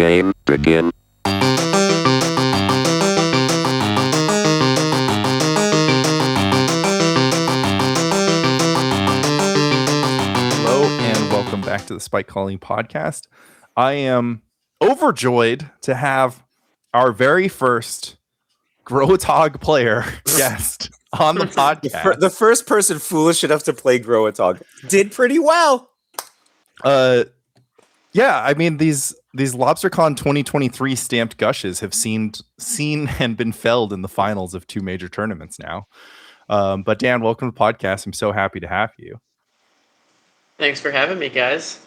Game begin. Hello and welcome back to the Spike Calling Podcast. I am overjoyed to have our very first Growtog player guest on the podcast. The first person foolish enough to play Growtog did pretty well. Yeah, I mean these LobsterCon 2023 stamped gushes have seen and been felled in the finals of two major tournaments now. But Dan, welcome to the podcast. I'm so happy to have you. Thanks for having me, guys.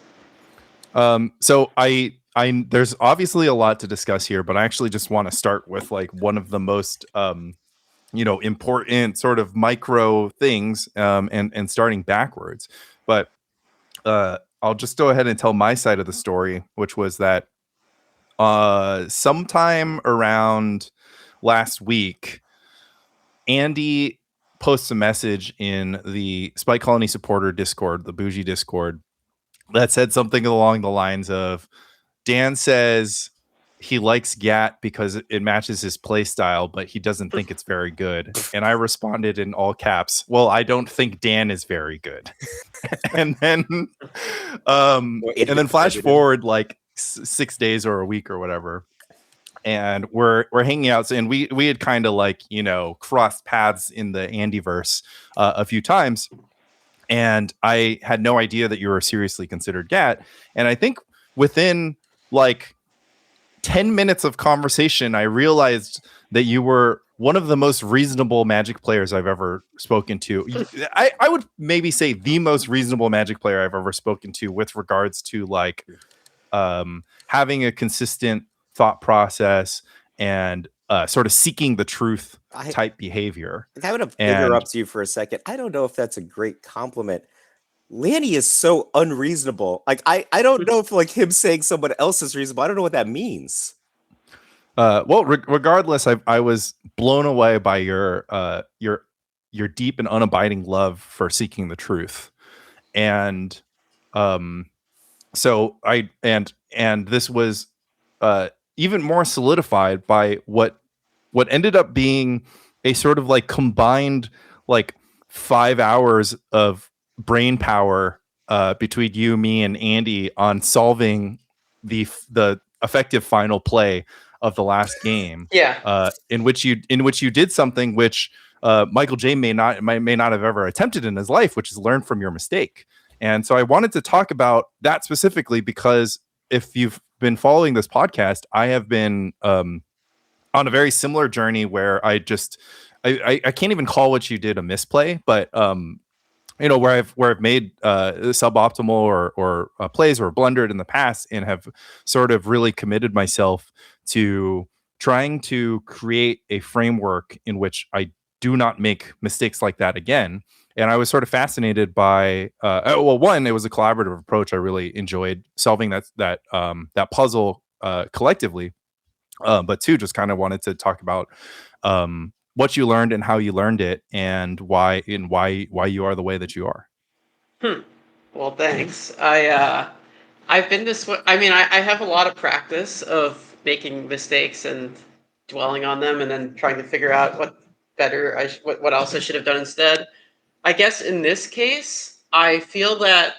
So I there's obviously a lot to discuss here, but I actually just want to start with like one of the most important sort of micro things and starting backwards. But I'll just go ahead and tell my side of the story, which was that sometime around last week, Andy posts a message in the Spike Colony supporter Discord, the Bougie Discord, that said something along the lines of, Dan says he likes GAT because it matches his play style, but he doesn't think it's very good. And I responded in all caps, well, I don't think Dan is very good. and then flash forward like 6 days or a week or whatever. And we're hanging out, and we had kind of like, crossed paths in the Andyverse a few times. And I had no idea that you were seriously considered GAT. And I think within like 10 minutes of conversation, I realized that you were one of the most reasonable Magic players I've ever spoken to. I would maybe say the most reasonable Magic player I've ever spoken to with regards to like having a consistent thought process and sort of seeking the truth type behavior. I would have interrupted you for a second. I don't know if that's a great compliment. Lanny is so unreasonable. Like I don't know if like him saying someone else is reasonable. I don't know what that means. Regardless, I was blown away by your deep and unabiding love for seeking the truth, and so this was even more solidified by what ended up being a sort of like combined like 5 hours of brain power between you, me, and Andy on solving the effective final play of the last game. Yeah. In which you did something which Michael J may not have ever attempted in his life, which is learn from your mistake. And so I wanted to talk about that specifically because if you've been following this podcast, I have been on a very similar journey where I can't even call what you did a misplay, but where I've made suboptimal or plays or blundered in the past and have sort of really committed myself to trying to create a framework in which I do not make mistakes like that again. And I was sort of fascinated by one, it was a collaborative approach. I really enjoyed solving that puzzle collectively. But two, just kind of wanted to talk about what you learned and how you learned it, and why you are the way that you are. Well, thanks. I've been this way. I mean, I have a lot of practice of making mistakes and dwelling on them, and then trying to figure out what else I should have done instead. I guess in this case, I feel that.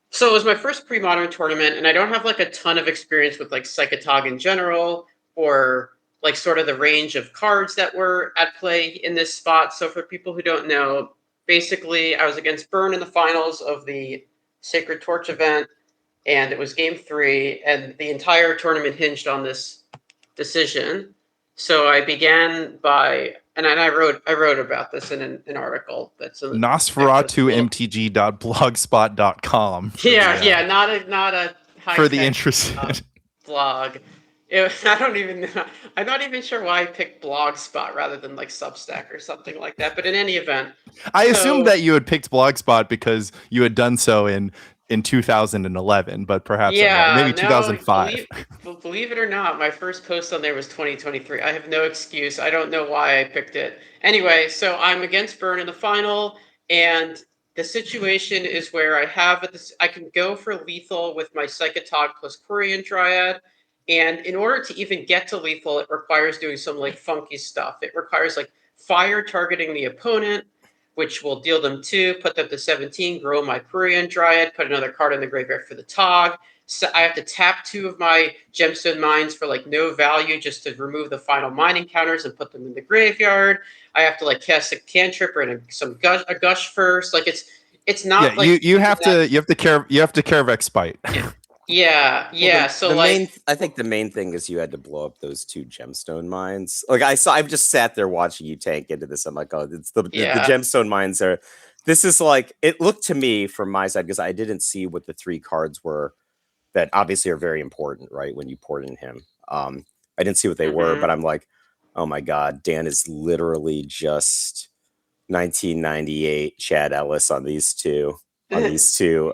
So it was my first pre-modern tournament, and I don't have like a ton of experience with like Psychotog in general, or like sort of the range of cards that were at play in this spot. So for people who don't know, basically I was against Burn in the finals of the Sacred Torch event, and it was game 3, and the entire tournament hinged on this decision. So I began by, and I wrote about this in an article that's NosferatuMTG.blogspot.com. Yeah, not a high for the interested blog. I'm not even sure why I picked Blogspot rather than like Substack or something like that. But in any event, I assumed that you had picked Blogspot because you had done so in 2011, but perhaps maybe 2005. Believe it or not, my first post on there was 2023. I have no excuse. I don't know why I picked it. Anyway, so I'm against Burn in the final, and the situation is where I can go for lethal with my Psychotog plus Quirion Triad, And in order to even get to lethal, it requires doing some like funky stuff. It requires like fire targeting the opponent, which will deal them 2, put them to 17, grow my Korean Dryad, put another card in the graveyard for the Tog. So I have to tap 2 of my gemstone mines for like no value just to remove the final mining counters and put them in the graveyard. I have to like cast a cantrip or a gush first. Like it's not like you have to care of Expite. Yeah. Well, So the like, I think the main thing is you had to blow up those 2 gemstone mines. Like I've just sat there watching you tank into this. I'm like, oh, it's the gemstone mines are. This is like, it looked to me from my side, because I didn't see what the 3 cards were that obviously are very important, right? When you port in him, I didn't see what they were, but I'm like, oh my god, Dan is literally just 1998 Chad Ellis on these two. Gemstone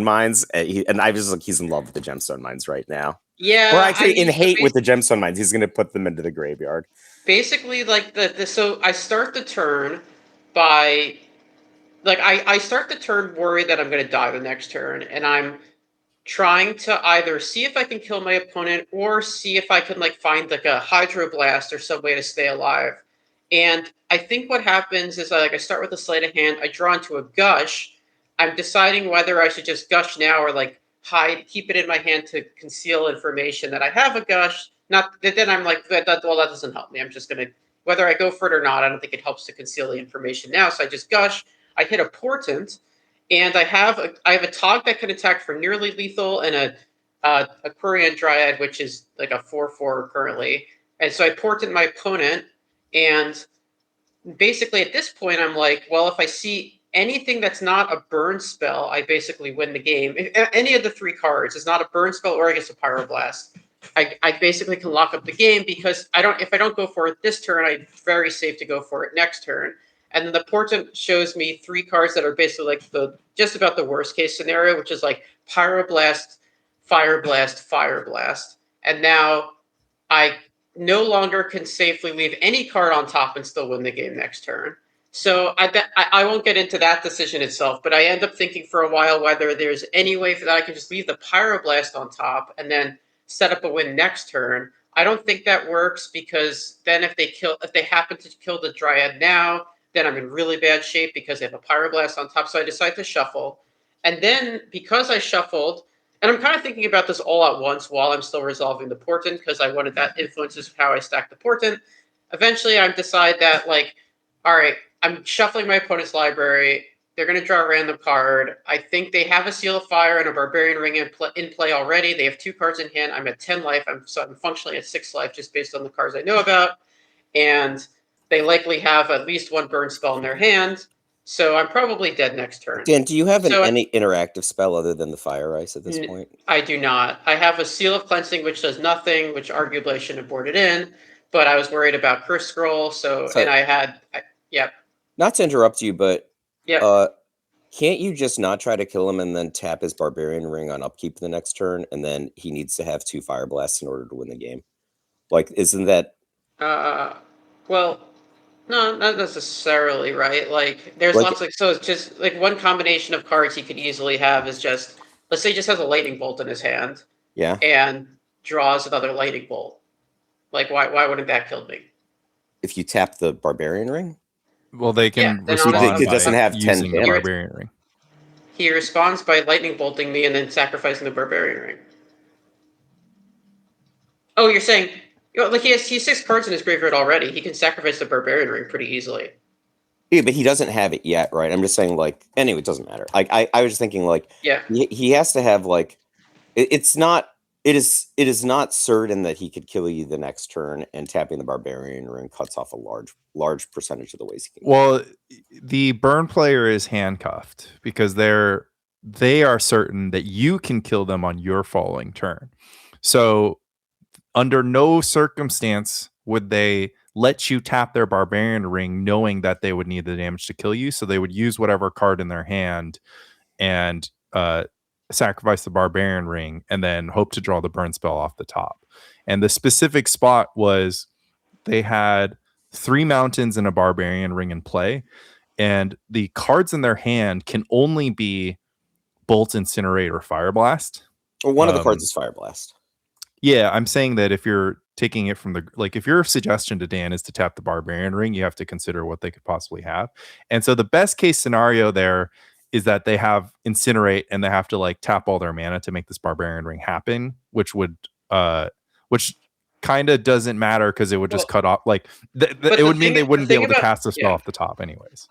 mines, and I was like, he's in love with the gemstone mines right now. Yeah, or actually in hate with the gemstone mines. He's going to put them into the graveyard. Basically, like so I start the turn by like I start the turn worried that I'm going to die the next turn, and I'm trying to either see if I can kill my opponent or see if I can like find like a hydroblast or some way to stay alive. And I think what happens is I start with a sleight of hand, I draw into a gush. I'm deciding whether I should just gush now or like keep it in my hand to conceal information that I have a gush. Not then I'm like, that doesn't help me. I'm just gonna, whether I go for it or not, I don't think it helps to conceal the information now. So I just gush. I hit a portent, and I have a Tog that can attack for nearly lethal, and a Korean Dryad, which is like a 4/4 currently. And so I portent my opponent, and basically at this point I'm like, well, if I see anything that's not a burn spell, I basically win the game. If any of the 3 cards is not a burn spell or I guess a Pyroblast, I basically can lock up the game, because if I don't go for it this turn, I'm very safe to go for it next turn. And then the portent shows me 3 cards that are basically like just about the worst case scenario, which is like Pyroblast, Fire Blast, Fire Blast. And now I no longer can safely leave any card on top and still win the game next turn. So I won't get into that decision itself, but I end up thinking for a while whether there's any way that I can just leave the Pyroblast on top and then set up a win next turn. I don't think that works, because then if they happen to kill the Dryad now, then I'm in really bad shape because they have a Pyroblast on top. So I decide to shuffle. And then because I shuffled, and I'm kind of thinking about this all at once while I'm still resolving the portent, because I wanted that influences how I stack the portent. Eventually I decide that, like, all right, I'm shuffling my opponent's library. They're going to draw a random card. I think they have a Seal of Fire and a Barbarian Ring in play already. They have 2 cards in hand. I'm at 10 life. So I'm functionally at 6 life just based on the cards I know about. And they likely have at least 1 burn spell in their hand. So I'm probably dead next turn. Dan, do you have any interactive spell other than the Fire Ice at this point? I do not. I have a Seal of Cleansing, which does nothing, which arguably I shouldn't have boarded in. But I was worried about Curse Scroll. And I had... Yep. Not to interrupt you, but yep. Can't you just not try to kill him and then tap his Barbarian Ring on upkeep the next turn, and then he needs to have 2 Fire Blasts in order to win the game? Like, isn't that... well, no, not necessarily, right? Like, there's lots of... So it's just, like, one combination of cards he could easily have is just... Let's say he just has a Lightning Bolt in his hand. Yeah. And draws another Lightning Bolt. Like, why wouldn't that kill me? If you tap the Barbarian Ring? Well, they can respond it doesn't have 10 the Barbarian Ring. He responds by lightning bolting me and then sacrificing the Barbarian Ring. Oh, you're saying, like, he has 6 cards in his graveyard already. He can sacrifice the Barbarian Ring pretty easily. Yeah, but he doesn't have it yet, right? I'm just saying, like, anyway, it doesn't matter. Like, I was just thinking, like, yeah, he has to have, like, it is not certain that he could kill you the next turn, and tapping the Barbarian Ring cuts off a large percentage of the ways he can. Well, the burn player is handcuffed because they are certain that you can kill them on your following turn. So under no circumstance would they let you tap their Barbarian Ring knowing that they would need the damage to kill you. So they would use whatever card in their hand and sacrifice the Barbarian Ring and then hope to draw the burn spell off the top. And the specific spot was they had 3 mountains and a Barbarian Ring in play, and the cards in their hand can only be Bolt, Incinerate, or Fire Blast. Well, one of the cards is Fire Blast. Yeah, I'm saying that if you're taking it from the like, if your suggestion to Dan is to tap the Barbarian Ring, you have to consider what they could possibly have. And so the best case scenario there is that they have Incinerate and they have to like tap all their mana to make this Barbarian Ring happen, which kind of doesn't matter because it would just cut off like it would mean they wouldn't be able to cast a spell off the top anyways.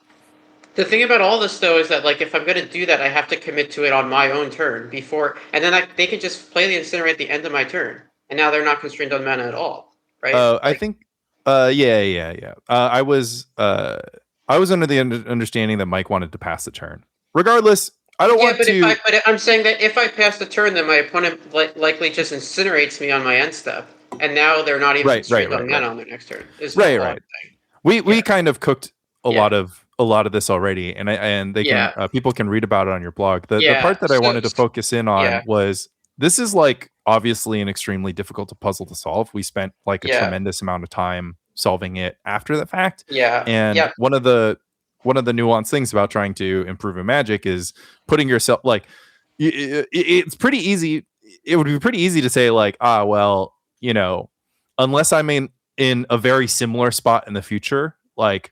The thing about all this, though, is that like if I'm going to do that, I have to commit to it on my own turn before, and then they can just play the Incinerate at the end of my turn, and now they're not constrained on mana at all, right? I think, yeah. I was under the understanding that Mike wanted to pass the turn. Regardless, I don't want to. But I'm saying that if I pass the turn, then my opponent likely just incinerates me on my end step, and now they're not even constrained on mana on their next turn. Right. We kind of cooked a lot of this already, and they can people can read about it on your blog. The part that I wanted to focus in on was this is like obviously an extremely difficult puzzle to solve. We spent like a tremendous amount of time solving it after the fact. And one of the nuanced things about trying to improve in Magic is putting yourself like it's pretty easy. It would be pretty easy to say like, well, you know, unless I'm in a very similar spot in the future, like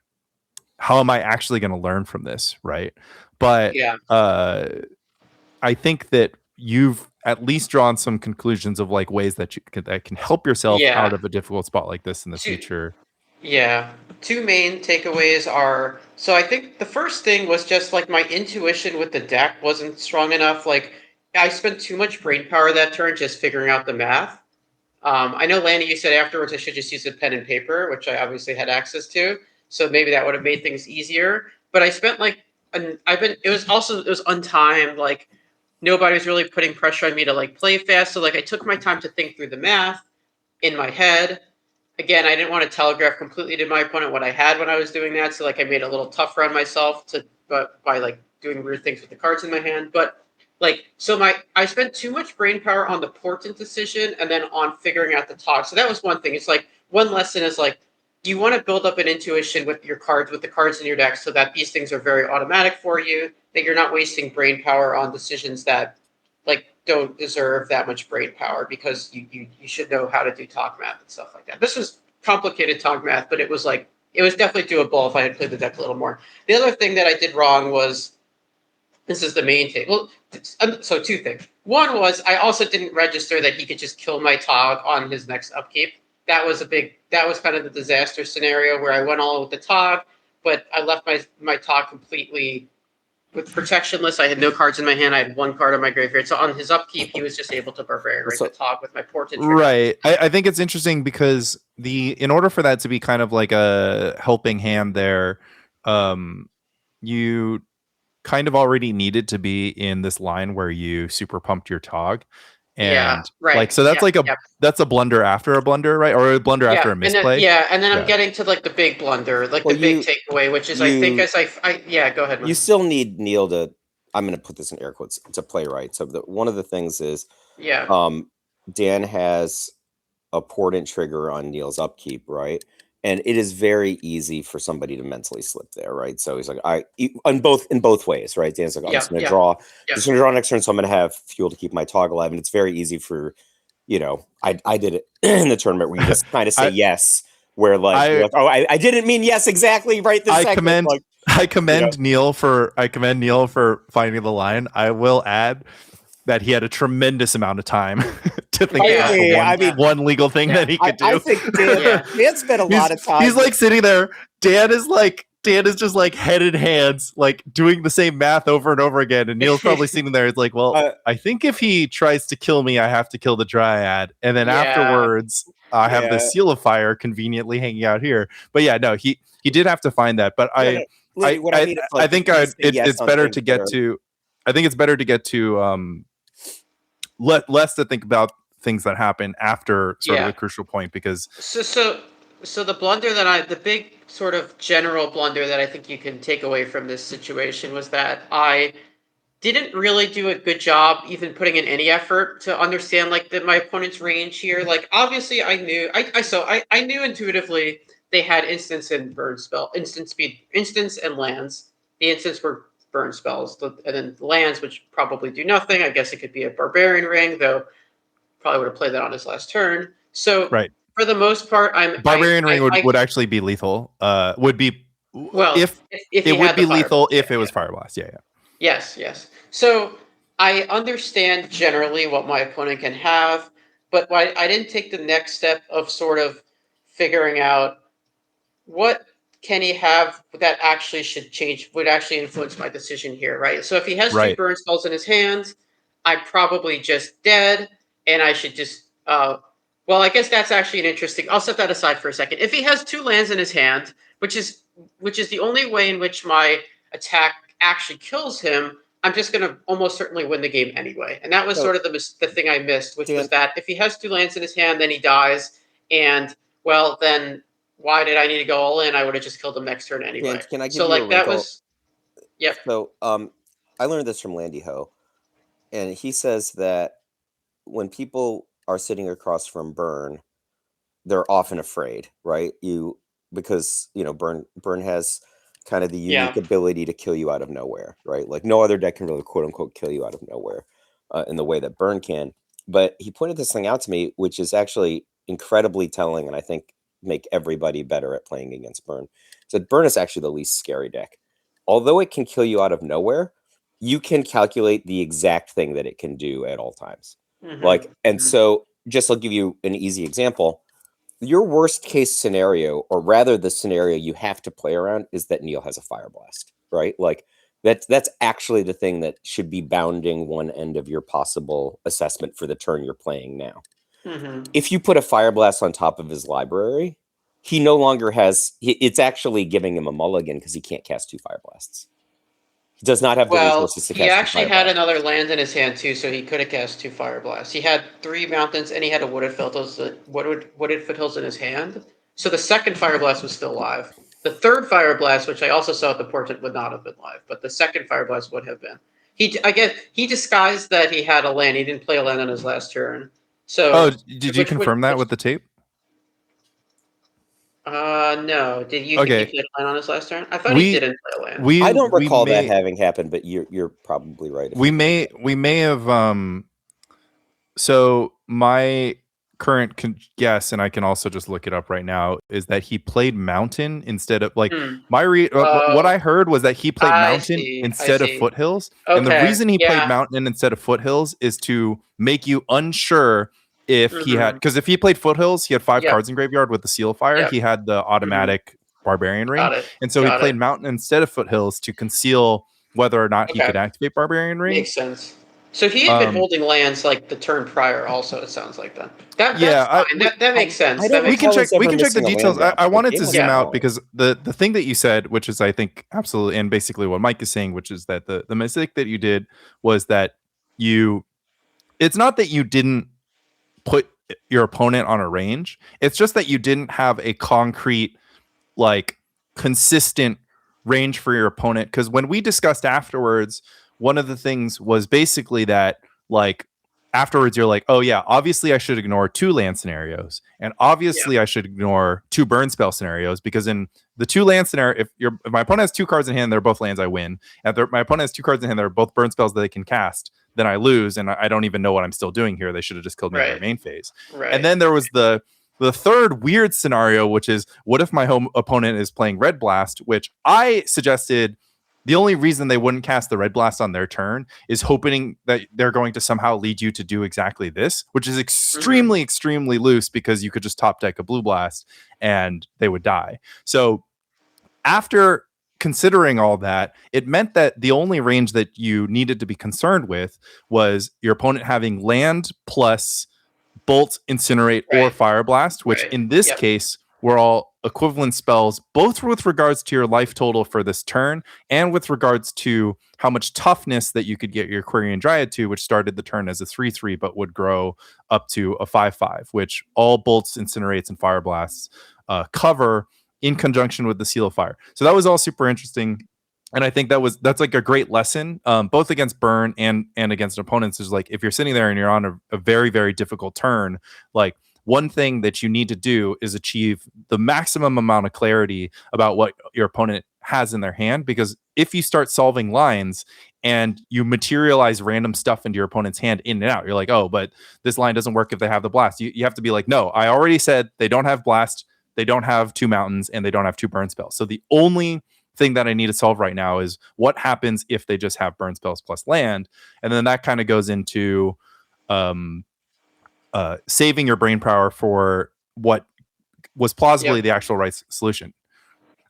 how am I actually going to learn from this, right? But I think that you've at least drawn some conclusions of like ways that that can help yourself out of a difficult spot like this in the future. Yeah. Two main takeaways are, so I think the first thing was just like my intuition with the deck wasn't strong enough. Like I spent too much brain power that turn just figuring out the math. I know, Lanny, you said afterwards I should just use a pen and paper, which I obviously had access to. So maybe that would have made things easier. But I spent like, it was untimed. Like nobody was really putting pressure on me to like play fast. So like I took my time to think through the math in my head. Again, I didn't want to telegraph completely to my opponent what I had when I was doing that. So like I made it a little tougher on myself by like doing weird things with the cards in my hand. But like, so I spent too much brain power on the portent decision and then on figuring out the talk. So that was one thing. It's like one lesson is like, you want to build up an intuition with your cards, with the cards in your deck, so that these things are very automatic for you, that you're not wasting brain power on decisions that like don't deserve that much brain power, because you should know how to do talk math and stuff like that. This was complicated talk math, but it was definitely doable if I had played the deck a little more. The other thing that I did wrong was, this is the main thing. Well, so two things. One was I also didn't register that he could just kill my Tog on his next upkeep. That was kind of the disaster scenario where I went all with the Tog, but I left my Tog completely with protectionless. I had no cards in my hand. I had one card on my graveyard. So on his upkeep, he was just able to Barbarian Ring the Tog with my portent. Right. I think it's interesting because in order for that to be kind of like a helping hand there, you kind of already needed to be in this line where you super pumped your Tog. And like, so that's that's a blunder after a blunder, right? Or a blunder after a misplay. And then I'm getting to like the big blunder, like the big takeaway, which is I think as go ahead, man. You still need Neil to, I'm going to put this in air quotes, to play right. So one of the things is, Dan has a portent trigger on Neil's upkeep, right? And it is very easy for somebody to mentally slip there, right? So he's like, in both ways, right? Dan's like, I'm just going to draw, next turn, so I'm going to have fuel to keep my Tog alive. And it's very easy for, you know, I did it in the tournament where you just kind of say yes, where like, I didn't mean yes exactly right this second. I commend Neil for finding the line. I will add that he had a tremendous amount of time to think about one legal thing that he could do. I think Dan spent a lot of time. He's like sitting there. Dan is just like head in hands, like doing the same math over and over again. And Neil's probably sitting there. It's like, well, I think if he tries to kill me, I have to kill the Dryad. And then afterwards, I have the Seal of Fire conveniently hanging out here. But yeah, no, he did have to find that. But I think it's better to get to. I think it's better to get to less to think about things that happen after sort of the crucial point, because so the blunder the big sort of general blunder that I think you can take away from this situation was that I didn't really do a good job even putting in any effort to understand like my opponent's range here. Like obviously I knew I knew intuitively they had instance and burn spell, instance and lands. The instance were burn spells, and then lands, which probably do nothing. I guess it could be a Barbarian Ring, though probably would have played that on his last turn. So Right. for the most part, Barbarian Ring would actually be lethal. Would be if it it would had be the Fire lethal Blast, if it was Fire Blast. Yeah. Yes. So I understand generally what my opponent can have, but I didn't take the next step of sort of figuring out what can he have that actually should change, would actually influence my decision here, right? So if he has two Right. burn spells in his hand, I'm probably just dead, and I should just well, I guess that's actually an interesting. I'll set that aside for a second. If he has two lands in his hand, which is the only way in which my attack actually kills him, I'm just going to almost certainly win the game anyway. And that was sort of the thing I missed, which was that if he has two lands in his hand, then he dies, and well, then why did I need to go all in? I would have just killed him next turn anyway. Dan, can I give so you like a that wrinkle? was, yep. So I learned this from Landy Ho, and he says that when people are sitting across from Burn, they're often afraid, right? Because Burn has kind of the unique ability to kill you out of nowhere, right? Like no other deck can really quote unquote kill you out of nowhere in the way that Burn can. But he pointed this thing out to me, which is actually incredibly telling, and I think make everybody better at playing against Burn. So Burn is actually the least scary deck. Although it can kill you out of nowhere, you can calculate the exact thing that it can do at all times. So just I'll give you an easy example. Your worst case scenario, or rather the scenario you have to play around, is that Neil has a Fire Blast, right? Like that's actually the thing that should be bounding one end of your possible assessment for the turn you're playing now. If you put a Fire Blast on top of his library, he no longer has, it's actually giving him a mulligan because he can't cast two Fire Blasts. He does not have the resources to cast. He actually had another land in his hand too, so he could have cast two Fire Blasts. He had 3 mountains, and he had a Wooded Foothills in his hand. So the second Fire Blast was still live. The third Fire Blast, which I also saw at the portrait, would not have been live, but the second Fire Blast would have been. I guess he disguised that he had a land. He didn't play a land on his last turn. So, did you confirm that with the tape? No. Did you think he played a land on his last turn? I thought he didn't play a land. I don't recall that having happened, but you're probably right. We may have. So my current guess, and I can also just look it up right now, is that he played Mountain instead of what I heard was that he played Mountain instead of Foothills, and the reason he played Mountain instead of Foothills is to make you unsure. If he had, because if he played Foothills, he had 5 cards in graveyard with the Seal of Fire. He had the automatic Barbarian Ring, and so he played Mountain instead of Foothills to conceal whether or not he could activate Barbarian Ring. Makes sense. So he had been holding lands like the turn prior. Also, it sounds like that. That makes sense. We can check the details. I wanted to zoom out because the thing that you said, which is I think absolutely, and basically what Mike is saying, which is that the mistake that you did was that it's not that you didn't put your opponent on a range. It's just that you didn't have a concrete, like consistent range for your opponent. Because when we discussed afterwards, one of the things was basically that, like, afterwards you're like, oh yeah, obviously I should ignore 2 land scenarios, and obviously I should ignore 2 burn spell scenarios, because in the 2 land scenario, if my opponent has 2 cards in hand, they're both lands, I win. And if my opponent has 2 cards in hand, they're both burn spells that they can cast, then I lose, and I don't even know what I'm still doing here. They should have just killed me in their main phase. And then there was the third weird scenario, which is, what if my home opponent is playing Red Blast, which I suggested the only reason they wouldn't cast the Red Blast on their turn is hoping that they're going to somehow lead you to do exactly this, which is extremely, extremely loose, because you could just top deck a Blue Blast and they would die. So after considering all that, it meant that the only range that you needed to be concerned with was your opponent having land plus Bolt, Incinerate, or Fire Blast, which in this case were all equivalent spells, both with regards to your life total for this turn and with regards to how much toughness that you could get your Quirion Dryad to, which started the turn as a 3/3 but would grow up to a 5/5, which all Bolts, Incinerates, and Fire Blasts cover in conjunction with the Seal of Fire. So that was all super interesting. And I think that's like a great lesson, both against Burn and against opponents. Is like, if you're sitting there and you're on a very, very difficult turn, like, one thing that you need to do is achieve the maximum amount of clarity about what your opponent has in their hand, because if you start solving lines and you materialize random stuff into your opponent's hand in and out. You're like, oh, but this line doesn't work if they have the blast. You have to be like, no, I already said they don't have blast, they don't have 2 mountains, and they don't have 2 burn spells. So the only thing that I need to solve right now is what happens if they just have burn spells plus land. And then that kind of goes into saving your brain power for what was plausibly the actual right solution.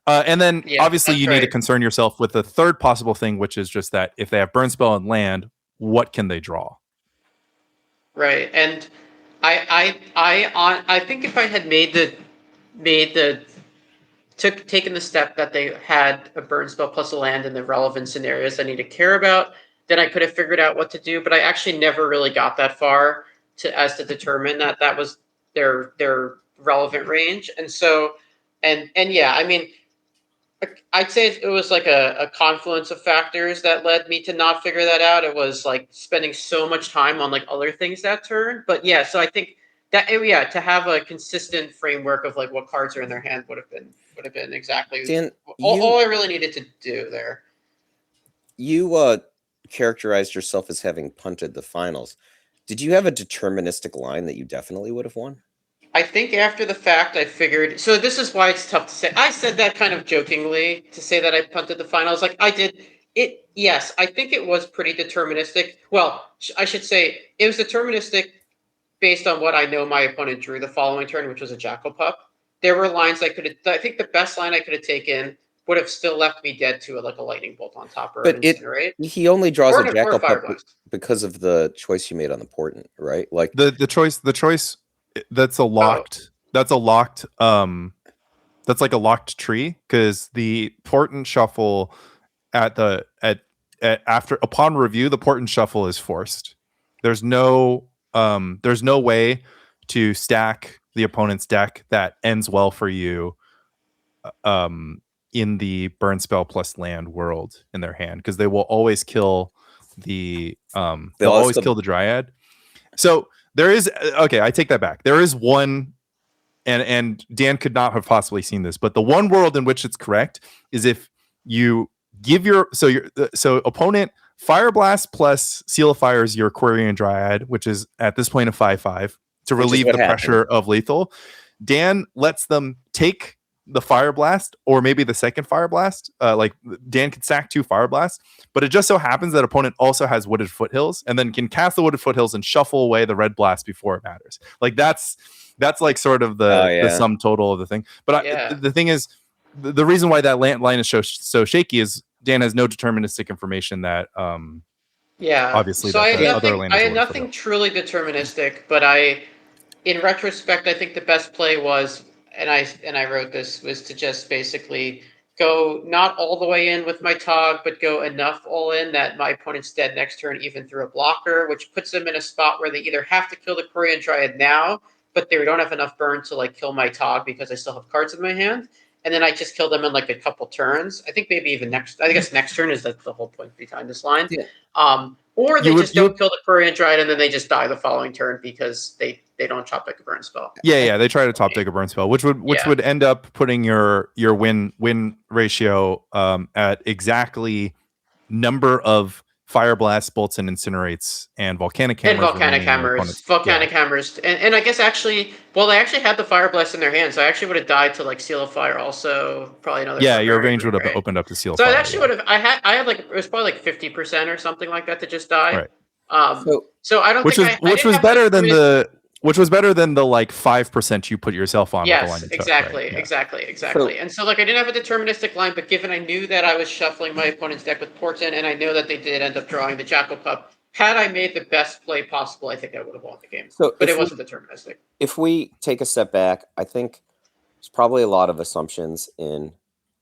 And then obviously you need to concern yourself with the third possible thing, which is just that if they have burn spell and land, what can they draw? Right. And I think if I had taken the step that they had a burn spell plus a land in the relevant scenarios I need to care about, then I could have figured out what to do. But I actually never really got that far to determine that was their relevant range. And so, and yeah, I mean, I'd say it was like a confluence of factors that led me to not figure that out. It was like spending so much time on like other things that turn. But yeah, so I think that to have a consistent framework of like what cards are in their hand would have been exactly Dan, all I really needed to do there. You characterized yourself as having punted the finals. Did you have a deterministic line that you definitely would have won? I think after the fact, I figured. So this is why it's tough to say. I said that kind of jokingly to say that I punted the finals. Like I did it. Yes, I think it was pretty deterministic. Well, I should say it was deterministic based on what I know my opponent drew the following turn, which was a Jackal Pup. There were lines I could have. I think the best line I could have taken would have still left me dead to like a lightning bolt on top or an incinerate. He only draws a Jackal Pup because of the choice you made on the portent, right? Like the choice. That's a locked. That's like a locked tree because the portent shuffle upon review, the portent shuffle is forced. There's no way to stack the opponent's deck that ends well for you in the burn spell plus land world in their hand, because they will always kill the they'll always kill the Dryad. So there is, okay, I take that back. There is one, and Dan could not have possibly seen this, but the one world in which it's correct is if you give your opponent Fire Blast plus Seal of Fire is your Aquarian Dryad, which is at this point a 5/5 to relieve the pressure of lethal. Dan lets them take the Fire Blast or maybe the second Fire Blast. Like Dan can sack 2 Fire Blasts, but it just so happens that opponent also has Wooded Foothills and then can cast the Wooded Foothills and shuffle away the Red Blast before it matters. Like that's like sort of the sum total of the thing. But the thing is, the reason why that line is so shaky is Dan has no deterministic information that obviously. So I had nothing truly deterministic, but in retrospect, I think the best play was, and I wrote this, was to just basically go not all the way in with my Tog, but go enough all in that my opponent's dead next turn, even through a blocker, which puts them in a spot where they either have to kill the Korean Dryad now, but they don't have enough burn to like kill my Tog because I still have cards in my hand. And then I just kill them in like a couple turns. I think maybe even next turn is the whole point behind this line. Yeah. Or they don't kill the Korean Dryad and then they just die the following turn because they don't top deck a burn spell. Yeah, they try to top deck a burn spell, which would end up putting your win ratio at exactly number of Fire Blast, Bolts, and Incinerates, and Volcanic Hammers. Hammers. And I guess actually, they actually had the Fire Blast in their hands, so I actually would have died to like Seal of Fire also, probably another. Yeah, your range would have opened up to Seal of Fire. So I actually would have, I had like, it was probably like 50% or something like that to just die. Right. So I don't which was better than the like 5% you put yourself on. Yes, exactly. And so like I didn't have a deterministic line, but given I knew that I was shuffling my opponent's deck with Portent, and I know that they did end up drawing the Jackal Pup, had I made the best play possible, I think I would have won the game. But it wasn't deterministic. If we take a step back, I think there's probably a lot of assumptions in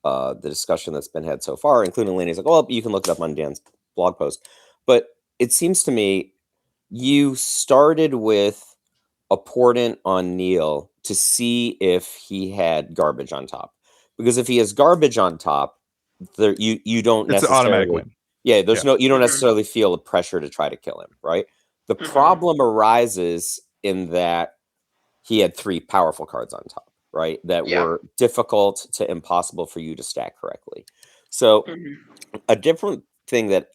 the discussion that's been had so far, including Laney's like, well, you can look it up on Dan's blog post. But it seems to me you started with a portent on Neil to see if he had garbage on top, because if he has garbage on top, there you don't necessarily, it's an automatic win. Yeah, you don't necessarily feel the pressure to try to kill him, right? The problem arises in that he had 3 powerful cards on top, right? That were difficult to impossible for you to stack correctly. So a different thing that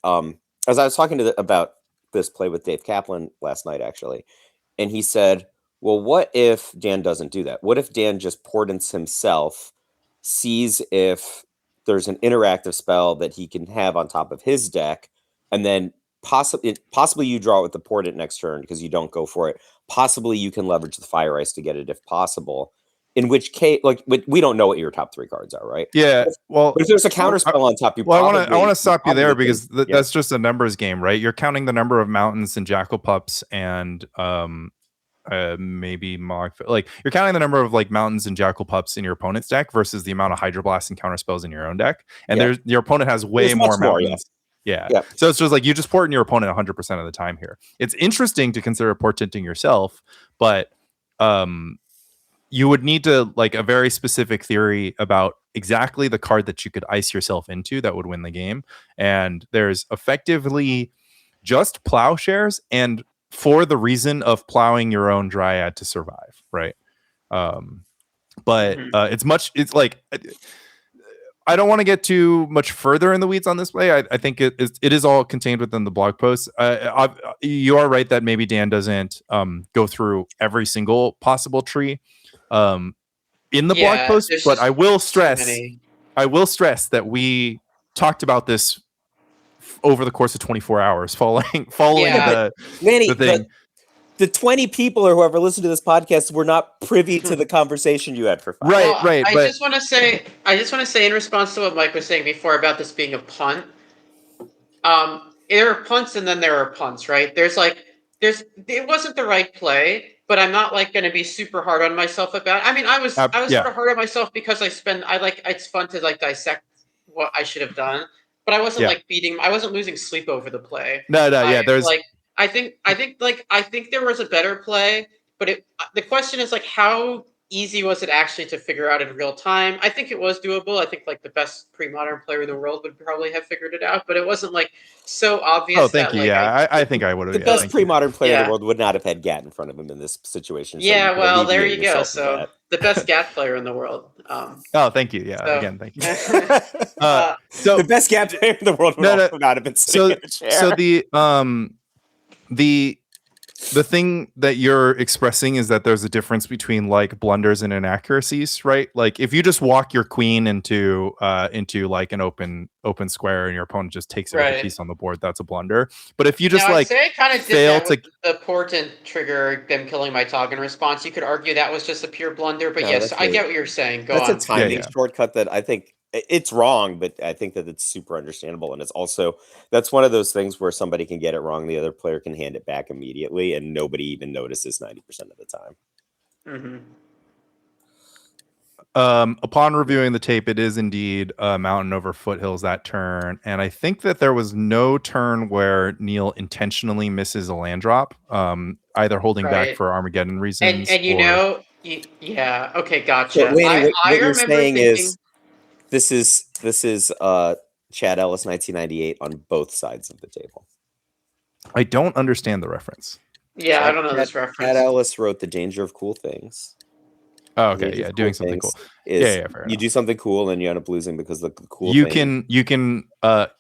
as I was talking about this play with Dave Kaplan last night, actually, and he said, well, what if Dan doesn't do that? What if Dan just portents himself, sees if there's an interactive spell that he can have on top of his deck, and then possibly you draw it with the portent next turn because you don't go for it. Possibly you can leverage the Fire Ice to get it if possible. In which case, like, we don't know what your top 3 cards are, right? Yeah. Well, but if there's a counter spell on top, I want to stop you there because that's just a numbers game, right? You're counting the number of mountains and jackal pups and maybe like you're counting the number of like mountains and jackal pups in your opponent's deck versus the amount of hydroblast and counter spells in your own deck. And your opponent has way more mountains. Yeah. So it's just like you just port in your opponent 100% of the time here. It's interesting to consider portenting yourself, but you would need to like a very specific theory about exactly the card that you could ice yourself into that would win the game. And there's effectively just plowshares and for the reason of plowing your own dryad to survive. Right. But it's like, I don't want to get too much further in the weeds on this play. I think it is all contained within the blog post. You are right that maybe Dan doesn't go through every single possible tree in the blog post, but I will stress that we talked about this over the course of 24 hours following the thing. The 20 people or whoever listened to this podcast were not privy to the conversation you had for 5. Right. I just want to say in response to what Mike was saying before about this being a punt. There are punts and then there are punts, right? It wasn't the right play, but I'm not like going to be super hard on myself about it. I mean, I was sort of hard on myself because it's fun to like dissect what I should have done, but I wasn't I wasn't losing sleep over the play. I think there was a better play, but the question is like how easy was it actually to figure out in real time? I think it was doable. I think like the best pre-modern player in the world would probably have figured it out, but it wasn't like so obvious. Oh, thank you. I think I would have. The best pre-modern player in the world would not have had Gat in front of him in this situation. So well, there you go. So the best Gat player in the world. Oh, thank you. Yeah, again, thank you. So the best Gat player in the world would also not have been sitting in a chair. So the thing that you're expressing is that there's a difference between like blunders and inaccuracies, right? Like if you just walk your queen into like an open square and your opponent just takes it as a piece on the board, that's a blunder. But if you just I'd say I kind of did that with the portent trigger them killing my Toggen response. You could argue that was just a pure blunder, but yes, I get what you're saying. Go on. That's a timing shortcut that I think it's wrong, but I think that it's super understandable. And it's also, that's one of those things where somebody can get it wrong. The other player can hand it back immediately and nobody even notices 90% of the time. Upon reviewing the tape, it is indeed mountain over foothills that turn. And I think that there was no turn where Neil intentionally misses a land drop, either holding back for Armageddon reasons. And okay, gotcha. So, Lanny, what you're saying is, This is Chad Ellis 1998 on both sides of the table. I don't understand the reference. Yeah, I don't know this reference. Chad Ellis wrote The Danger of Cool Things. Oh, okay, doing something cool. You do something cool and you end up losing because the cool you can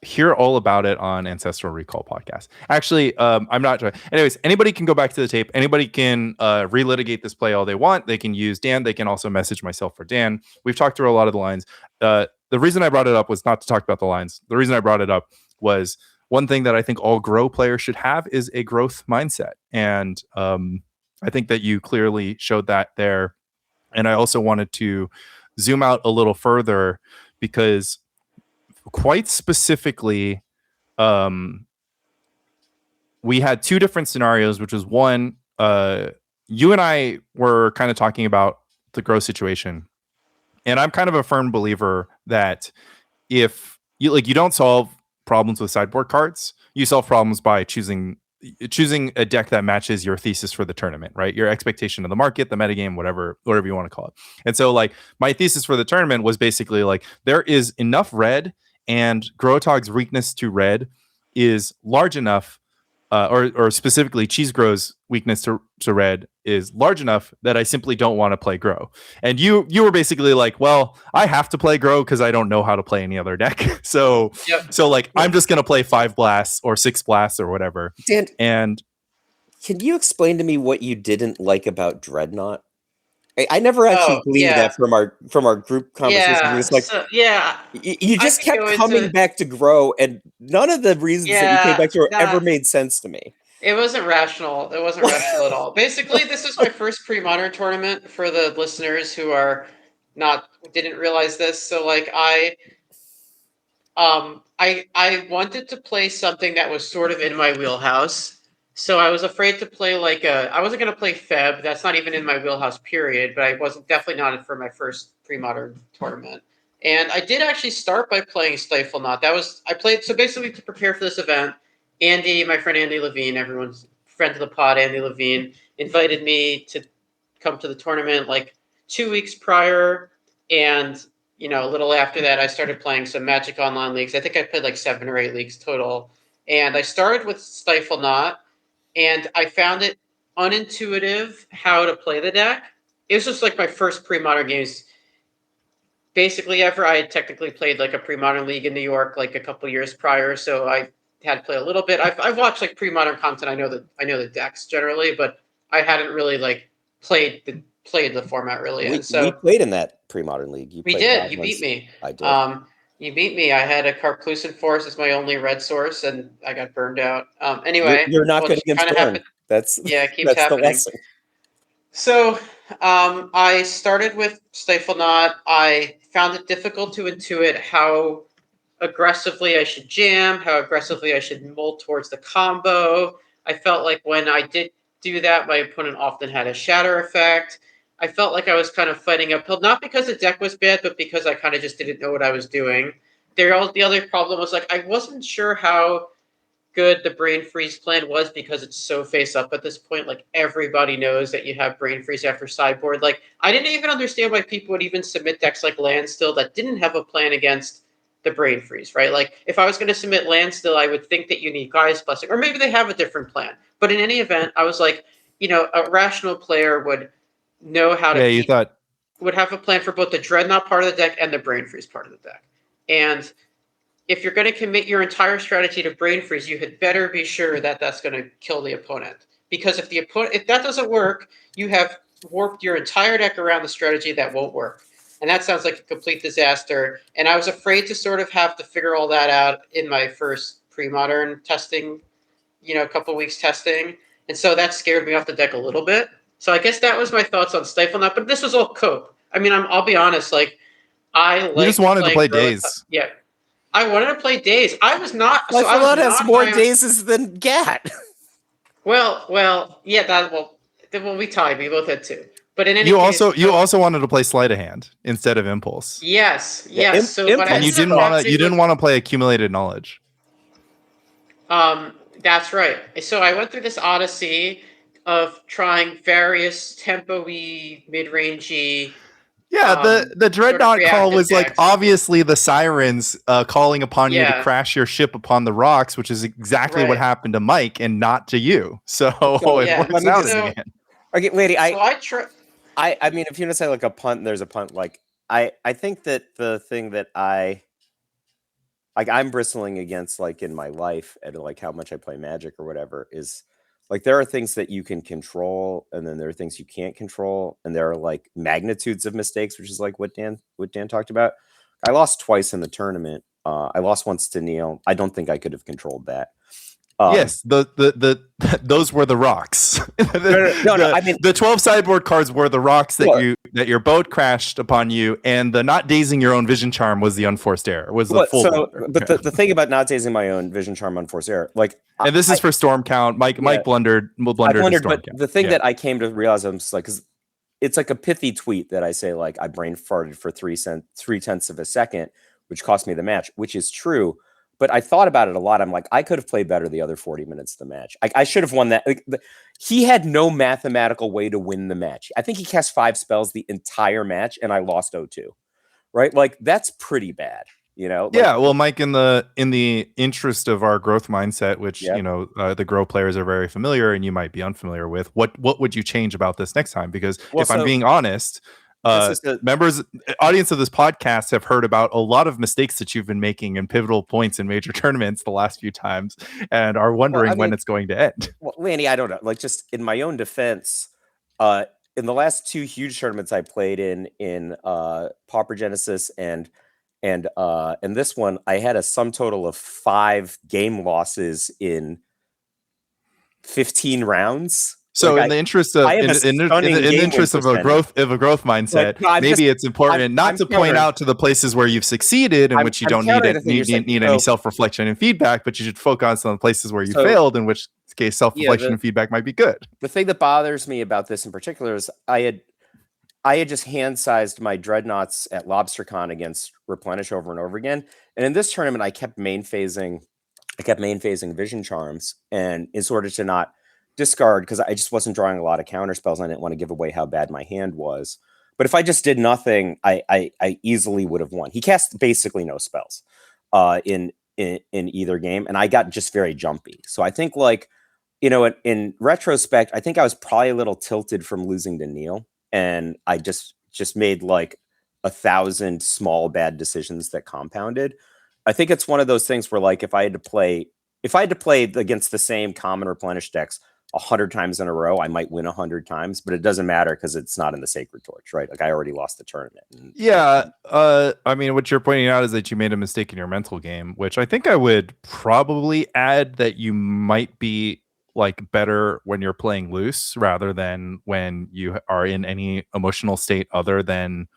hear all about it on Ancestral Recall podcast. Actually, I'm not trying. Anyways, anybody can go back to the tape. Anybody can relitigate this play all they want. They can use Dan. They can also message myself for Dan. We've talked through a lot of the lines. The reason I brought it up was not to talk about the lines. The reason I brought it up was one thing that I think all grow players should have is a growth mindset. And I think that you clearly showed that there. And I also wanted to zoom out a little further because quite specifically, we had two different scenarios, which was one, you and I were kind of talking about the growth situation. And I'm kind of a firm believer that if you don't solve problems with sideboard cards, you solve problems by choosing a deck that matches your thesis for the tournament, right? Your expectation of the market, the metagame, whatever you want to call it. And so like my thesis for the tournament was basically like there is enough red and Grotog's weakness to red is large enough or specifically Cheese Grow's weakness to red is large enough that I simply don't want to play Grow. And you were basically like, well, I have to play Grow because I don't know how to play any other deck. So like I'm just gonna play 5 blasts or 6 blasts or whatever. Dan, and can you explain to me what you didn't like about Dreadnought? I never actually gleaned that from our group conversation. Yeah, It's like, you just kept coming back to Grow, and none of the reasons that you came back to ever made sense to me. It wasn't rational. It wasn't rational at all. Basically, this is my first pre-modern tournament for the listeners who are didn't realize this. So like I wanted to play something that was sort of in my wheelhouse. So I was afraid to play I wasn't going to play Feb. That's not even in my wheelhouse, period. But I wasn't definitely not for my first pre-modern tournament. And I did actually start by playing Stifle Knot. I played, so basically to prepare for this event, Andy, my friend Andy Levine, everyone's friend of the pod, Andy Levine, invited me to come to the tournament like 2 weeks prior. And, a little after that, I started playing some Magic Online leagues. I think I played like 7 or 8 leagues total. And I started with Stifle Knot. And I found it unintuitive how to play the deck. It was just like my first pre-modern games basically ever. I had technically played like a pre-modern league in New York like a couple years prior, so I had to play a little bit. I've watched like pre-modern content. I know the decks generally, but I hadn't really like played the format really. We played in that pre-modern league. We did. You beat me. I did. You beat me. I had a Carplucent Force as my only red source, and I got burned out. Anyway, you're not good against burn. It keeps happening. The lesson. So I started with Stifle Knot. I found it difficult to intuit how aggressively I should jam, how aggressively I should mold towards the combo. I felt like when I did do that, my opponent often had a shatter effect. I felt like I was kind of fighting uphill, not because the deck was bad, but because I kind of just didn't know what I was doing. The other problem was like I wasn't sure how good the Brain Freeze plan was because it's so face up at this point. Like everybody knows that you have Brain Freeze after sideboard. Like I didn't even understand why people would even submit decks like Landstill that didn't have a plan against the Brain Freeze, right? Like if I was going to submit Landstill, I would think that you need Gaia's Blessing, or maybe they have a different plan. But in any event, I was like, a rational player would know how to would have a plan for both the Dreadnought part of the deck and the Brain Freeze part of the deck. And if you're going to commit your entire strategy to Brain Freeze, you had better be sure that that's going to kill the opponent. Because if that doesn't work, you have warped your entire deck around the strategy that won't work. And that sounds like a complete disaster. And I was afraid to sort of have to figure all that out in my first pre-modern testing, a couple weeks testing. And so that scared me off the deck a little bit. So I guess that was my thoughts on Stifle Knot. But this was all cope. I mean, I'll be honest. Like, you just wanted to play Days. Yeah. I wanted to play Days. I was not. Stifle Knot has more Dazes than Gat. Well, yeah. We tied. We both had 2. But in any case, you also wanted to play Sleight of Hand instead of Impulse. Yes. And you didn't want to play Accumulated Knowledge. That's right. So I went through this odyssey of trying various tempo-y, mid-rangey. Yeah, the Dreadnought call was decks. Like obviously the sirens calling upon you to crash your ship upon the rocks, which is exactly what happened to Mike and not to you. So it works out again. Okay, lady, I mean, if you want to say like a punt, there's a punt. Like I think that the thing that I'm bristling against, like in my life, and like how much I play Magic or whatever, is like there are things that you can control, and then there are things you can't control, and there are like magnitudes of mistakes, which is like what Dan talked about. I lost twice in the tournament. I lost once to Neil. I don't think I could have controlled that. Yes, those were the rocks. No, I mean the 12 sideboard cards were the rocks that your boat crashed upon you, and the not dazing your own vision charm was the unforced error. Was the full. But the thing about not dazing my own vision charm unforced error, like, and this is for storm count. Mike blundered. But the thing that I came to realize, I'm just like, because it's like a pithy tweet that I say, like, I brain farted for 3/10 of a second, which cost me the match, which is true. But I thought about it a lot. I'm like, I could have played better the other 40 minutes of the match. I should have won that. Like, he had no mathematical way to win the match. I think he cast 5 spells the entire match, and I lost 0-2. Right? Like, that's pretty bad. You know, yeah. Well, Mike, in the interest of our growth mindset, which Yep. you know the grow players are very familiar and you might be unfamiliar with, what would you change about this next time? Because if I'm being honest, audience of this podcast have heard about a lot of mistakes that you've been making in pivotal points in major tournaments the last few times, and are wondering when it's going to end. Well, Lanny, I don't know. Like, just in my own defense, in the last 2 huge tournaments I played in Pauper Genesis and this one, I had a sum total of 5 game losses in 15 rounds. So in the interest of in the interest of a growth mindset, maybe it's important not to point out to the places where you've succeeded in which you don't need any self-reflection and feedback, but you should focus on the places where you failed, in which case self-reflection and feedback might be good. The thing that bothers me about this in particular is I had just hand sized my dreadnoughts at LobsterCon against Replenish over and over again, and in this tournament I kept main phasing Vision Charms, and in order to not discard, because I just wasn't drawing a lot of counter spells. I didn't want to give away how bad my hand was. But if I just did nothing, I easily would have won. He cast basically no spells in either game, and I got just very jumpy. So I think, like, you know, in retrospect, I think I was probably a little tilted from losing to Neil, and I just made like 1,000 small bad decisions that compounded. I think it's one of those things where, like, if I had to play against the same common Replenish decks 100 times in a row, I might win 100 times, but it doesn't matter because it's not in the Sacred Torch, right? Like, I already lost the tournament. I mean, what you're pointing out is that you made a mistake in your mental game, which I think I would probably add that you might be like better when you're playing loose rather than when you are in any emotional state other than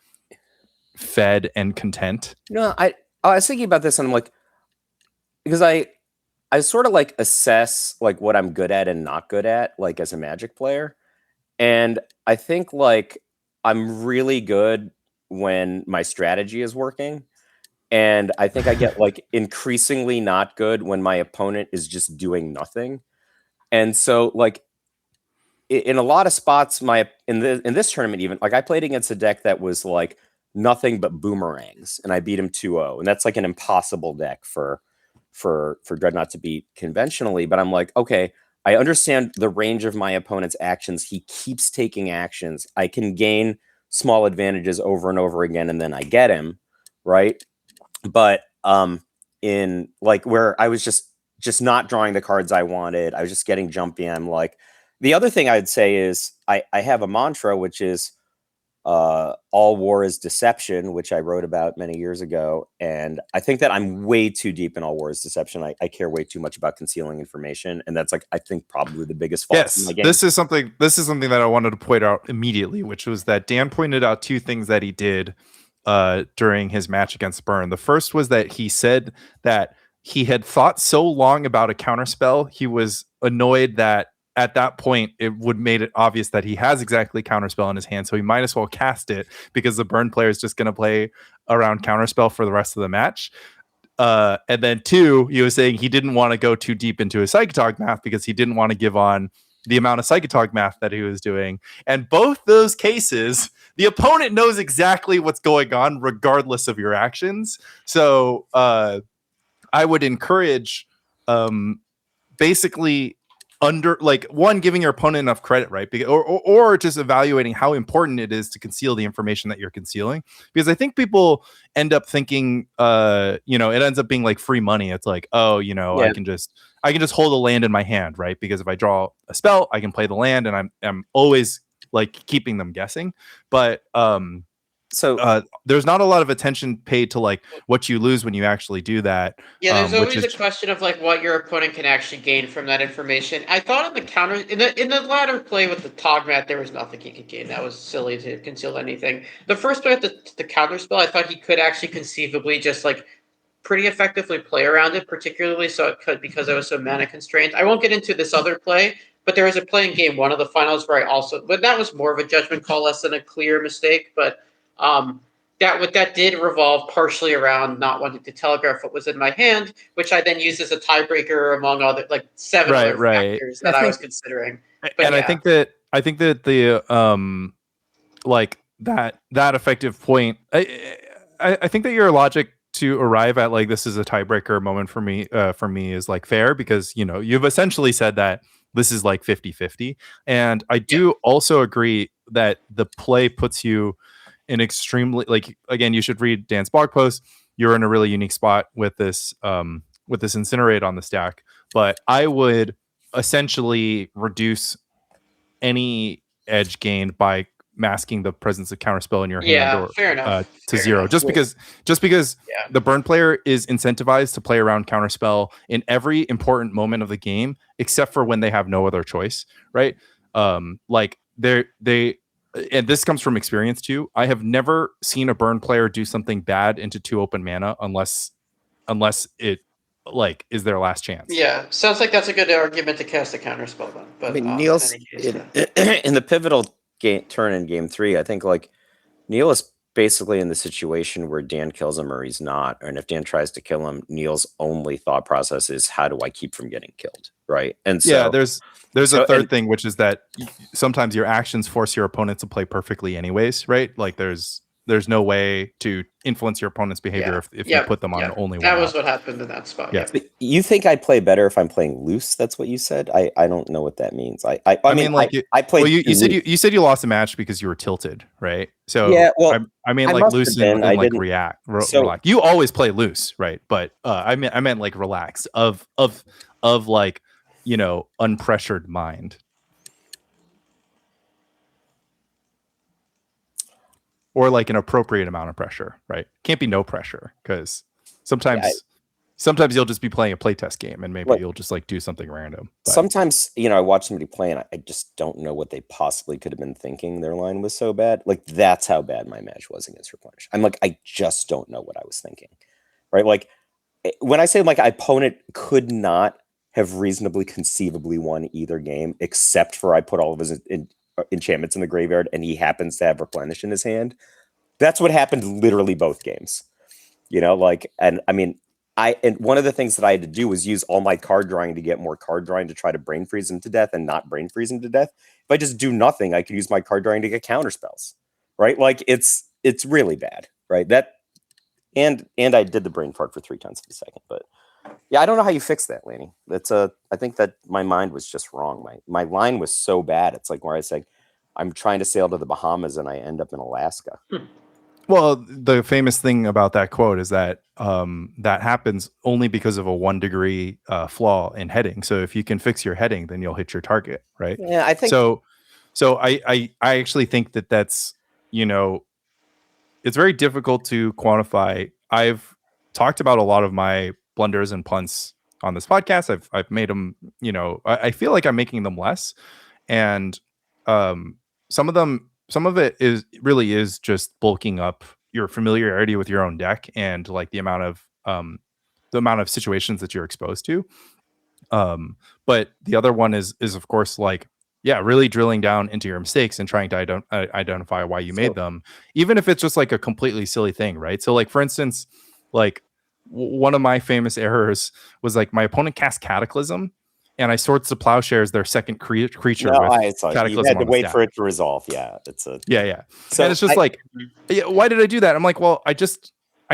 fed and content. No, I was thinking about this, and I'm like, because I sort of like assess like what I'm good at and not good at, like, as a Magic player. And I think, like, I'm really good when my strategy is working. And I think I get like increasingly not good when my opponent is just doing nothing. And so, like, in a lot of spots, in this tournament, even, like, I played against a deck that was like nothing but boomerangs, and I beat him 2-0. And that's like an impossible deck for Dreadnought to beat conventionally. But I'm like, okay, I understand the range of my opponent's actions. He keeps taking actions. I can gain small advantages over and over again, and then I get him, right? But in, like, where I was just not drawing the cards I wanted, I was just getting jumpy. I'm like, the other thing I'd say is I have a mantra, which is all war is deception, which I wrote about many years ago. And I think that I'm way too deep in all war is deception. I care way too much about concealing information. And that's, like, I think probably the biggest fault in my game. This is something that I wanted to point out immediately, which was that Dan pointed out 2 things that he did during his match against Burn. The first was that he said that he had thought so long about a counterspell, he was annoyed that at that point, it would made it obvious that he has exactly counterspell in his hand, so he might as well cast it because the Burn player is just going to play around counterspell for the rest of the match. And then 2, he was saying he didn't want to go too deep into his Psychotog math because he didn't want to give on the amount of Psychotog math that he was doing. And both those cases, the opponent knows exactly what's going on regardless of your actions. So I would encourage basically giving your opponent enough credit, right? Or just evaluating how important it is to conceal the information that you're concealing. Because I think people end up thinking, it ends up being like free money. It's like, oh, I can just hold a land in my hand, right? Because if I draw a spell, I can play the land, and I'm always like keeping them guessing. But so there's not a lot of attention paid to like what you lose when you actually do that. Yeah, there's always a question of like what your opponent can actually gain from that information. I thought in the counter in the latter play with the Togmat, there was nothing he could gain. That was silly to conceal anything. The first play with the counter spell, I thought he could actually conceivably just like pretty effectively play around it, particularly so it could because I was so mana constrained. I won't get into this other play, but there was a play in game 1 of the finals where but that was more of a judgment call, less than a clear mistake, but that did revolve partially around not wanting to telegraph what was in my hand, which I then used as a tiebreaker among other 7 other factors that I was considering. But I think that the that effective point. I think that your logic to arrive at like this is a tiebreaker moment for me is like fair, because you've essentially said that this is like 50-50, and I do also agree that the play puts you in extremely, like, again, you should read Dan's blog post. You're in a really unique spot with this incinerate on the stack, but I would essentially reduce any edge gained by masking the presence of counterspell in your hand, or fair enough. to zero, just because the burn player is incentivized to play around counterspell in every important moment of the game, except for when they have no other choice, right? Like they and this comes from experience too. I have never seen a burn player do something bad into 2 open mana unless it like is their last chance. Yeah, sounds like that's a good argument to cast a counterspell then. But I mean, Neil's in the pivotal turn in game 3. I think like Neil is basically in the situation where Dan kills him or he's not, and if Dan tries to kill him, Neil's only thought process is how do I keep from getting killed, right? And so there's a third thing, which is that sometimes your actions force your opponent to play perfectly anyways, right? Like there's no way to influence your opponent's behavior if you put them on only one. That was what happened in that spot. Yeah. You think I play better if I'm playing loose? That's what you said. I don't know what that means. I mean, like I played. Well, you said you lost a match because you were tilted, right? So yeah. Well, I mean, like loose and like relax. You always play loose, right? But I meant like relax of like unpressured mind. Or like an appropriate amount of pressure, right? Can't be no pressure, because sometimes you'll just be playing a playtest game and maybe you'll just like do something random. But sometimes, I watch somebody play and I just don't know what they possibly could have been thinking. Their line was so bad. Like that's how bad my match was against Replenish. I'm like, I just don't know what I was thinking, right? Like when I say like opponent could not have reasonably conceivably won either game except for I put all of his enchantments in the graveyard and he happens to have Replenish in his hand. That's what happened literally both games. And I mean, and one of the things that I had to do was use all my card drawing to get more card drawing to try to brain freeze him to death and not brain freeze him to death. If I just do nothing, I could use my card drawing to get counter spells, right? Like it's really bad, right? That and I did the brain fart for 0.3 of a second, but yeah, I don't know how you fix that, Laney. I think that my mind was just wrong. My line was so bad. It's like where I say, I'm trying to sail to the Bahamas and I end up in Alaska. Well, the famous thing about that quote is that that happens only because of a 1 degree flaw in heading. So if you can fix your heading, then you'll hit your target, right? Yeah, I think so. So I actually think that's it's very difficult to quantify. I've talked about a lot of my blunders and punts on this podcast. I've made them, I feel like I'm making them less. And some of it is just bulking up your familiarity with your own deck and like the amount of situations that you're exposed to. But the other one is of course like, really drilling down into your mistakes and trying to identify why you made them, even if it's just like a completely silly thing, right? So like, for instance, like one of my famous errors was like my opponent cast Cataclysm and I Swords to Plowshares their second creature with Cataclysm. You had to wait for it to resolve. Yeah, So and it's just why did I do that? I'm like, well, I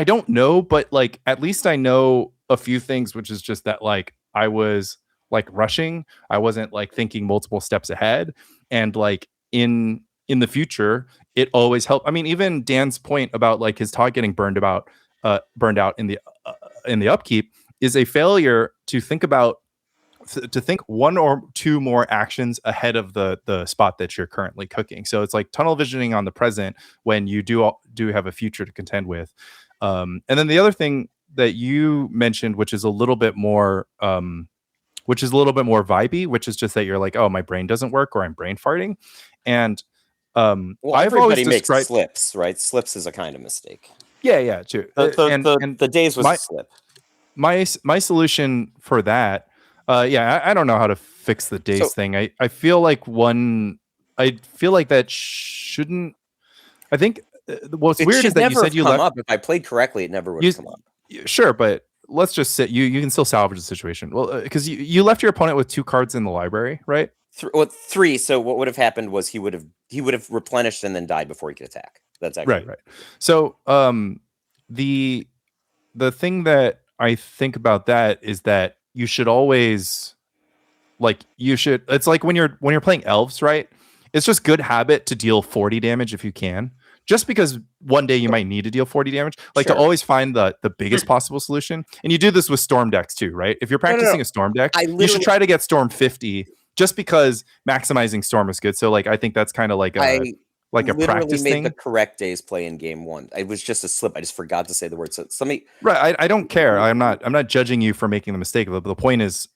don't know, but like at least I know a few things, which is just that like I was like rushing. I wasn't like thinking multiple steps ahead, and like in the future, it always helped. I mean, even Dan's point about like his Todd getting burned out in the upkeep is a failure to think about to think 1 or 2 more actions ahead of the spot that you're currently cooking. So it's like tunnel visioning on the present when you do have a future to contend with. And then the other thing that you mentioned, which is a little bit more vibey, which is just that you're like, oh, my brain doesn't work or I'm brain farting. And I've always makes slips, right? Slips is a kind of mistake. Yeah, true. The days was a slip. My solution for that, I don't know how to fix the days thing. I feel like that shouldn't. I think what's weird is that you said you left. Up. If I played correctly, it never would have come up. Sure, but let's just say you can still salvage the situation. Well, because you left your opponent with 2 cards in the library, right? 3. So what would have happened was he would have replenished and then died before he could attack. That's actually right. So the thing that I think about that is that you should always it's like when you're playing elves, right? It's just good habit to deal 40 damage if you can. Just because one day you might need to deal 40 damage, like to always find the biggest possible solution. And you do this with storm decks too, right? If you're practicing a storm deck, you should try to get storm 50 just because maximizing storm is good. So like I think that's kind of like a practice made thing. The correct days play in game 1. It was just a slip. I just forgot to say the word. So somebody right. I don't care. I'm not judging you for making the mistake. The point is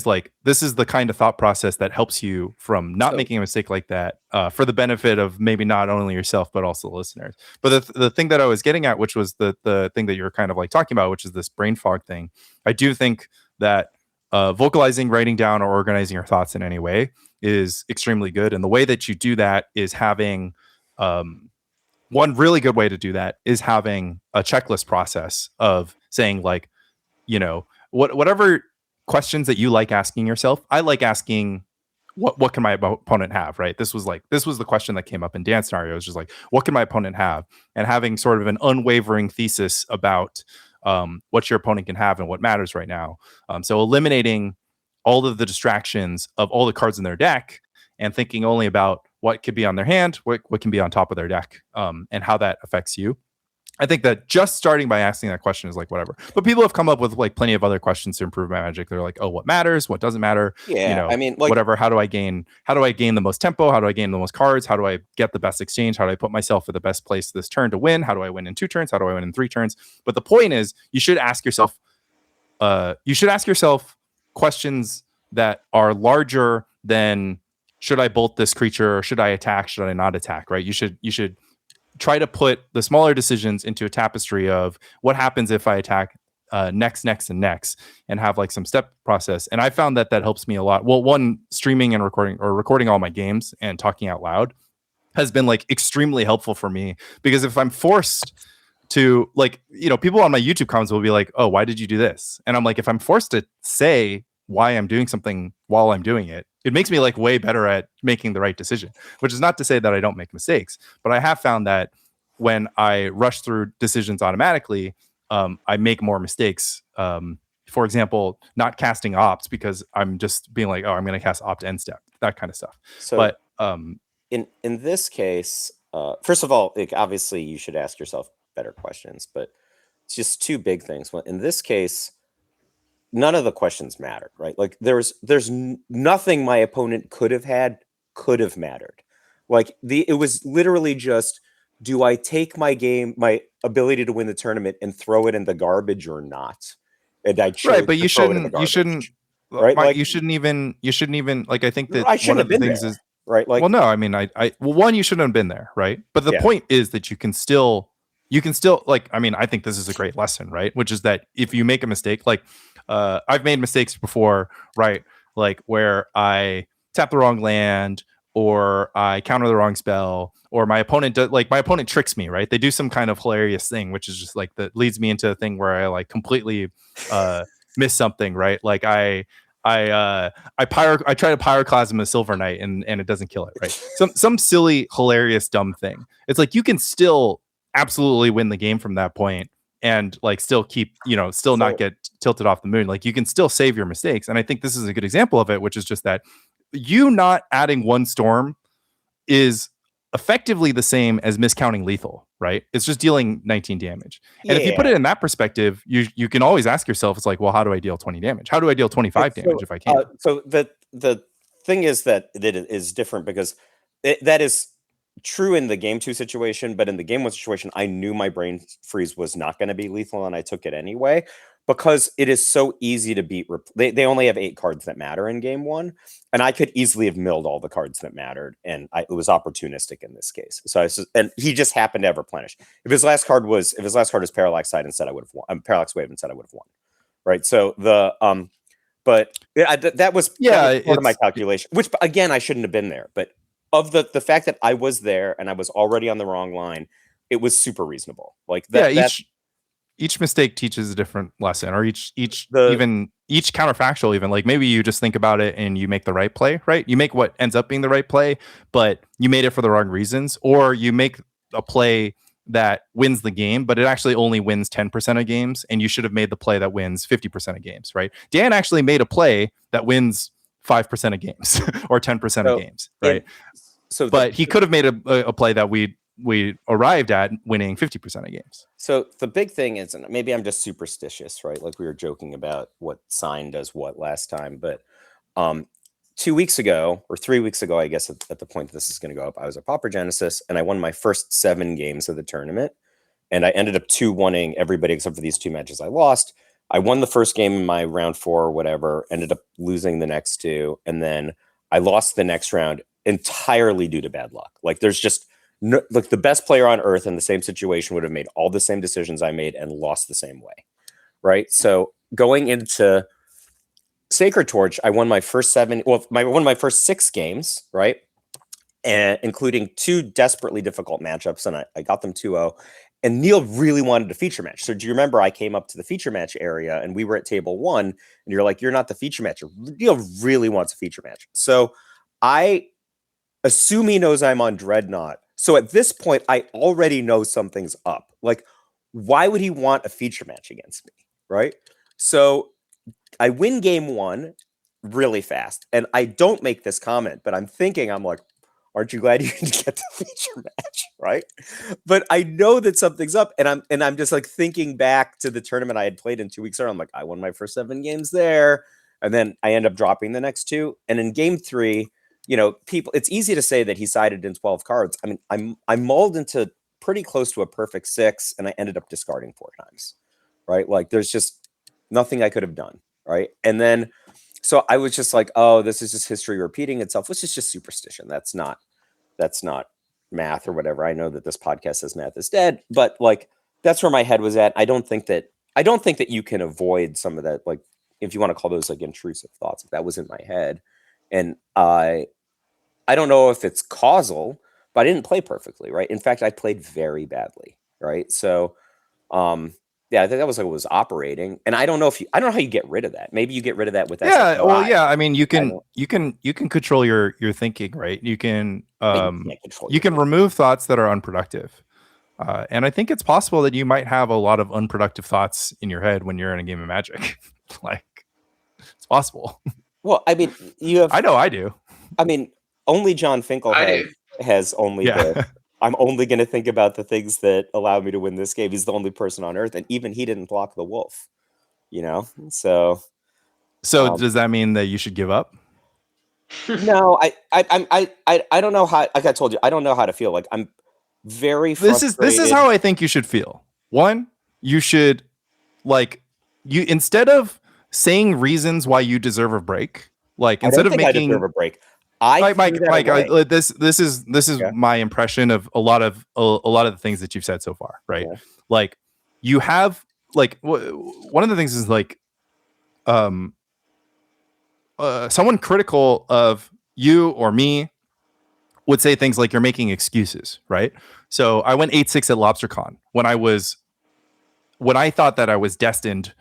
like this is the kind of thought process that helps you from not making a mistake like that for the benefit of maybe not only yourself but also the listeners. But the thing that I was getting at, which was the thing that you were kind of like talking about, which is this brain fog thing. I do think that vocalizing, writing down, or organizing your thoughts in any way is extremely good. And the way that you do that is having one really good way to do that is having a checklist process of saying like, whatever questions that you like asking yourself. I like asking what can my opponent have, right? This was the question that came up in Dan's scenario. It's just like, what can my opponent have? And having sort of an unwavering thesis about what your opponent can have and what matters right now. So eliminating all of the distractions of all the cards in their deck and thinking only about what could be on their hand, what can be on top of their deck, and how that affects you. I think that just starting by asking that question is like whatever. But people have come up with like plenty of other questions to improve my Magic. They're like, oh, what matters? What doesn't matter? Yeah, I mean, like, whatever. How do I gain the most tempo? How do I gain the most cards? How do I get the best exchange? How do I put myself at the best place this turn to win? How do I win in 2 turns? How do I win in 3 turns? But the point is, you should ask yourself questions that are larger than should I bolt this creature or should I attack? Should I not attack? Right? You should try to put the smaller decisions into a tapestry of what happens if I attack next, and have like some step process. And I found that helps me a lot. Well, one, streaming and recording all my games and talking out loud has been like extremely helpful for me, because if I'm forced to people on my YouTube comments will be like, oh, why did you do this? And I'm like, if I'm forced to say why I'm doing something while I'm doing it, it makes me like way better at making the right decision, which is not to say that I don't make mistakes, but I have found that when I rush through decisions automatically, I make more mistakes. For example, not casting opt because I'm just being like, oh, I'm going to cast opt end step, that kind of stuff. So, but in this case, first of all, like, obviously you should ask yourself better questions, but it's just 2 big things. Well, in this case, none of the questions mattered, right? Like there's nothing my opponent could have mattered. Like it was literally just, do I take my ability to win the tournament and throw it in the garbage or not? And I chose right, but you shouldn't, right? Like, you shouldn't even like, I think that I shouldn't have been things there, is right. Like, well, no, I mean, one, you shouldn't have been there, right? But the point is that you can still like, I mean, I think this is a great lesson, right? Which is that if you make a mistake, like I've made mistakes before, right? Like where I tap the wrong land or I counter the wrong spell, or my opponent tricks me, right? They do some kind of hilarious thing, which is just like that leads me into a thing where I like completely miss something, right? Like I try to pyroclasm a Silver Knight and it doesn't kill it, right? Some silly, hilarious, dumb thing. It's like you can still absolutely win the game from that point and like still keep, not get tilted off the moon. Like you can still save your mistakes. And I think this is a good example of it, which is just that you not adding 1 storm is effectively the same as miscounting lethal, right? It's just dealing 19 damage. And if you put it in that perspective, you can always ask yourself, it's like, well, how do I deal 20 damage? How do I deal 25 damage if I can? So the thing is that it is different because that is true in the game 2 situation, but in the game 1 situation, I knew my brain freeze was not going to be lethal, and I took it anyway because it is so easy to beat. They only have 8 cards that matter in game 1, and I could easily have milled all the cards that mattered, and it was opportunistic in this case. So and he just happened to have replenished. If his last card was Parallax Side instead, I would have won. Parallax Wave instead, I would have won. Right. So but that was part of my calculation, which again I shouldn't have been there, but. Of the fact that I was there and I was already on the wrong line, it was super reasonable. Like that. Yeah, each mistake teaches a different lesson, or each counterfactual. Even like maybe you just think about it and you make the right play, right? You make what ends up being the right play, but you made it for the wrong reasons, or you make a play that wins the game, but it actually only wins 10% of games, and you should have made the play that wins 50% of games, right? Dan actually made a play that wins 5% of games or 10% of games, right? But he could have made a play that we arrived at winning 50% of games. So the big thing is, and maybe I'm just superstitious, right? Like we were joking about what sign does what last time, but 2 weeks ago or 3 weeks ago, I guess at the point this is going to go up, I was at Pauper Genesis and I won my first 7 games of the tournament. And I ended up 2-1ing everybody except for these 2 matches I lost. I won the first game in my round 4 or whatever, ended up losing the next 2. And then I lost the next round entirely due to bad luck. Like there's just no, like the best player on earth in the same situation would have made all the same decisions I made and lost the same way. Right. So going into Sacred Torch, I won my first 7. Well, I won my first 6 games, right? And including 2 desperately difficult matchups. And I got them 2-0. And Neil really wanted a feature match. So do you remember I came up to the feature match area and we were at table 1 and you're like, you're not the feature match. Neil really wants a feature match. So I assume he knows I'm on Dreadnought. So at this point, I already know something's up. Like, why would he want a feature match against me? Right. So I win game 1 really fast. And I don't make this comment, but I'm thinking, I'm like, aren't you glad you can get the feature match? Right. But I know that something's up. And I'm just like thinking back to the tournament I had played in 2 weeks earlier. I'm like, I won my first 7 games there. And then I end up dropping the next 2. And in game 3, you know, people, it's easy to say that he sided in 12 cards. I mean, I mulled into pretty close to a perfect 6 and I ended up discarding 4 times. Right. Like there's just nothing I could have done. Right. And then, so I was just like, oh, this is just history repeating itself, which is just superstition. That's not math or whatever. I know that this podcast says math is dead, but like, that's where my head was at. I don't think that you can avoid some of that. Like, if you want to call those like intrusive thoughts, that was in my head. And I don't know if it's causal, but I didn't play perfectly. Right. In fact, I played very badly. Right. So, yeah, I think that was like it was operating, and I don't know how you get rid of that. Maybe you get rid of that with SFRI. Well, yeah. I mean, you can control your thinking, right? You can remove thoughts that are unproductive, and I think it's possible that you might have a lot of unproductive thoughts in your head when you're in a game of Magic. Like, it's possible. Well, I mean, you have. I know I do. I mean, only John Finkel has only. Yeah. I'm only going to think about the things that allow me to win this game. He's the only person on earth. And even he didn't block the wolf, you know? So does that mean that you should give up? No, I don't know how, like I told you, I don't know how to feel. Like I'm very frustrated. This is how I think you should feel. One, you should instead of saying reasons why you deserve a break, like instead of making I deserve a break. Mike, this is my impression of a lot of the things that you've said so far, right? Yeah. Like you have one of the things is like someone critical of you or me would say things like you're making excuses, right? So I went 8-6 at LobsterCon when I thought that I was destined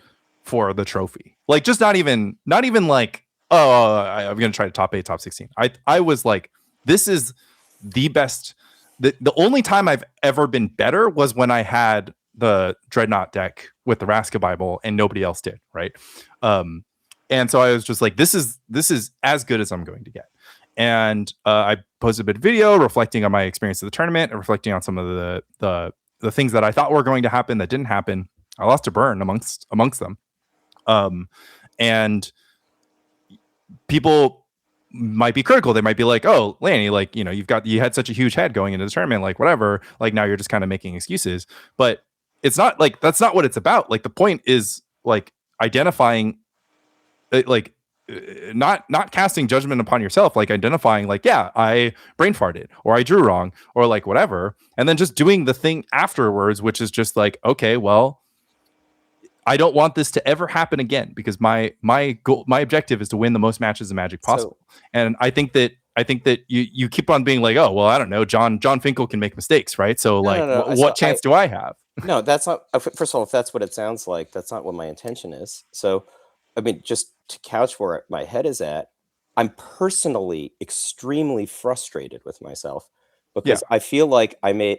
for the trophy. Like just not even like, oh, I'm going to try to top 8, top 16. I was like, this is the best. The only time I've ever been better was when I had the Dreadnought deck with the Raska Bible and nobody else did, right? And so I was just like, this is as good as I'm going to get. And I posted a bit of video reflecting on my experience of the tournament and reflecting on some of the things that I thought were going to happen that didn't happen. I lost to Burn amongst them. And people might be critical. They might be like, oh, Lanny, like, you had such a huge head going into the tournament, like whatever, like now you're just kind of making excuses. But it's not like, that's not what it's about. Like the point is like identifying, like not casting judgment upon yourself, like identifying like, yeah, I brain farted or I drew wrong or like whatever. And then just doing the thing afterwards, which is just like, okay, well, I don't want this to ever happen again because my goal, my objective is to win the most matches of Magic possible. And I think that you keep on being like, oh, well, I don't know, John Finkel can make mistakes, right? So what chance do I have? No, that's not. First of all, if that's what it sounds like, that's not what my intention is. So, I mean, just to couch where my head is at, I'm personally extremely frustrated with myself because I feel like I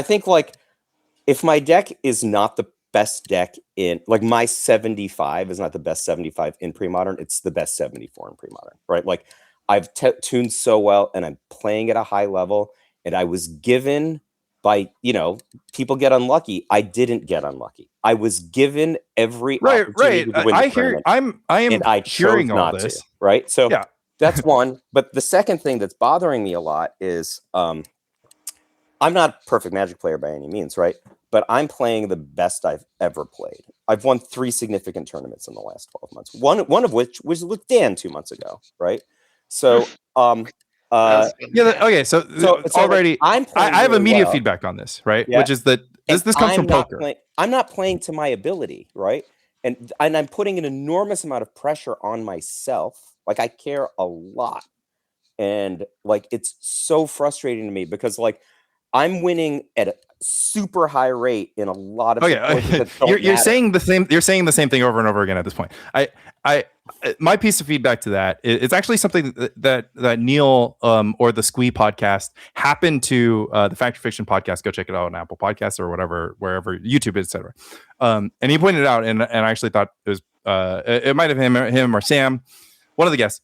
think like if my deck is not the best deck in, like, my 75 is not the best 75 in pre-modern, it's the best 74 in pre-modern, right? Like, I've tuned so well and I'm playing at a high level, and I was given by, people get unlucky. I didn't get unlucky. I was given every opportunity to win the tournament. I am and I chose hearing all not this. to, right? So Yeah. that's one. But the second thing that's bothering me a lot is I'm not a perfect Magic player by any means, right? But I'm playing the best I've ever played. I've won 3 significant tournaments in the last 12 months. One of which was with Dan 2 months ago, right? So okay. So already, I'm playing I have really immediate well. feedback on this, right? Yeah. Which is that this comes from poker. I'm not playing to my ability, right? And I'm putting an enormous amount of pressure on myself. Like, I care a lot, and like, it's so frustrating to me because, like, I'm winning at a super high rate in a lot of you're saying the same. You're saying the same thing over and over again at this point. My piece of feedback to that is actually something that Neil or the Squee podcast happened to the Fact or Fiction podcast. Go check it out on Apple Podcasts or whatever, wherever, YouTube, etc. And he pointed out, and I actually thought it was it might have him or Sam, one of the guests,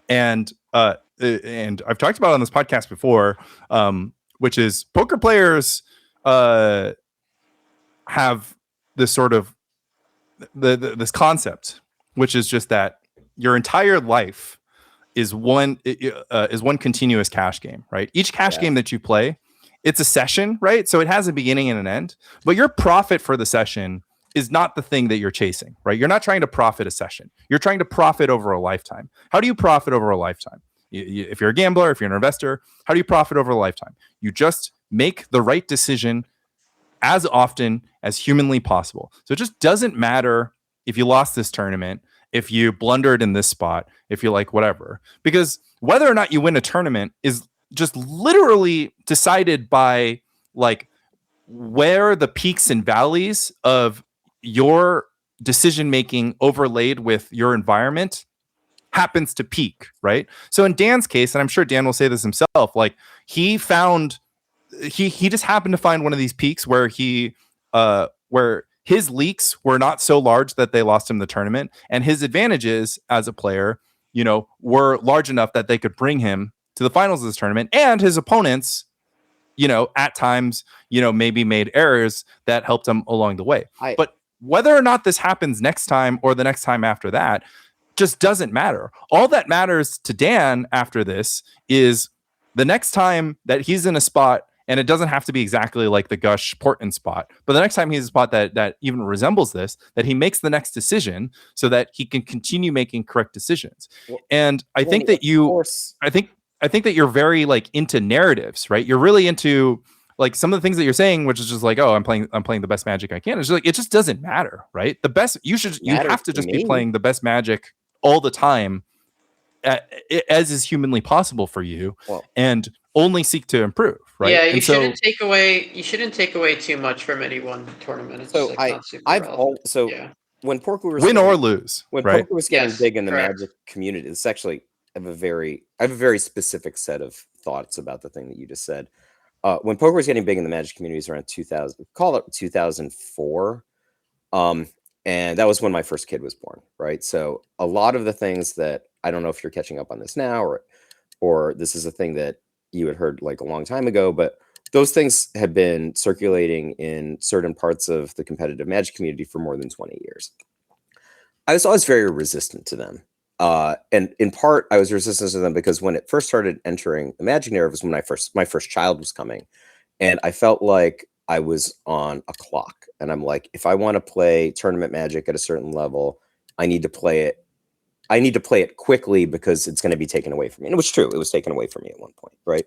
and I've talked about it on this podcast before, which is poker players have this sort of this concept, which is just that your entire life is one continuous cash game, right? Each cash game that you play, it's a session, right? So it has a beginning and an end, but your profit for the session is not the thing that you're chasing, right? You're not trying to profit a session. You're trying to profit over a lifetime. How do you profit over a lifetime? If you're a gambler, if you're an investor, how do you profit over a lifetime? You just make the right decision as often as humanly possible. So it just doesn't matter if you lost this tournament, if you blundered in this spot, if you like whatever, because whether or not you win a tournament is just literally decided by like where the peaks and valleys of your decision making overlaid with your environment happens to peak, right? So in Dan's case, and I'm sure Dan will say this himself, like he found he just happened to find one of these peaks where where his leaks were not so large that they lost him the tournament, and his advantages as a player, were large enough that they could bring him to the finals of this tournament, and his opponents, at times, maybe made errors that helped him along the way. But whether or not this happens next time or the next time after that just doesn't matter. All that matters to Dan after this is the next time that he's in a spot, and it doesn't have to be exactly like the Gush Portland spot, but the next time he's a spot that even resembles this, that he makes the next decision so that he can continue making correct decisions. And I think that I think that you're very like into narratives, right? You're really into like some of the things that you're saying, which is just like, oh, I'm playing the best Magic I can. It's just like, it just doesn't matter, right? The best, you have to just be playing the best Magic all the time, as is humanly possible for you, and only seek to improve, right? Yeah, you shouldn't take away too much from any one tournament. It's so when poker was win or lose, poker was getting big in the Magic community, it's actually I have a very specific set of thoughts about the thing that you just said. When poker was getting big in the Magic communities around 2000, call it 2004, and that was when my first kid was born, right? So a lot of the things that, I don't know if you're catching up on this now, or this is a thing that you had heard like a long time ago, but those things have been circulating in certain parts of the competitive Magic community for more than 20 years. I was always very resistant to them. And in part, I was resistant to them because when it first started entering the Magic narrative was when my first child was coming. And I felt like I was on a clock. And I'm like, if I want to play tournament Magic at a certain level, I need to play it quickly because it's going to be taken away from me. And it was true. It was taken away from me at one point, right?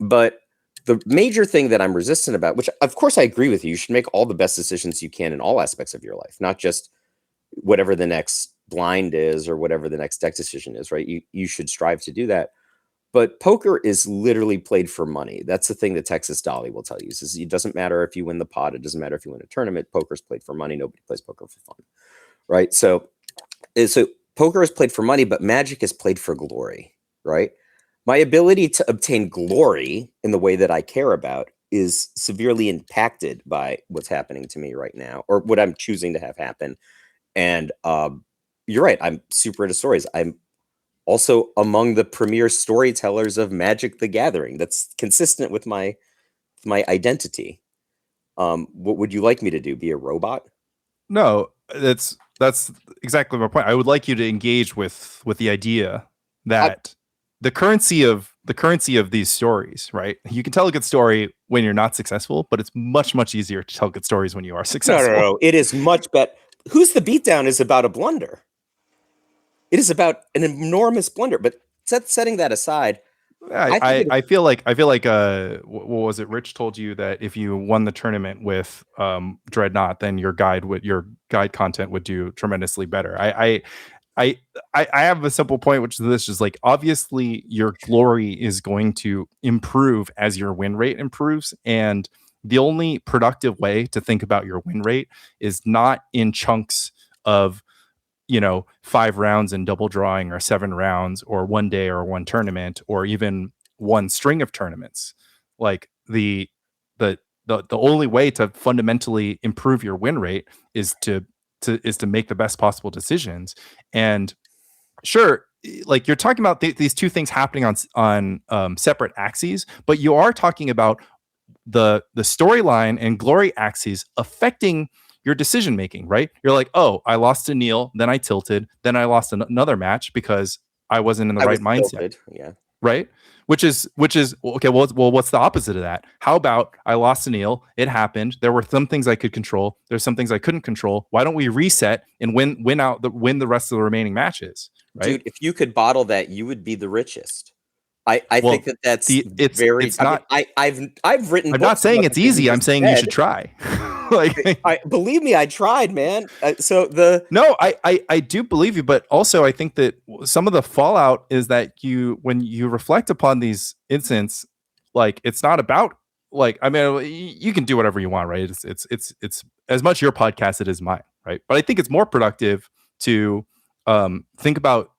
But the major thing that I'm resistant about, which of course I agree with you, you should make all the best decisions you can in all aspects of your life, not just whatever the next blind is or whatever the next deck decision is, right? You should strive to do that. But poker is literally played for money. That's the thing that Texas Dolly will tell you. Says it doesn't matter if you win the pot. It doesn't matter if you win a tournament. Poker's played for money. Nobody plays poker for fun, right? So poker is played for money, but Magic is played for glory, right? My ability to obtain glory in the way that I care about is severely impacted by what's happening to me right now, or what I'm choosing to have happen. And you're right. I'm super into stories. I'm also among the premier storytellers of Magic the Gathering. That's consistent with my identity. What would you like me to do? Be a robot? No, that's exactly my point. I would like you to engage with the idea that the currency of these stories, right? You can tell a good story when you're not successful, but it's much easier to tell good stories when you are successful. No. It is much better. Who's the Beatdown is about a blunder. It is about an enormous blunder. But setting that aside, I feel like what was it? Rich told you that if you won the tournament with Dreadnought, then your guide content would do tremendously better. I have a simple point, which is this: is like, obviously your glory is going to improve as your win rate improves, and the only productive way to think about your win rate is not in chunks of 5 rounds in double drawing, or 7 rounds, or 1 day, or 1 tournament, or even 1 string of tournaments. Like the only way to fundamentally improve your win rate is to make the best possible decisions. And sure, like, you're talking about these two things happening on separate axes, but you are talking about the storyline and glory axes affecting your decision making, right? You're like, oh, I lost to Neil, then I tilted, then I lost another match because I wasn't in the right mindset. Tilted. Yeah. Right? Which is okay. Well, what's the opposite of that? How about I lost to Neil? It happened. There were some things I could control. There's some things I couldn't control. Why don't we reset and win the rest of the remaining matches? Right? Dude, if you could bottle that, you would be the richest. I think that's very. It's not. I've written. I'm not saying it's easy. I'm saying you should try. Like, believe me, I tried, man. I do believe you, but also I think that some of the fallout is that when you reflect upon these incidents, like, it's not about, like, I mean, you can do whatever you want, right? It's as much your podcast as it is mine, right? But I think it's more productive to think about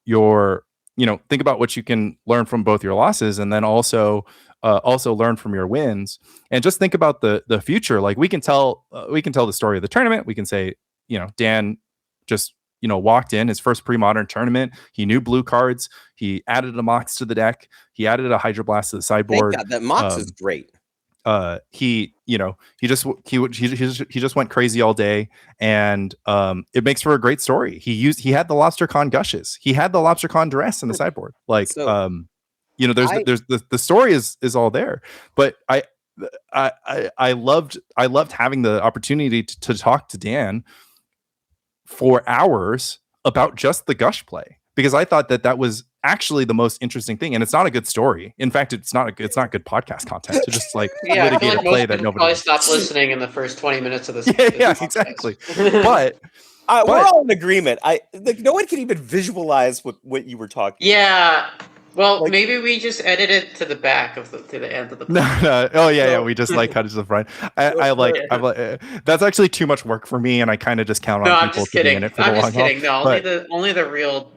think about what you can learn from both your losses, and then also learn from your wins, and just think about the future. Like, we can tell the story of the tournament. We can say, Dan just walked in his first pre-modern tournament. He knew blue cards. He added a Mox to the deck. He added a Hydroblast to the sideboard. Thank God, that Mox is great. He just went crazy all day, and it makes for a great story. He had the LobsterCon gushes. He had the LobsterCon duress in the sideboard. Like, there's the story is all there. But I loved having the opportunity to talk to Dan for hours about just the gush play, because I thought that was actually the most interesting thing. And it's not a good story. In fact, it's not good podcast content to just like litigate a play that nobody probably stopped listening in the first 20 minutes of this. Yeah, exactly. But we're all in agreement. No one can even visualize what you were talking. Yeah. Well, maybe we just edit it to the back of to the end of the. No. Oh yeah. We just cut it to the front. I'm like, that's actually too much work for me, and I kind of just count on people to be in it for the long haul. I'm just kidding. No, only the real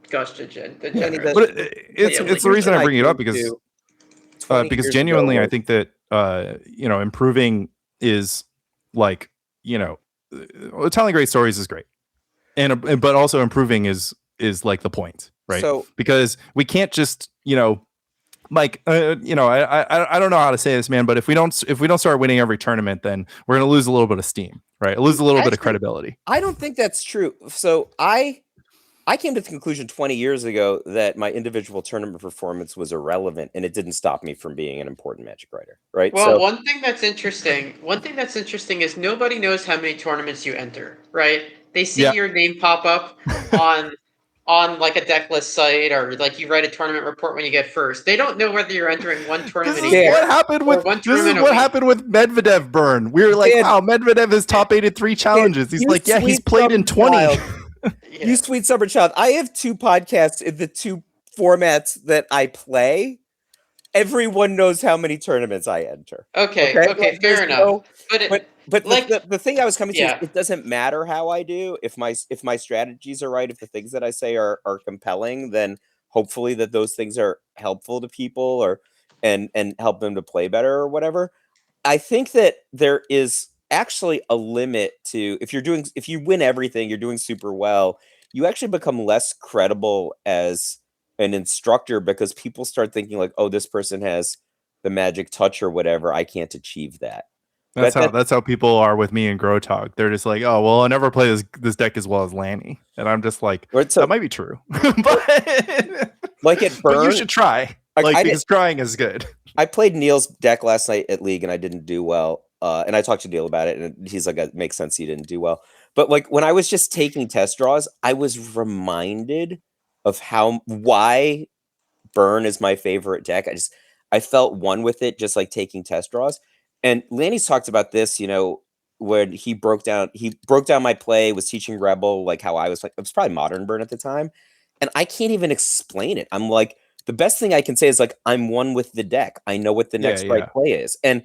gustage. But it's the reason I bring it up, because genuinely I think that improving is like, telling great stories is great, but also improving is like the point. Right. So, because we can't just, Mike, I don't know how to say this, man, but if we don't start winning every tournament, then we're going to lose a little bit of steam, right? Lose a little bit of credibility. I don't think that's true. So I came to the conclusion 20 years ago that my individual tournament performance was irrelevant, and it didn't stop me from being an important Magic writer. Right. Well, one thing that's interesting is nobody knows how many tournaments you enter, right? They see your name pop up on like a deck list site, or like you write a tournament report when you get first. They don't know whether you're entering one tournament. This is what happened with Medvedev burn. We were like, wow, Medvedev is top 8 at 3 challenges. He's like, yeah, he's played in 20. You sweet summer child. I have 2 podcasts in the 2 formats that I play. Everyone knows how many tournaments I enter. Okay, fair enough. But like the thing I was coming to is, it doesn't matter how I do. If my strategies are right, if the things that I say are compelling, then hopefully that those things are helpful to people. Or and help them to play better or whatever. I think that there is actually a limit to if you win everything, you're doing super well, you actually become less credible as an instructor because people start thinking like, oh, this person has the magic touch or whatever. I can't achieve that. That's how people are with me in Grow Talk. They're just like, oh, well, I never play this deck as well as Lanny, and I'm just like, that might be true, but like at Burn, but you should try, because trying is good. I played Neil's deck last night at League, and I didn't do well. And I talked to Neil about it, and he's like, "It makes sense he didn't do well." But like when I was just taking test draws, I was reminded of why Burn is my favorite deck. I felt one with it, just like taking test draws. And Lanny's talked about this, when he broke down my play, was teaching Rebel, like how I was like, it was probably Modern Burn at the time. And I can't even explain it. I'm like, the best thing I can say is like, I'm one with the deck. I know what the next right play is. And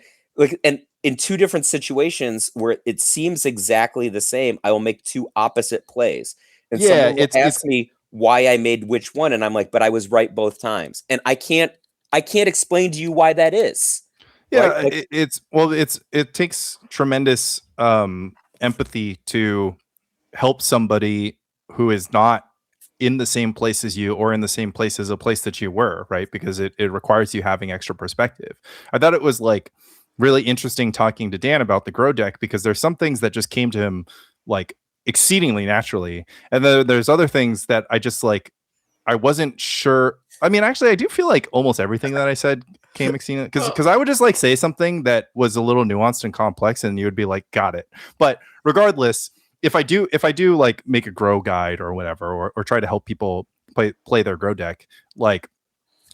in two different situations where it seems exactly the same, I will make two opposite plays. And someone will ask me why I made which one. And I'm like, but I was right both times. And I can't explain to you why that is. Yeah, right? It takes tremendous empathy to help somebody who is not in the same place as you or in the same place as a place that you were, right? Because it requires you having extra perspective. I thought it was like really interesting talking to Dan about the Grow deck because there's some things that just came to him like exceedingly naturally. And then there's other things that I just like, I wasn't sure. I mean, actually, I do feel like almost everything that I said came exceedingly because I would just like say something that was a little nuanced and complex and you would be like, got it. But regardless, if I do like make a Grow guide or whatever, or try to help people play their Grow deck, like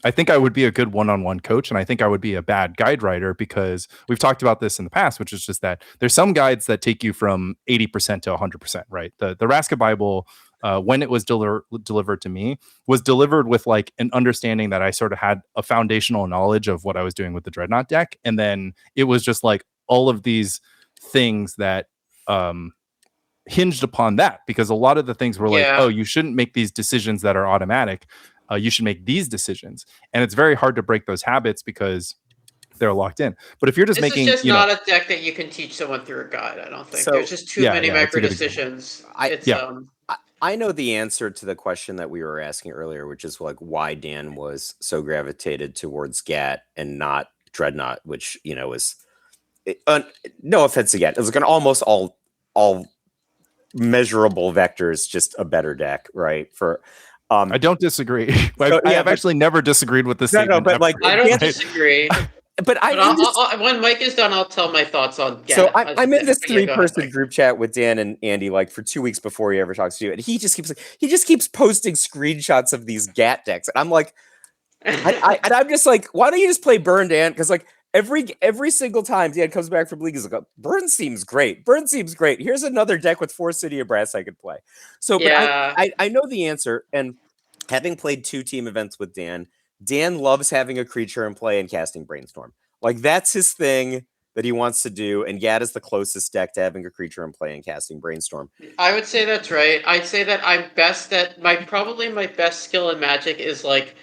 I think I would be a good one-on-one coach, and I think I would be a bad guide writer because we've talked about this in the past, which is just that there's some guides that take you from 80% to 100%, right? The Raska Bible, when it was delivered to me, was delivered with like an understanding that I sort of had a foundational knowledge of what I was doing with the Dreadnought deck, and then it was just like all of these things that hinged upon that, because a lot of the things were like, oh, you shouldn't make these decisions that are automatic. You should make these decisions, and it's very hard to break those habits because they're locked in. But if you're just making, it's just not a deck that you can teach someone through a guide. I don't think there's just too many micro decisions. I know the answer to the question that we were asking earlier, which is like why Dan was so gravitated towards GAT and not Dreadnought, which was no offense to GAT, it was going to almost all measurable vectors, just a better deck, right? For I don't disagree. I've actually never disagreed with this statement. But like I don't disagree. But when Mike is done, I'll tell my thoughts on GAT. So I'm in this 3-person group chat with Dan and Andy like for 2 weeks before he ever talks to you, and he just keeps posting screenshots of these GAT decks, and I'm like, I'm just like, why don't you just play Burn, Dan? Because like every single time Dan comes back from League, he's like, Burn seems great. Burn seems great. Here's another deck with 4 City of Brass I could play. So but I know the answer, and having played 2 team events with Dan loves having a creature in play and casting Brainstorm. Like that's his thing that he wants to do, and GAT is the closest deck to having a creature in play and casting Brainstorm. I would say that's right. I'd say that I'm best at probably my best skill in Magic is like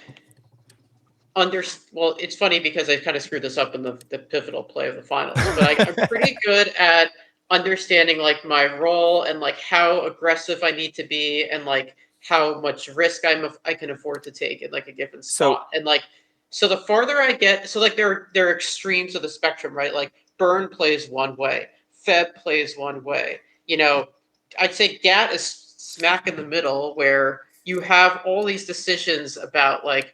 well, it's funny because I kind of screwed this up in the pivotal play of the finals, but I'm pretty good at understanding like my role and like how aggressive I need to be and like how much risk I can afford to take in like a given spot. And like, so the farther I get, so like there are extremes of the spectrum, right? Like Burn plays one way, Feb plays one way. I'd say GAT is smack in the middle where you have all these decisions about like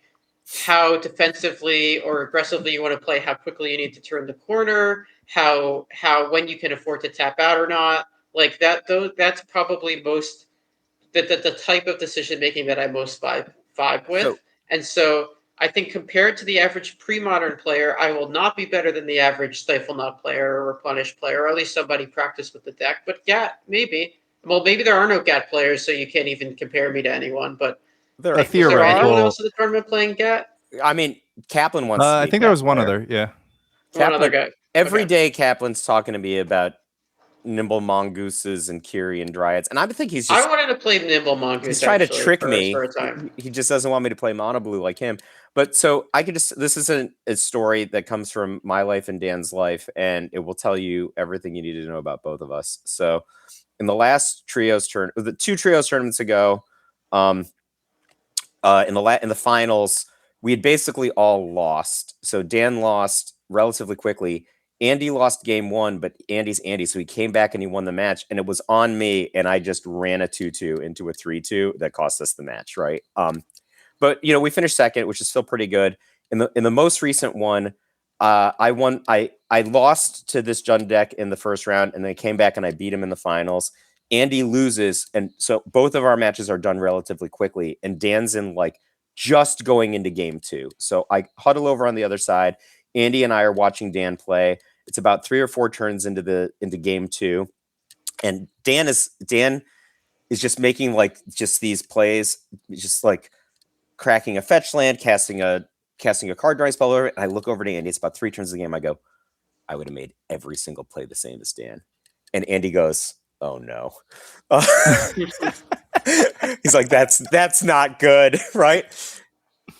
how defensively or aggressively you want to play, how quickly you need to turn the corner, how when you can afford to tap out or not. Like that's probably most the type of decision making that I most vibe with. And so I think compared to the average pre-modern player, I will not be better than the average Stifle Knot player or Replenish player, or at least somebody practiced with the deck. But GAT, maybe. Well, maybe there are no GAT players, so you can't even compare me to anyone. But there is there anyone else in the tournament playing GAT? I mean, Kaplan wants. I think there was one other. Yeah, Kaplan, one other guy. Every day, Kaplan's talking to me about nimble mongooses and Kyrian dryads, and I think he's I just wanted to play Nimble Mongoose. he's trying to actually, trick for me. a time. He just doesn't want me to play mono blue like him. But so I could just this is a story that comes from my life and Dan's life, and it will tell you everything you need to know about both of us. So in the last the 2 trios tournaments ago, in the finals, we had basically all lost. So Dan lost relatively quickly. Andy lost game 1, but Andy's Andy, so he came back and he won the match, and it was on me, and I just ran a 2-2 into a 3-2 that cost us the match, right? But we finished second, which is still pretty good. In the most recent one, I won. I lost to this Jund deck in the first round, and then I came back and I beat him in the finals. Andy loses, and so both of our matches are done relatively quickly, and Dan's in just going into game 2. So I huddle over on the other side. Andy and I are watching Dan play. It's about 3 or 4 turns into game 2, and Dan is just making just these plays, just cracking a fetch land, casting a card drawing spell over it. And I look over to Andy. It's about 3 turns of the game. I go, I would have made every single play the same as Dan. And Andy goes, oh no. He's like, that's not good, right?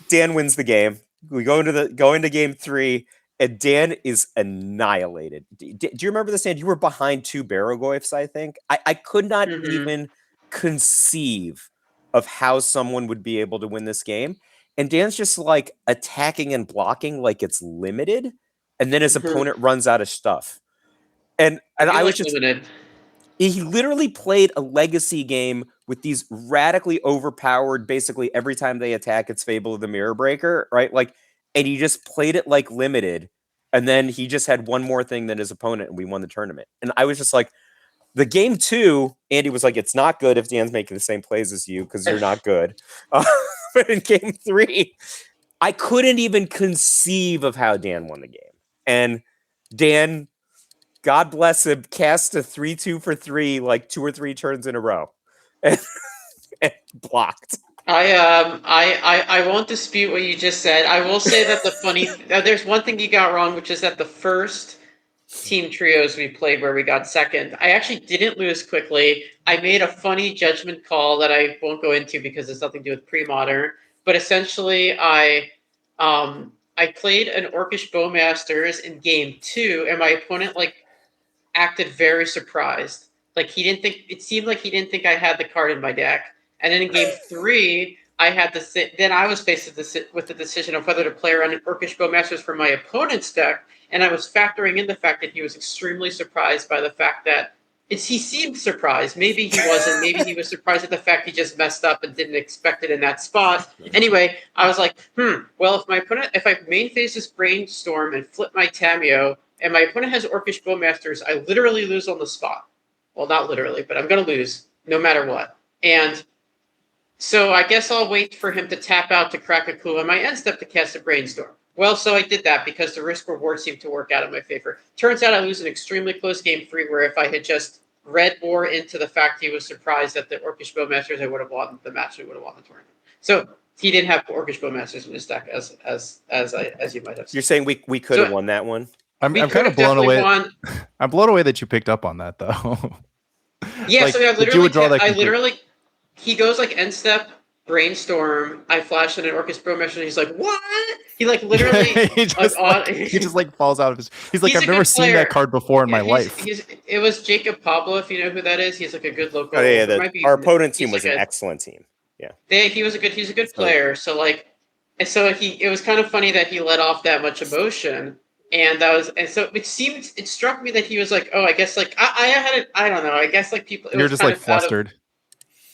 Dan wins the game. We go into game 3, and Dan is annihilated. Do you remember this, Dan? You were behind 2 Barogoyfs, I think. I could not even conceive of how someone would be able to win this game. And Dan's just attacking and blocking like it's limited, and then his opponent runs out of stuff. And I was just limited. He literally played a legacy game with these radically overpowered, basically every time they attack, it's Fable of the Mirror Breaker, right? And he just played it like limited, and then he just had one more thing than his opponent, and we won the tournament. And I was just the game 2, Andy was like, it's not good if Dan's making the same plays as you because you're not good. But in game 3, I couldn't even conceive of how Dan won the game. And Dan, God bless him, cast a 3-2 for 3 2 or 3 turns in a row, and blocked. I won't dispute what you just said. I will say that there's one thing you got wrong, which is that the first team trios we played where we got second, I actually didn't lose quickly. I made a funny judgment call that I won't go into because it's nothing to do with pre-modern. But essentially, I played an Orcish Bowmasters in game 2, and my opponent acted very surprised. It seemed like he didn't think I had the card in my deck. And then in game 3, then I was faced with the decision of whether to play around an Orcish Bowmasters for my opponent's deck, and I was factoring in the fact that he was extremely surprised by the fact that he seemed surprised. Maybe he wasn't. Maybe he was surprised at the fact he just messed up and didn't expect it in that spot. Anyway, I was like, well, if I main phase this Brainstorm and flip my Tameo, and my opponent has Orcish Bowmasters, I literally lose on the spot. Well, not literally, but I'm going to lose no matter what. And so I guess I'll wait for him to tap out to crack a clue on my end step to cast a Brainstorm. Well, so I did that because the risk-reward seemed to work out in my favor. Turns out I lose an extremely close game 3 where if I had just read more into the fact he was surprised at the Orcish Bowmasters, I would have won the match. We would have won the tournament. So he didn't have Orcish Bowmasters in his deck, as you might have seen. You're saying we could have won that one? I'm kind of blown away. I'm blown away that you picked up on that, though. Yeah, so he goes end step, Brainstorm, I flash in an Orcish Bowmaster, and he's like, what? He literally he just falls out of his. He's like, I've never seen that card before in my life. It was Jacob Pablo, if you know who that is. He's a good local. Oh, yeah, our opponent team was an excellent team. Yeah, he's a good player. So it was kind of funny that he let off that much emotion. And it struck me that he was like, oh, I guess I don't know. I guess people. You're just flustered.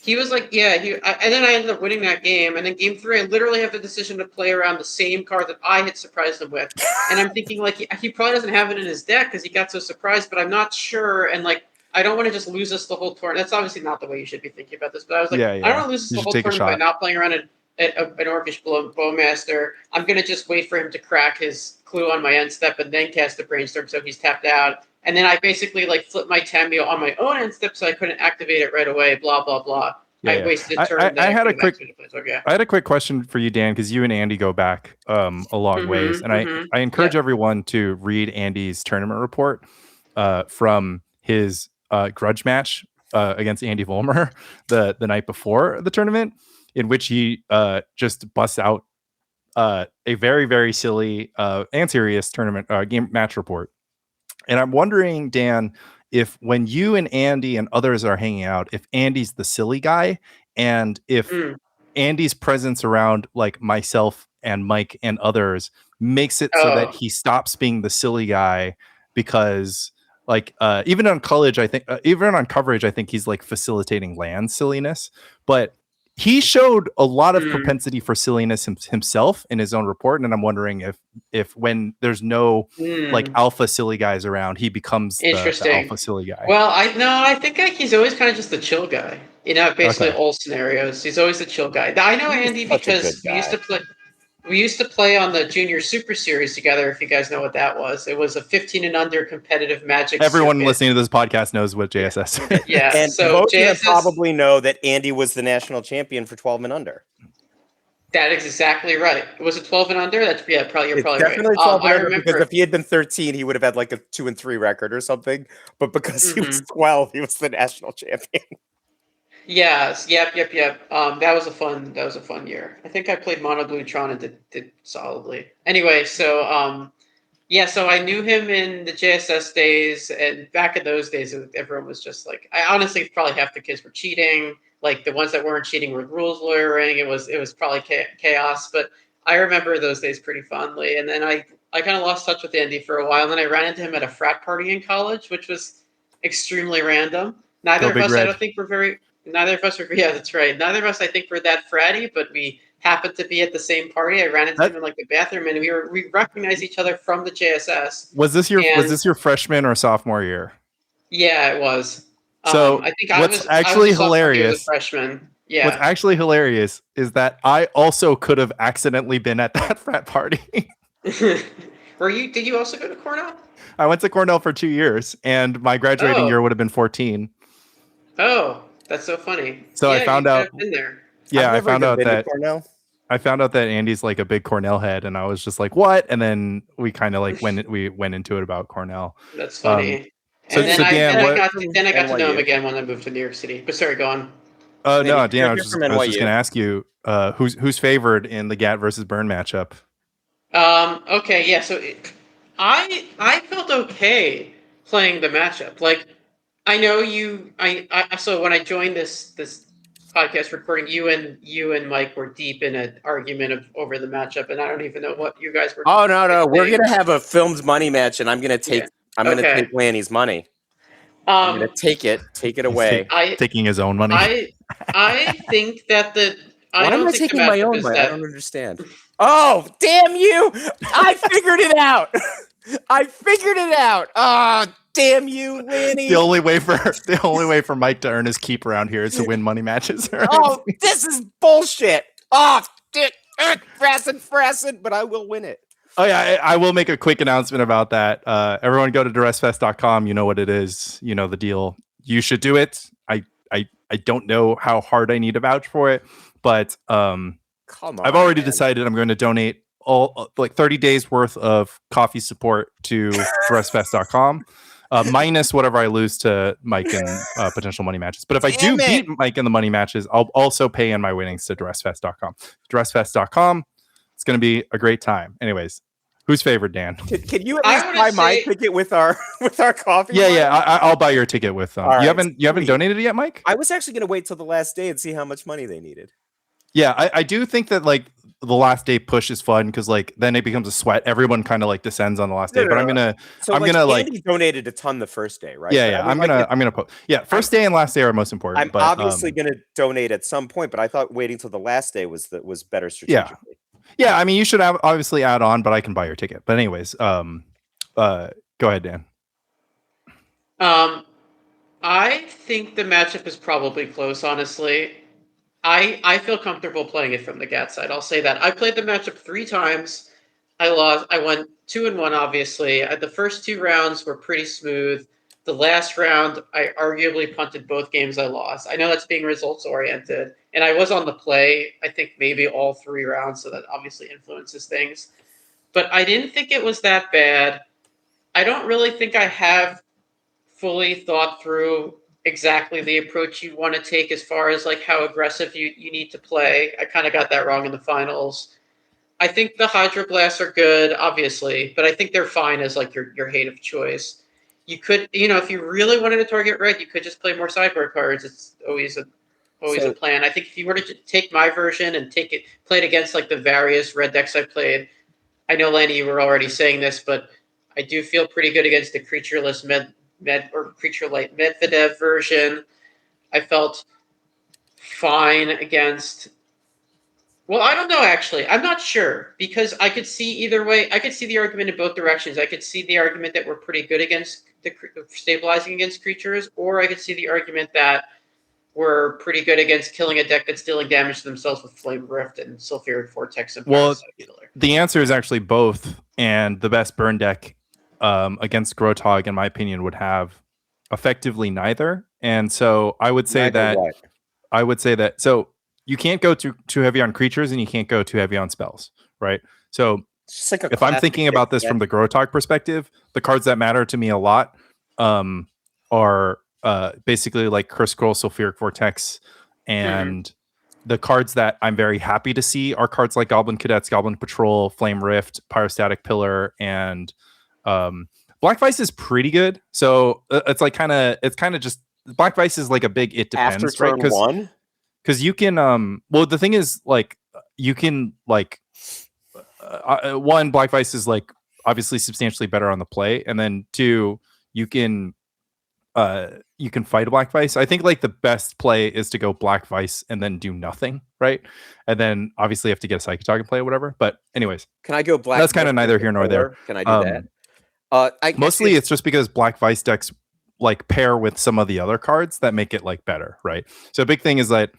He was and then I ended up winning that game. And then game 3, I literally have the decision to play around the same card that I had surprised him with. And I'm thinking he probably doesn't have it in his deck because he got so surprised, but I'm not sure. And I don't want to just lose us the whole tournament. That's obviously not the way you should be thinking about this. But I was I don't want to lose us the whole tournament by not playing around an Orcish Bowmaster. I'm going to just wait for him to crack his clue on my end step and then cast the Brainstorm so he's tapped out. And then I basically flipped my Tameo on my own end step so I couldn't activate it right away, blah, blah, blah. Yeah, I wasted a turn. I had a quick question for you, Dan, because you and Andy go back a long ways. And I encourage everyone to read Andy's tournament report from his grudge match against Andy Vollmer the night before the tournament, in which he just busts out a very, very silly and serious tournament game match report. And I'm wondering, Dan, if when you and Andy and others are hanging out, if Andy's the silly guy, and if Andy's presence around like myself and Mike and others makes it so that he stops being the silly guy, because like even on college, I think even on coverage, I think he's like facilitating LAN silliness, but he showed a lot of propensity for silliness himself in his own report. And I'm wondering if when there's no like alpha silly guys around, he becomes the alpha silly guy. Well, I think he's always kind of just the chill guy. Basically all scenarios, he's always the chill guy. I know Andy because we used to play on the Junior Super Series together, if you guys know what that was. It was a 15 and under competitive Magic. Everyone listening to this podcast knows what JSS is. Yeah. And so most JSS, of them probably know that Andy was the national champion for 12 and under. That is exactly right. Was it 12 and under? That's you're probably definitely right. 12 and I under, remember because if he had been 13, he would have had like a 2-3 record or something. But because he was 12, he was the national champion. Yes. Yep. That was a fun year. I think I played Mono Blue Tron and did solidly. Anyway, so so I knew him in the JSS days, and back in those days, everyone was just like, I honestly probably half the kids were cheating. Like the ones that weren't cheating were rules lawyering. It was probably chaos, but I remember those days pretty fondly. And then I kind of lost touch with Andy for a while. And then I ran into him at a frat party in college, which was extremely random. Neither of us, I don't think, Neither of us were. Yeah, that's right. Neither of us, I think, were that fratty, but we happened to be at the same party. I ran into him in like the bathroom, and we recognized each other from the JSS. Was this your freshman or sophomore year? Yeah, it was. So I think what's actually hilarious? Freshman. Yeah. What's actually hilarious is that I also could have accidentally been at that frat party. Did you also go to Cornell? I went to Cornell for 2 years, and my graduating year would have been 14. Oh. That's so funny. So I found out. Yeah, I found out that Cornell. I found out that Andy's like a big Cornell head, and I was just like, "What?" And then we kind of like went into it about Cornell. That's funny. Dan, I got to know him again when I moved to New York City. But sorry, go on. Oh no, Dan, I was just going to ask you who's favored in the Gat versus Burn matchup. Okay, yeah. So I felt okay playing the matchup. Like, I know you. So when I joined this podcast recording, you and Mike were deep in an argument over the matchup, and I don't even know what you guys were. Oh no, we're gonna have a filmed money match, and I'm gonna take Lanny's money. I'm gonna take it away. Taking his own money. I think that Why am I taking my own money? I don't understand. Oh, damn you! I figured it out. Oh, damn you, Lanny! The only way for Mike to earn his keep around here is to win money matches. Right? Oh, this is bullshit! Oh, frazzin', but I will win it. Oh yeah, I will make a quick announcement about that. Everyone go to DURESSFEST.com. You know what it is. You know the deal. You should do it. I don't know how hard I need to vouch for it, but I've already decided I'm going to donate all like 30 days worth of coffee support to DURESSFEST.com. Minus whatever I lose to Mike in potential money matches. But if I do beat Mike in the money matches, I'll also pay in my winnings to DURESSFEST.com. DURESSFEST.com. It's going to be a great time. Anyways, who's favored, Dan? Can you at least buy my ticket with our coffee? Yeah. I'll buy your ticket with them. You haven't donated it yet, Mike? I was actually going to wait till the last day and see how much money they needed. Yeah, I do think that like the last day push is fun because like then it becomes a sweat. Everyone kind of like descends on the last day. But I'm gonna Andy donated a ton the first day, right? Yeah. I'm gonna post. Yeah, first day and last day are most important. I'm obviously gonna donate at some point, but I thought waiting till the last day was better strategically. Yeah. I mean, you should obviously add on, but I can buy your ticket. But anyways, go ahead, Dan. I think the matchup is probably close, honestly. I feel comfortable playing it from the GAT side. I'll say that. I played the matchup 3 times. I lost. I went 2-1, obviously. The first 2 rounds were pretty smooth. The last round, I arguably punted both games I lost. I know that's being results-oriented. And I was on the play, I think maybe all 3 rounds, so that obviously influences things. But I didn't think it was that bad. I don't really think I have fully thought through exactly the approach you want to take as far as like how aggressive you need to play. I kind of got that wrong in the finals. I think the Hydro Blasts are good, obviously, but I think they're fine as like your hate of choice. You could, if you really wanted to target red, you could just play more sideboard cards. It's always a plan. I think if you were to take my version and play it against like the various red decks I played, I know, Lanny, you were already saying this, but I do feel pretty good against the creatureless creature-light Medvedev version. I felt fine against. Well, I don't know, actually. I'm not sure, because I could see either way. I could see the argument in both directions. I could see the argument that we're pretty good against stabilizing against creatures, or I could see the argument that we're pretty good against killing a deck that's dealing damage to themselves with Flame Rift and Sulfuric Vortex and Parasite Killer. The answer is actually both, and the best burn deck against Grotog, in my opinion, would have effectively neither. And so I would say so you can't go too heavy on creatures, and you can't go too heavy on spells, right? So like if I'm thinking about this from the Grotog perspective, the cards that matter to me a lot are basically like Curse Scroll, Sulfuric Vortex, and the cards that I'm very happy to see are cards like Goblin Cadets, Goblin Patrol, Flame Rift, Pyrostatic Pillar, and Black Vice is pretty good. So it's kind of just Black Vice is like a big it depends, after right? turn one. Because you can well, the thing is, like, you can like one, Black Vice is like obviously substantially better on the play, and then two, you can fight a Black Vice. I think like the best play is to go Black Vice and then do nothing, right? And then obviously you have to get a Psychic Target play or whatever. But anyways, can I go Black? That's kind of neither here nor there. Can I do that? Mostly it's just because Black Vice decks like pair with some of the other cards that make it like better, right? So a big thing is the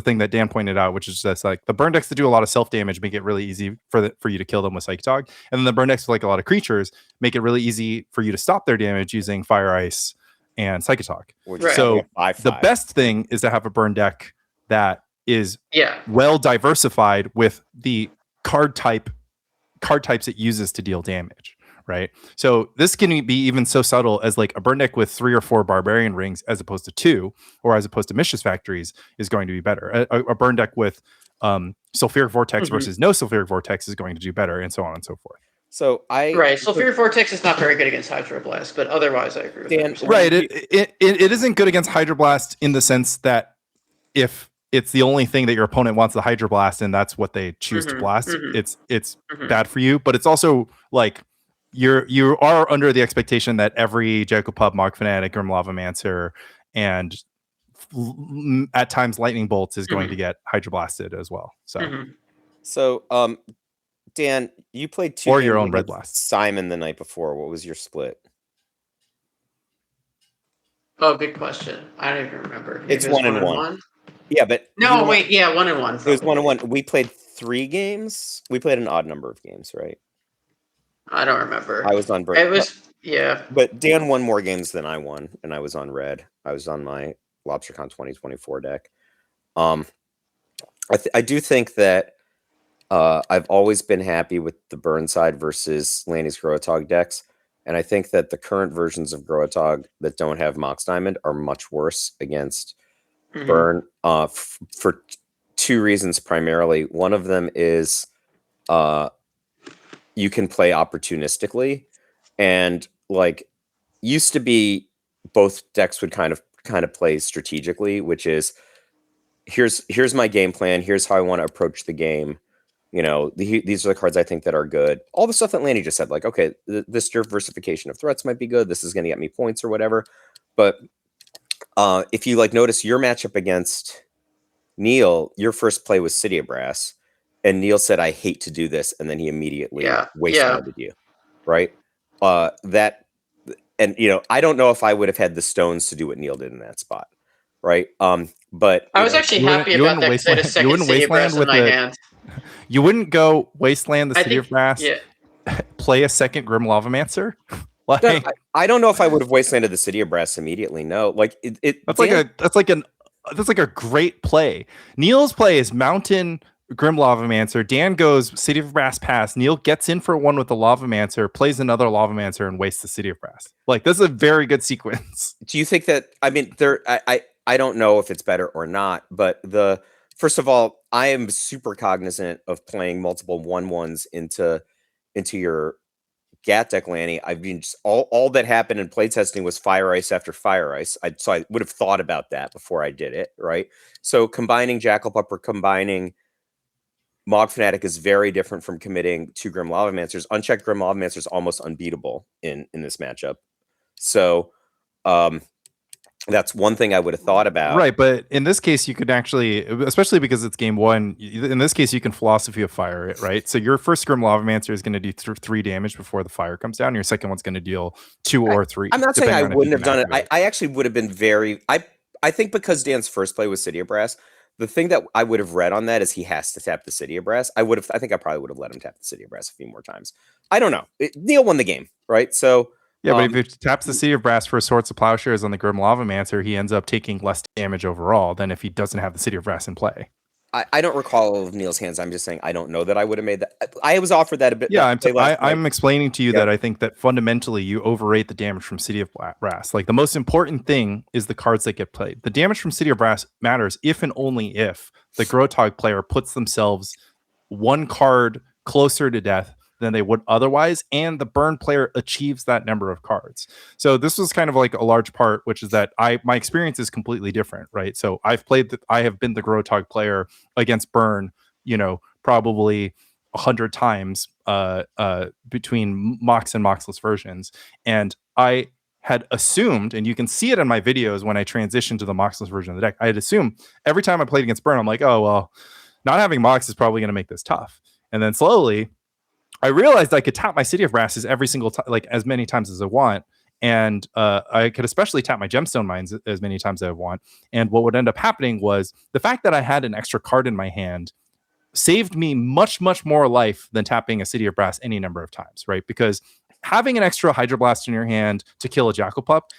thing that Dan pointed out, which is just like the burn decks that do a lot of self damage make it really easy for you to kill them with Psychic Tog, and then the burn decks with like a lot of creatures make it really easy for you to stop their damage using Fire Ice and Psychic Tog. Right. So the best thing is to have a burn deck that is well diversified with the card types it uses to deal damage. Right. So this can be even so subtle as like a burn deck with 3 or 4 barbarian rings as opposed to 2, or as opposed to Mischief Factories is going to be better. A burn deck with Sulfuric Vortex versus no Sulfuric Vortex is going to do better, and so on and so forth. So Sulfuric Vortex is not very good against Hydroblast, but otherwise I agree with Dan. Right. It isn't good against Hydroblast in the sense that if it's the only thing that your opponent wants the Hydroblast and that's what they choose to blast, it's bad for you. But it's also like you are under the expectation that every Jacopub, Mog Fanatic, Grim Lavamancer, and at times Lightning Bolts is going to get Hydroblasted as well. So, Dan, you played 2 or your own Red Blast. Simon the night before. What was your split? Oh, good question. I don't even remember. Maybe It's 1-1. Yeah, but 1-1. It was 1-1. We played 3 games. We played an odd number of games, right? I don't remember. I was on break. It was But Dan won more games than I won, and I was on red. I was on my LobsterCon 2024 deck. I do think that I've always been happy with the Burnside versus Lanny's Grotog decks, and I think that the current versions of Grotog that don't have Mox Diamond are much worse against Burn for 2 reasons primarily. One of them is you can play opportunistically, and like used to be both decks would kind of play strategically, which is here's my game plan, here's how I want to approach the game. You know, these are the cards I think that are good. All the stuff that Lanny just said, like, okay, this diversification of threats might be good. This is going to get me points or whatever. But if you like notice your matchup against Neil, your first play was City of Brass, and Neil said, "I hate to do this," and then he immediately wastelanded you, right? And you know, I don't know if I would have had the stones to do what Neil did in that spot, right? But I was actually happy about that because I had a second City of Brass in my hand. You wouldn't go wasteland the City of Brass, play a second Grim Lavamancer? Like, I don't know if I would have wastelanded the City of Brass immediately. No, like that's like a great play. Neil's play is Mountain Grim Lavamancer. Dan goes City of Brass pass. Neil gets in for one with the Lavamancer, plays another Lavamancer, and wastes the City of Brass. Like, this is a very good sequence. Do you think that, I mean, I don't know if it's better or not, but first of all, I am super cognizant of playing multiple 1/1s into your GAT deck, Lanny. I mean, just all that happened in playtesting was fire ice after fire ice. So I would have thought about that before I did it, right? So combining Jackal Pup or combining Mog Fanatic is very different from committing 2 Grim Lavamancers. Unchecked Grim Lavamancers is almost unbeatable in this matchup. So that's one thing I would have thought about. Right, but in this case, you could actually, especially because it's game 1, in this case, you can Philosophy of Fire it, right? So your first Grim Lavamancer is going to do 3 damage before the fire comes down. Your second one's going to deal 2 or 3. I'm not saying I wouldn't have done it. I actually would have been very... I think because Dan's first play was City of Brass, the thing that I would have read on that is he has to tap the City of Brass. I think I probably would have let him tap the City of Brass a few more times. I don't know. Neil won the game, right? So... Yeah, but if he taps the City of Brass for Swords of Plowshares on the Grim Lavamancer, he ends up taking less damage overall than if he doesn't have the City of Brass in play. I don't recall all of Neil's hands. I'm just saying I don't know that I would have made that. I was offered that a bit. Yeah, I'm explaining to you that I think that fundamentally you overrate the damage from City of Brass. Like, the most important thing is the cards that get played. The damage from City of Brass matters if and only if the Grotog player puts themselves 1 card closer to death than they would otherwise, and the burn player achieves that number of cards. So this was kind of like a large part, which is that my experience is completely different, right? So I have been the Grotog player against burn, probably 100 times between Mox and Moxless versions, and I had assumed, and you can see it in my videos when I transitioned to the Moxless version of the deck, I had assumed every time I played against burn, I'm like, oh well, not having Mox is probably going to make this tough. And then slowly I realized I could tap my City of Brasses every single time, like as many times as I want. And I could especially tap my Gemstone Mines as many times as I want. And what would end up happening was the fact that I had an extra card in my hand saved me much, much more life than tapping a City of Brass any number of times, right? Because having an extra Hydroblast in your hand to kill a Jackal Pup,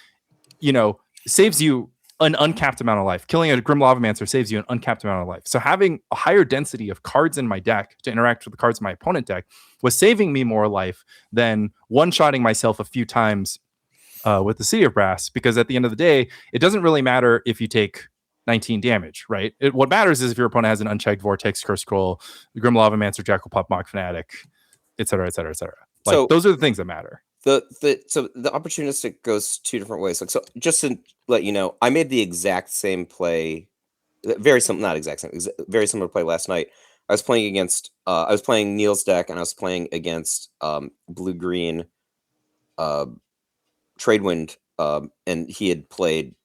saves you an uncapped amount of life. Killing a Grim Lavamancer saves you an uncapped amount of life. So having a higher density of cards in my deck to interact with the cards in my opponent deck was saving me more life than one-shotting myself a few times with the City of Brass, because at the end of the day, it doesn't really matter if you take 19 damage, right? What matters is if your opponent has an unchecked Vortex, Curse Scroll, Grim Lavamancer, Jackal Pup, Mog Fanatic, etc., etc., etc. Like, those are the things that matter. So the opportunistic goes 2 different ways. Like, so just to let you know, I made the exact same play, very similar play last night. I was playing against, I was playing Neil's deck, and I was playing against blue-green Tradewind, and he had played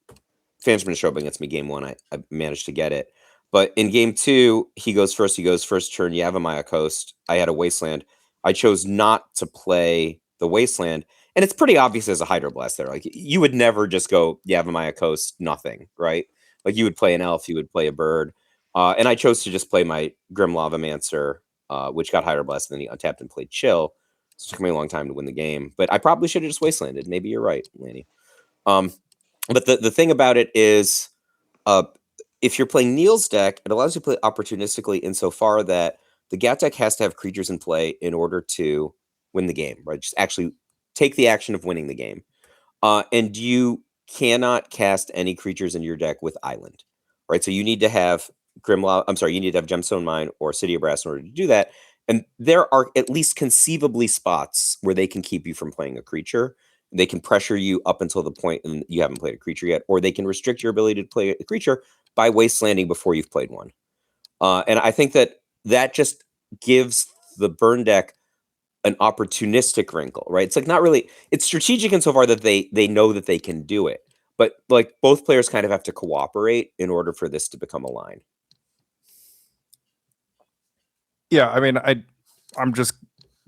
Phantom Show against me game 1. I managed to get it. But in game 2, he goes first turn, Yavimaya Coast. I had a Wasteland. I chose not to play the Wasteland, and it's pretty obvious as a Hydroblast there. Like, you would never just go Yavimaya Coast, nothing, right? Like, you would play an elf, you would play a bird, and I chose to just play my Grim Lavamancer, which got Hydroblast, and then he untapped and played Chill. So it took me a long time to win the game, but I probably should have just Wastelanded. Maybe you're right, Lanny. But the thing about it is, if you're playing Neil's deck, it allows you to play opportunistically insofar that the GAT deck has to have creatures in play in order to win the game, right? Just actually take the action of winning the game. And you cannot cast any creatures in your deck with Island, right? So you need to have you need to have Gemstone Mine or City of Brass in order to do that. And there are at least conceivably spots where they can keep you from playing a creature. They can pressure you up until the point and you haven't played a creature yet, or they can restrict your ability to play a creature by wastelanding before you've played one. And I think that just gives the burn deck an opportunistic wrinkle, right? It's like not really, it's strategic insofar that they know that they can do it, but like both players kind of have to cooperate in order for this to become a line. Yeah, I mean, I'm just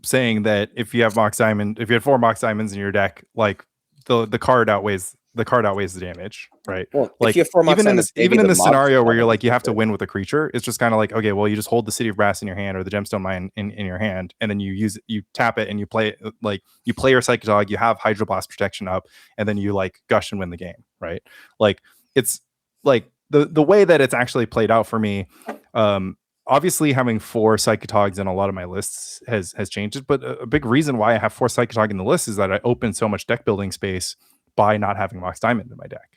saying that if you have Mox Diamond, if you had 4 Mox Diamonds in your deck, like the card outweighs the damage, right? Well, like even in this scenario where you're like you have to win with a creature, it's just kind of like, okay, well, you just hold the City of Brass in your hand or the Gemstone Mine in your hand, and then you tap it and you play it, like you play your Psychic Dog, you have Hydroblast protection up, and then you like gush and win the game, right? Like it's like the way that it's actually played out for me. obviously having 4 Psychotogs in a lot of my lists has changed it, but a big reason why I have 4 Psychotog in the list is that I opened so much deck building space by not having Mox Diamond in my deck.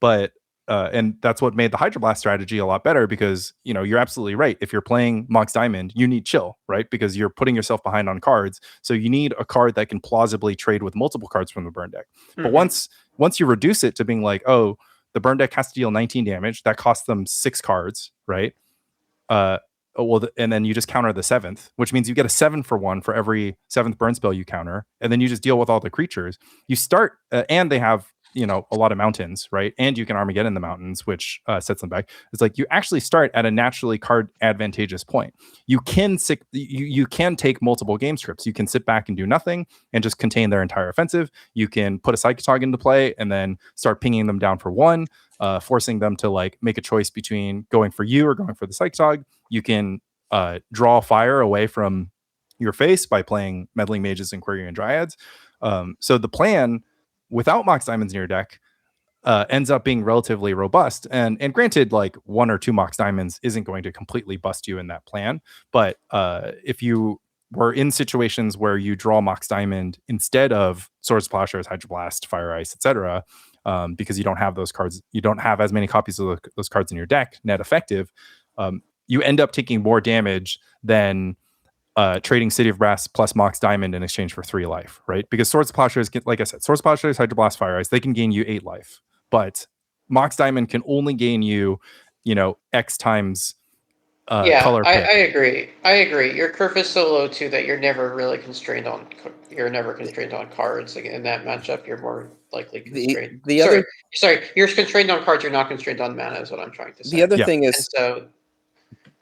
But and that's what made the Hydroblast strategy a lot better, because you're absolutely right. If you're playing Mox Diamond, you need chill, right? Because you're putting yourself behind on cards, so you need a card that can plausibly trade with multiple cards from the burn deck. But once you reduce it to being like, oh, the burn deck has to deal 19 damage, that costs them 6 cards, right? And then you just counter the 7th, which means you get a 7-for-1 for every 7th burn spell you counter, and then you just deal with all the creatures. You start, and they have a lot of mountains, right? And you can Armageddon the mountains, which sets them back. It's like you actually start at a naturally card advantageous point. You can take multiple game scripts. You can sit back and do nothing and just contain their entire offensive. You can put a Psychotog into play and then start pinging them down for 1, forcing them to like make a choice between going for you or going for the Psychotog. You can draw fire away from your face by playing Meddling Mages and Quirion Dryads. So the plan without Mox Diamonds in your deck ends up being relatively robust. And granted, like 1 or 2 Mox Diamonds isn't going to completely bust you in that plan. But if you were in situations where you draw Mox Diamond instead of Swords, Plowshares, Hydroblast, Fire Ice, etc., because you don't have those cards, you don't have as many copies of those cards in your deck, net effective, you end up taking more damage than trading City of Brass plus Mox Diamond in exchange for 3 life, right? Because Swords, Plowshares, like I said, Swords, Plowshares, Hydroblast, Fire Ice, they can gain you 8 life, but Mox Diamond can only gain you, X times color pick. I agree. Your curve is so low too that you're never really constrained on. You're never constrained on cards in that matchup. You're more likely constrained. You're constrained on cards. You're not constrained on mana. Is what I'm trying to say. The other thing is, so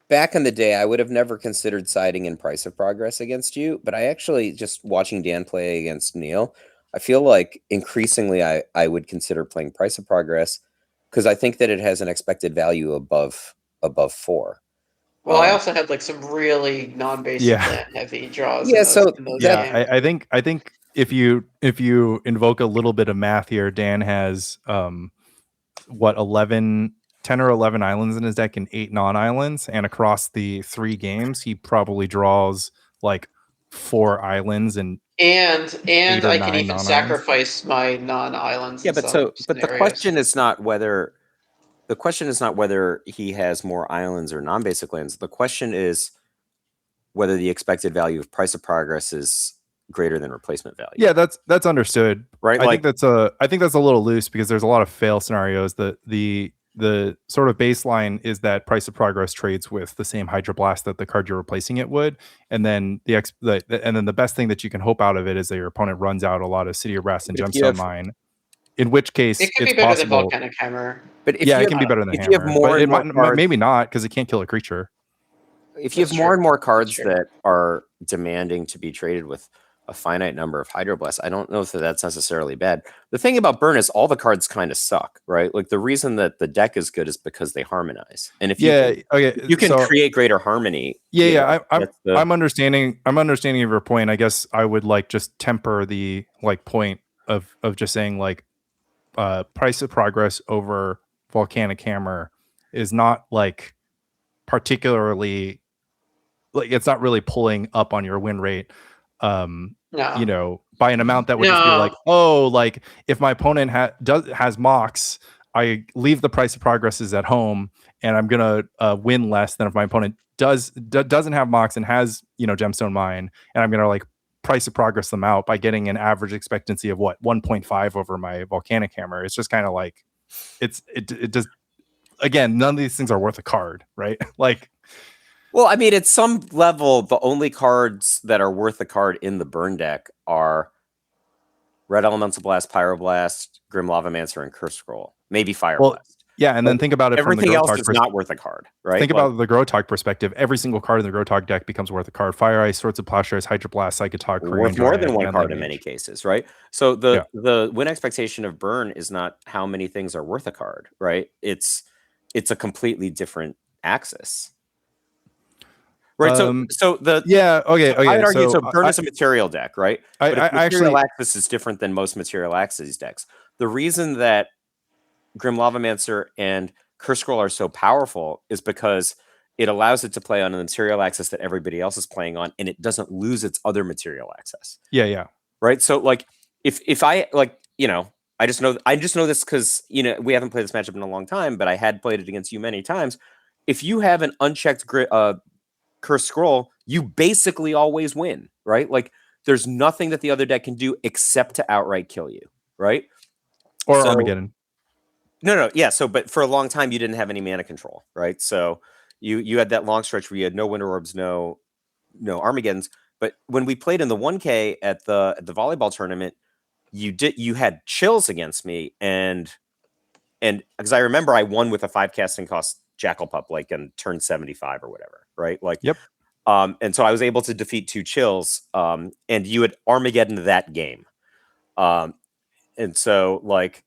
back in the day, I would have never considered siding in Price of Progress against you, but I actually, just watching Dan play against Neil, I feel like increasingly I would consider playing Price of Progress, because I think that it has an expected value above 4. Well, I also had like some really non-basic heavy draws. I think if you invoke a little bit of math here, Dan has 10 or 11 islands in his deck and 8 non-islands, and across the 3 games he probably draws like 4 islands and I can even sacrifice my non-islands. Yeah, but the question is not whether he has more islands or non-basic lands. The question is whether the expected value of Price of Progress is greater than replacement value. Yeah, that's understood, right? I think that's a little loose, because there's a lot of fail scenarios. That the sort of baseline is that Price of Progress trades with the same Hydroblast that the card you're replacing it would, and then the best thing that you can hope out of it is that your opponent runs out a lot of City of Brass and Gemstone Mine. In which case, it could be better than Volcanic Hammer. But it can be better than Hammer. You have more and more cards, maybe not, because it can't kill a creature. If you have more and more cards that are demanding to be traded with a finite number of Hydroblasts, I don't know if that's necessarily bad. The thing about Burn is all the cards kind of suck, right? Like the reason that the deck is good is because they harmonize. And if you can create greater harmony. I'm understanding of your point. I guess I would like just temper the point of just saying like Price of Progress over Volcanic Hammer is not like particularly, like it's not really pulling up on your win rate. No. By an amount that would just be like, oh, like if my opponent has Mox, I leave the Price of Progresses at home and I'm gonna win less than if my opponent doesn't have Mox and has Gemstone Mine, and I'm gonna like Price of Progress them out by getting an average expectancy of 1.5 over my Volcanic Hammer. It's just kind of like it does. Again, none of these things are worth a card, right? Like. Well, I mean, at some level, the only cards that are worth a card in the burn deck are Red Elemental Blast, Pyroblast, Grim Lavamancer, and Curse Scroll. Maybe Fireblast. Well, yeah, and then think about it. Everything else is not worth a card, right? Think about the Grotog perspective. Every single card in the Grotog deck becomes worth a card. Fire Ice, Swords of Plowshares, Hydroblast, Psychotog, worth more than one card in many cases, right? So the win expectation of burn is not how many things are worth a card, right? It's a completely different axis. Right, I'd argue burn is a material deck, right? But material axis is different than most material axis decks. The reason that Grim Lavamancer and Curse Scroll are so powerful is because it allows it to play on the material access that everybody else is playing on, and it doesn't lose its other material access. Yeah. Right. So like if I like, I just know this because we haven't played this matchup in a long time, but I had played it against you many times. If you have an unchecked Cursed Scroll, you basically always win, right? Like there's nothing that the other deck can do except to outright kill you, right? Or Armageddon. No, yeah. So, but for a long time, you didn't have any mana control, right? So you had that long stretch where you had no Winter Orbs, no Armageddons. But when we played in the 1K at the volleyball tournament, you had chills against me, and because I remember I won with a 5 casting cost Jackal Pup, like in turn 75 or whatever, right? Like, yep. And so I was able to defeat 2 chills, and you had Armageddon that game, and so like.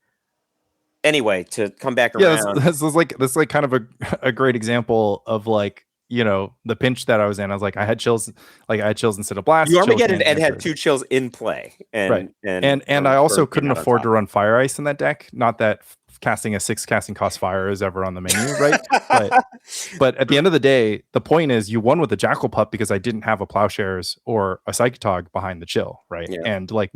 Anyway, to come back around, this is like kind of a great example of like the pinch that I was in. I was like, I had chills instead of blast. You Armageddon and had 2 chills in play, and I also couldn't afford to run Fire Ice in that deck. Not that casting a 6 casting cost fire is ever on the menu, right? but at the end of the day, the point is you won with the Jackal Pup because I didn't have a Plowshares or a Psychotog behind the chill, right? Yeah. And like.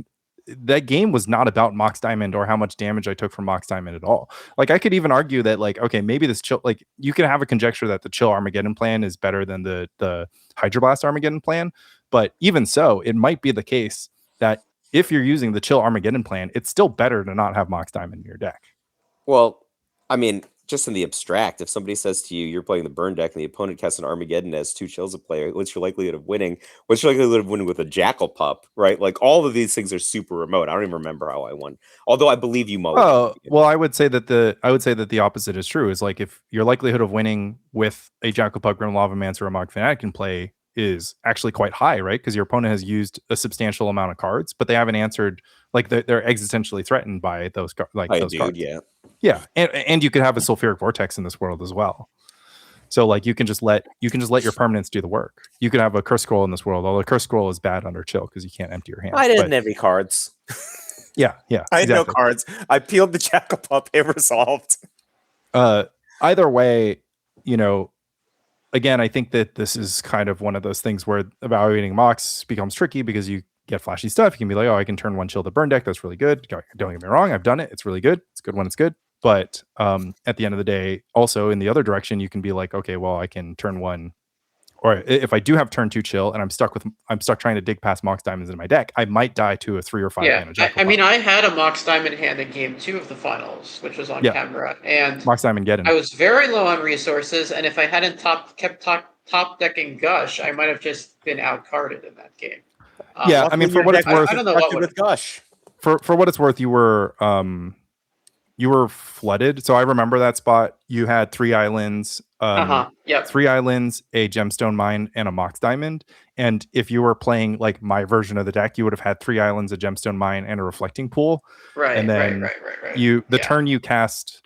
That game was not about Mox Diamond or how much damage I took from Mox Diamond at all. Like I could even argue that like, okay, maybe this chill, like you can have a conjecture that the chill Armageddon plan is better than the Hydroblast Armageddon plan. But even so, it might be the case that if you're using the chill Armageddon plan, it's still better to not have Mox Diamond in your deck. Well, I mean, just in the abstract, if somebody says to you, you're playing the burn deck and the opponent casts an Armageddon as 2 chills a player, what's your likelihood of winning? What's your likelihood of winning with a Jackal Pup, right? Like all of these things are super remote. I don't even remember how I won. Although I believe you mulligan. Oh, well, I would say that the opposite is true. Is like if your likelihood of winning with a Jackal Pup, Grim Lavamancer, or a Mog Fanatic in play is actually quite high, right? Because your opponent has used a substantial amount of cards, but they haven't answered. Like they're existentially threatened by those cards. Yeah, and you could have a Sulfuric Vortex in this world as well. So like you can just let your permanents do the work. You could have a Curse Scroll in this world, although Curse Scroll is bad under chill because you can't empty your hand. I didn't have any cards. Yeah. I had no cards. I peeled the Jackal Pup. It resolved. Either way, again, I think that this is kind of one of those things where evaluating Mox becomes tricky because you get flashy stuff. You can be like, oh, I can turn 1 chill the burn deck. That's really good. Don't get me wrong. I've done it. It's really good. It's good when it's good. But at the end of the day, also in the other direction, you can be like, okay, well, I can turn 1, or if I do have turn 2 chill and I'm stuck trying to dig past Mox Diamonds in my deck, I might die to a 3 or 5 mana Jackal Pup. I mean, I had a Mox Diamond hand in game 2 of the finals, which was on camera, and Mox Diamond Geddon. I was very low on resources, and if I hadn't kept top decking Gush, I might have just been out-carded in that game. I mean, for what it's worth, I don't know what with Gush. For what it's worth, you were flooded. So I remember that spot. You had 3 islands, 3 islands, a Gemstone Mine, and a Mox Diamond. And if you were playing like my version of the deck, you would have had 3 islands, a Gemstone Mine, and a Reflecting Pool. Right. And then right. Turn you cast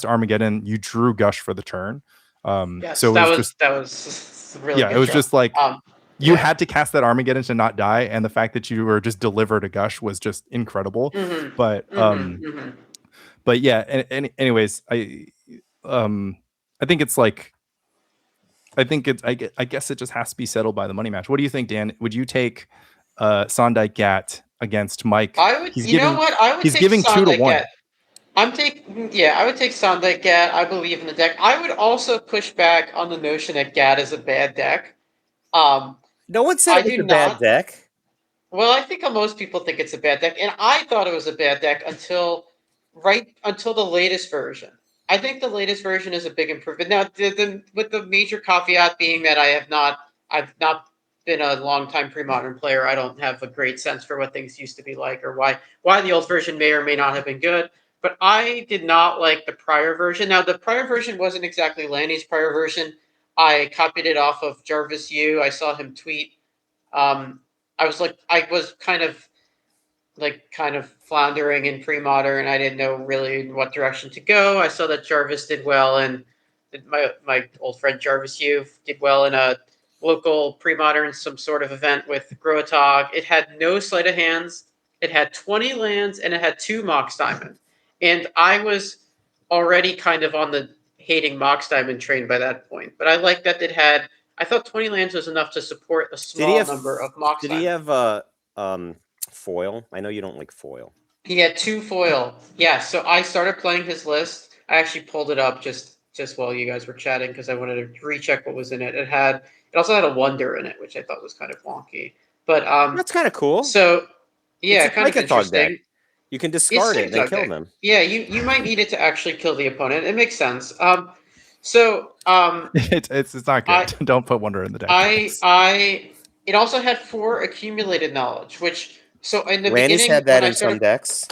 Armageddon, you drew Gush for the turn. Yes, so that was really good. It was just like you had to cast that Armageddon to not die, and the fact that you were just delivered a Gush was just incredible. Mm-hmm. But yeah, and anyways, I think it's like, I guess it just has to be settled by the money match. What do you think, Dan? Would you take Sondike Gat against Mike? I would. I would. He's take giving 2 to 1. I would take Sondike Gat. I believe in the deck. I would also push back on the notion that Gat is a bad deck. No one said it was a bad deck. Well, I think most people think it's a bad deck, and I thought it was a bad deck until the latest version. I think the latest version is a big improvement. Now, with the major caveat being that I've not been a long-time pre-modern player. I don't have a great sense for what things used to be like or why the old version may or may not have been good. But I did not like the prior version. Now, the prior version wasn't exactly Lanny's prior version. I copied it off of Jarvis Yu. I saw him tweet. I was kind of floundering in pre-modern. I didn't know really what direction to go. I saw that Jarvis did well, and my old friend Jarvis Yu did well in a local pre-modern some sort of event with Grotog. It had no sleight of hands. It had 20 lands, and it had 2 Mox Diamond. And I was already kind of on the hating Mox Diamond trained by that point. But I like that it had. I thought 20 lands was enough to support a small number of Mox Did Diamond. he have foil? I know you don't like foil. He had 2 foil. Yeah, so I started playing his list. I actually pulled it up just while you guys were chatting because I wanted to recheck what was in it. It also had a wonder in it, which I thought was kind of wonky. But that's kind of cool. So yeah, kind of interesting. Deck. You can discard it and kill them. Yeah, you might need it to actually kill the opponent. It makes sense. It's not good. Don't put wonder in the deck. It also had 4 accumulated knowledge, which in the Randy's beginning had that in some decks.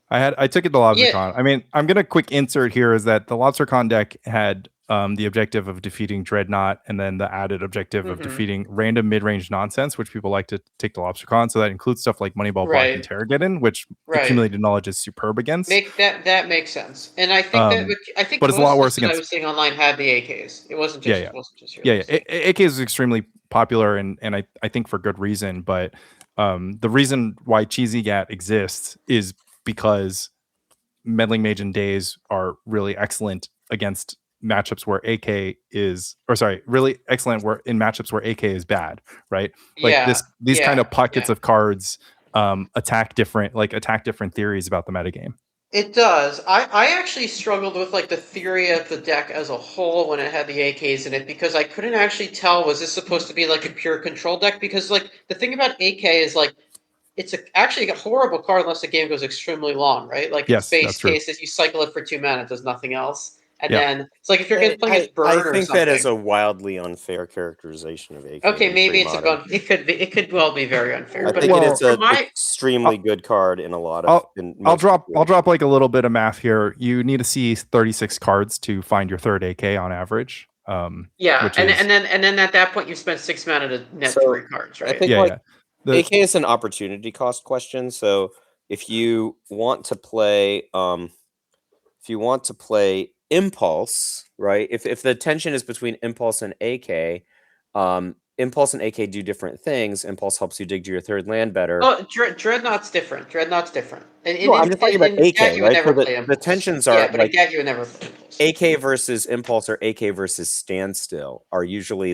I took it to LobsterCon. I mean, I'm gonna quick insert here is that the LobsterCon deck had the objective of defeating Dreadnought, and then the added objective of defeating random mid-range nonsense, which people like to take to LobsterCon. So that includes stuff like Moneyball Block and Terrageddon, which accumulated knowledge is superb against. That makes sense, and I think but it's a lot worse against. I was seeing online had the AKs. It wasn't just it wasn't just yours. AKs is extremely popular, and I think for good reason. But the reason why Cheesy Gat exists is because Meddling Mage and Daze are really excellent against matchups where AK is, really excellent in matchups where AK is bad, right? Like these kind of pockets of cards attack different theories about the metagame. It does. I actually struggled with like the theory of the deck as a whole when it had the AKs in it because I couldn't actually tell, was this supposed to be like a pure control deck? Because like the thing about AK is like it's actually a horrible card unless the game goes extremely long, right? Like its base case is you cycle it for 2 mana, it does nothing else. And then it's like if you're playing against Burn or something. I think that is a wildly unfair characterization of AK. Okay, maybe it could well be very unfair. I think it is an extremely good card in a lot of. I'll drop like a little bit of math here. You need to see 36 cards to find your third AK on average. And then at that point you spend 6 mana to net 3 cards, right? I think AK is an opportunity cost question. So if you want to play, Impulse, right? If the tension is between Impulse and AK, Impulse and AK do different things. Impulse helps you dig to your third land better. Oh, Dreadnought's different. And I'm just talking about AK, right? So the tensions are but like, you would never play Impulse. AK versus Impulse or AK versus Standstill are usually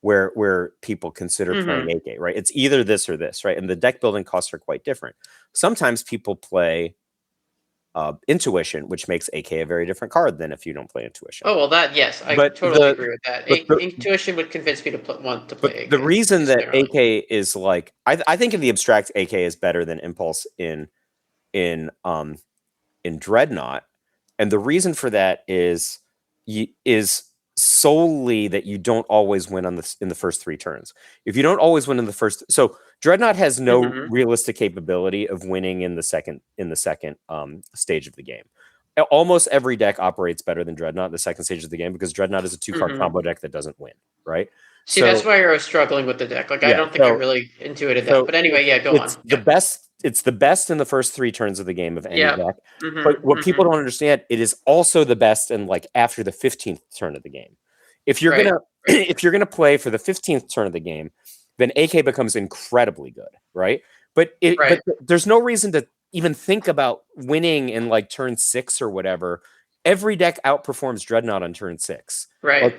where people consider playing AK, right? It's either this or this, right? And the deck building costs are quite different. Sometimes people play Intuition, which makes AK a very different card than if you don't play Intuition. Oh, well, I totally agree with that. Intuition would convince me to play AK. The reason that AK is like, I think in the abstract, AK is better than Impulse in Dreadnought, and the reason for that is solely that you don't always win in the first 3 turns. If you don't always win in the first, so Dreadnought has no realistic capability of winning in the second stage of the game. Almost every deck operates better than Dreadnought in the second stage of the game because Dreadnought is a 2-card combo deck that doesn't win, right? See, that's why I was struggling with the deck. Like, I don't think I really intuited that. But anyway, go on. It's the best in the first 3 turns of the game of any deck. But what people don't understand, it is also the best in like after the 15th turn of the game. If you're gonna play for the 15th turn of the game, then AK becomes incredibly good, right? But there's no reason to even think about winning in like turn 6 or whatever. Every deck outperforms Dreadnought on turn 6. Right.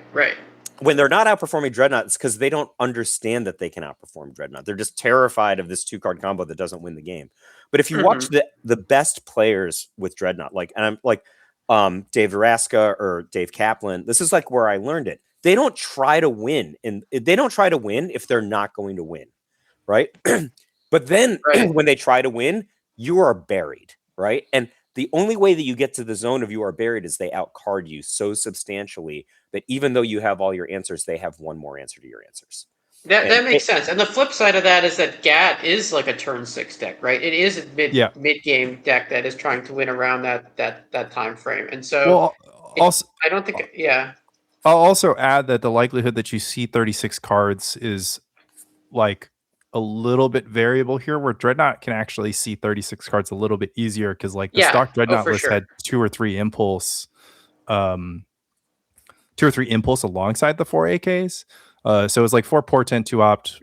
When they're not outperforming Dreadnought, it's because they don't understand that they can outperform Dreadnought. They're just terrified of this 2-card combo that doesn't win the game. But if you watch the best players with Dreadnought, like, and I'm like Dave Veraska or Dave Kaplan, this is like where I learned it. They don't try to win, and they don't try to win if they're not going to win, right? But then when they try to win, you are buried, right? And the only way that you get to the zone of you are buried is they outcard you so substantially that even though you have all your answers, they have one more answer to your answers. That makes sense. And the flip side of that is that GAT is like a turn 6 deck, right? It is a mid-game deck that is trying to win around that time frame. And so I don't think I'll also add that the likelihood that you see 36 cards is like a little bit variable here, where Dreadnought can actually see 36 cards a little bit easier because like the stock Dreadnought list had 2 or 3 impulse alongside the 4 AKs. So it was like 4 portent, 2 opt,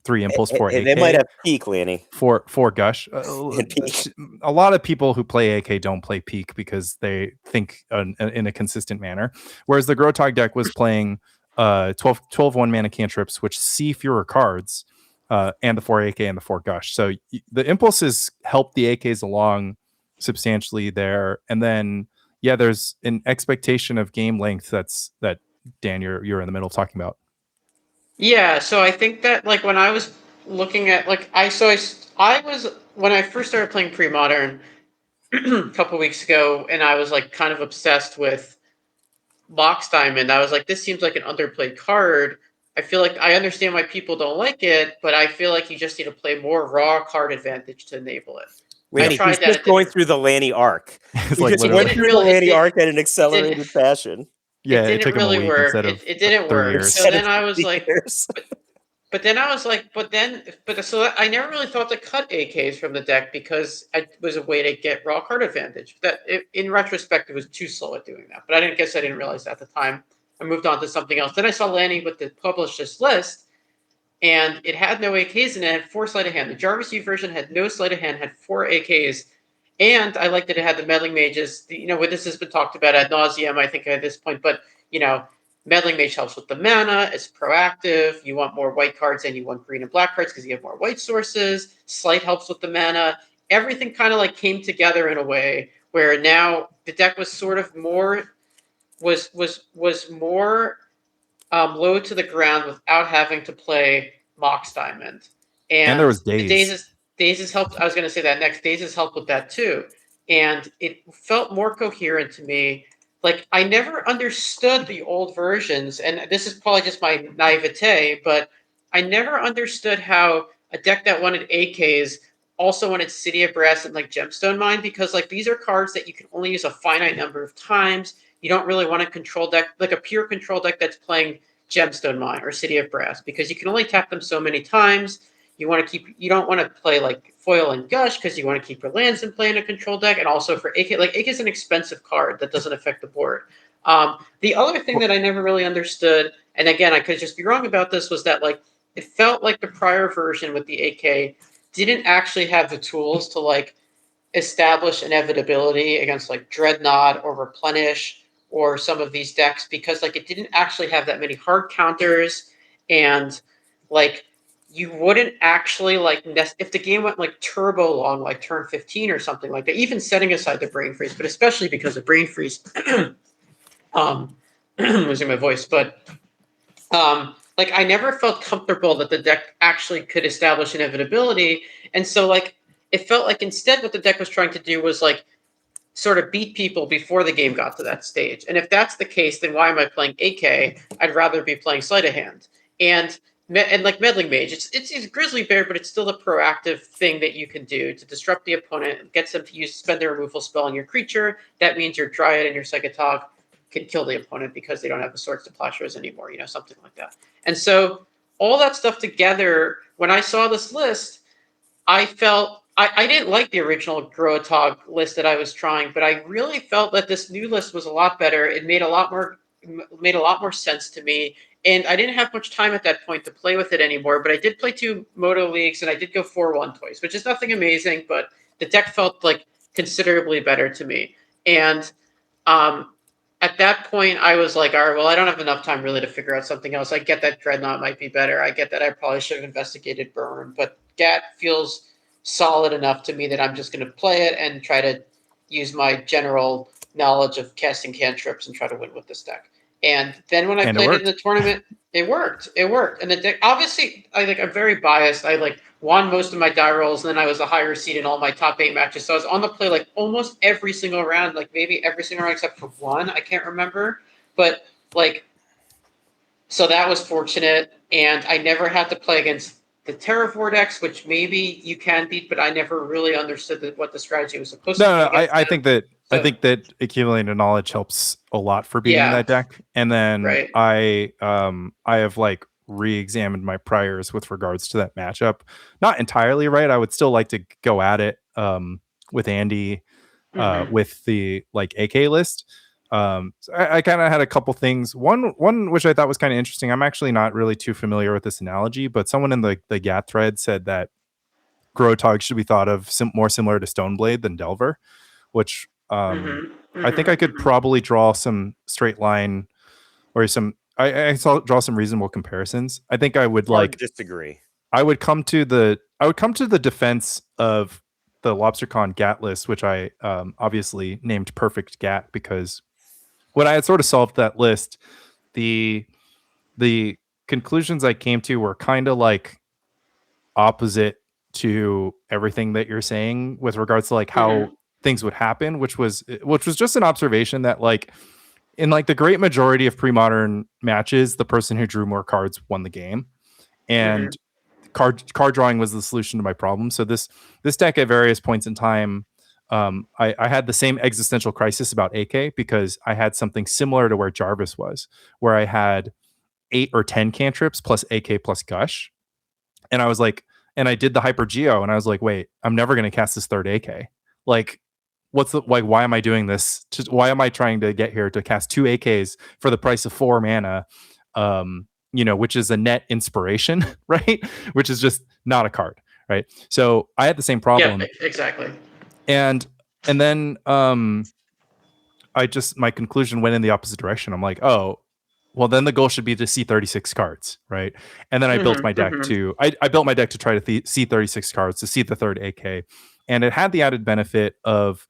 3 impulse, 4 AK. They might have peak, Lanny. 4 gush. A lot of people who play AK don't play peak because they think in a consistent manner. Whereas the Grotog deck was playing 12 1 mana cantrips, which see fewer cards, and the 4 AK and the 4 gush. So the impulses help the AKs along substantially there. And then, yeah, there's an expectation of game length that Dan, you're in the middle of talking about. Yeah, so I think that like when I was looking at like I was when I first started playing pre-modern a couple weeks ago, and I was like kind of obsessed with Mox Diamond. I was like, this seems like an underplayed card. I feel like I understand why people don't like it, but I feel like you just need to play more raw card advantage to enable it. Lanny, he's just going through the Lanny arc. It's he like just went through the Lanny arc in an accelerated fashion. Yeah, it took really him a week work. instead of It didn't 3 work. years. So then I was like, so I never really thought to cut AKs from the deck because it was a way to get raw card advantage. In retrospect, it was too slow at doing that. But I didn't realize that at the time. I moved on to something else. Then I saw Lanny with the published this list, and it had no AKs in it. It had 4 sleight of hand. The Jarvis U version had no sleight of hand, had 4 AKs. And I liked that it had the meddling mages. This has been talked about ad nauseum, I think, at this point. But, meddling mage helps with the mana. It's proactive. You want more white cards and you want green and black cards because you have more white sources. Sleight helps with the mana. Everything kind of like came together in a way where now the deck was sort of more more low to the ground without having to play Mox Diamond. And there was Daze. Daze helped. I was going to say that next. Daze has helped with that too. And it felt more coherent to me. Like, I never understood the old versions, and this is probably just my naivete, but I never understood how a deck that wanted AKs also wanted City of Brass and like Gemstone Mine, because like these are cards that you can only use a finite number of times. You don't really want a control deck, like a pure control deck that's playing Gemstone Mine or City of Brass, because you can only tap them so many times. You don't want to play like Foil and Gush because you want to keep your lands in play in a control deck, and also for AK, like AK is an expensive card that doesn't affect the board. The other thing that I never really understood, and again, I could just be wrong about this, was that like it felt like the prior version with the AK didn't actually have the tools to like establish inevitability against like Dreadnought or Replenish or some of these decks, because like it didn't actually have that many hard counters, and like you wouldn't actually like if the game went like turbo long, like turn 15 or something like that, even setting aside the brain freeze, but especially because of brain freeze, losing my voice, but like I never felt comfortable that the deck actually could establish inevitability. And so like it felt like instead what the deck was trying to do was like sort of beat people before the game got to that stage. And if that's the case, then why am I playing AK? I'd rather be playing Sleight of Hand. And like Meddling Mage, it's Grizzly Bear, but it's still a proactive thing that you can do to disrupt the opponent. It gets them to spend their removal spell on your creature. That means your Dryad and your Psychotog can kill the opponent because they don't have the Swords to Plowshares anymore, something like that. And so all that stuff together, when I saw this list, I felt I didn't like the original Grotog list that I was trying, but I really felt that this new list was a lot better. It made a lot more sense to me. And I didn't have much time at that point to play with it anymore, but I did play 2 Moto Leagues, and I did go 4-1 twice, which is nothing amazing, but the deck felt like considerably better to me. And at that point, I was like, all right, well, I don't have enough time really to figure out something else. I get that Dreadnought might be better. I get that I probably should have investigated Burn, but GAT feels solid enough to me that I'm just going to play it and try to use my general knowledge of casting cantrips and try to win with this deck. And then when I played it in the tournament, it worked. And the deck, obviously, I'm very biased. I like won most of my die rolls, and then I was a higher seed in all my top 8 matches. So I was on the play like almost every single round, like maybe every single round except for one. I can't remember. But like, so that was fortunate. And I never had to play against the Terravore decks, which maybe you can beat, but I never really understood what the strategy was supposed to be. I think that accumulating knowledge helps a lot for beating that deck. And then I have like re-examined my priors with regards to that matchup. Not entirely right. I would still like to go at it with Andy with the like AK list. So I kind of had a couple things. One which I thought was kind of interesting. I'm actually not really too familiar with this analogy, but someone in the GAT thread said that Grotog should be thought of more similar to Stoneblade than Delver, which I think I could probably draw some straight line or some. I saw draw some reasonable comparisons. I think I would disagree. I would come to the defense of the LobsterCon GAT list, which I obviously named Perfect GAT because when I had sort of solved that list, the conclusions I came to were kind of like opposite to everything that you're saying with regards to like how things would happen, which was just an observation that like in like the great majority of pre-modern matches, the person who drew more cards won the game, and card drawing was the solution to my problem. So this deck at various points in time, I had the same existential crisis about AK because I had something similar to where Jarvis was, where I had 8 or 10 cantrips plus AK plus Gush, and I was like, and I did the Hyper Geo, and I was like, wait, I'm never going to cast this third AK. Like, why am I doing this? Why am I trying to get here to cast 2 AKs for the price of 4 mana? Which is a net inspiration, right? Which is just not a card, right? So I had the same problem. Yeah, exactly. And then my conclusion went in the opposite direction. I'm like, oh, well, then the goal should be to see 36 cards, right? And then I built my deck I built my deck to try to see 36 cards to see the third AK, and it had the added benefit of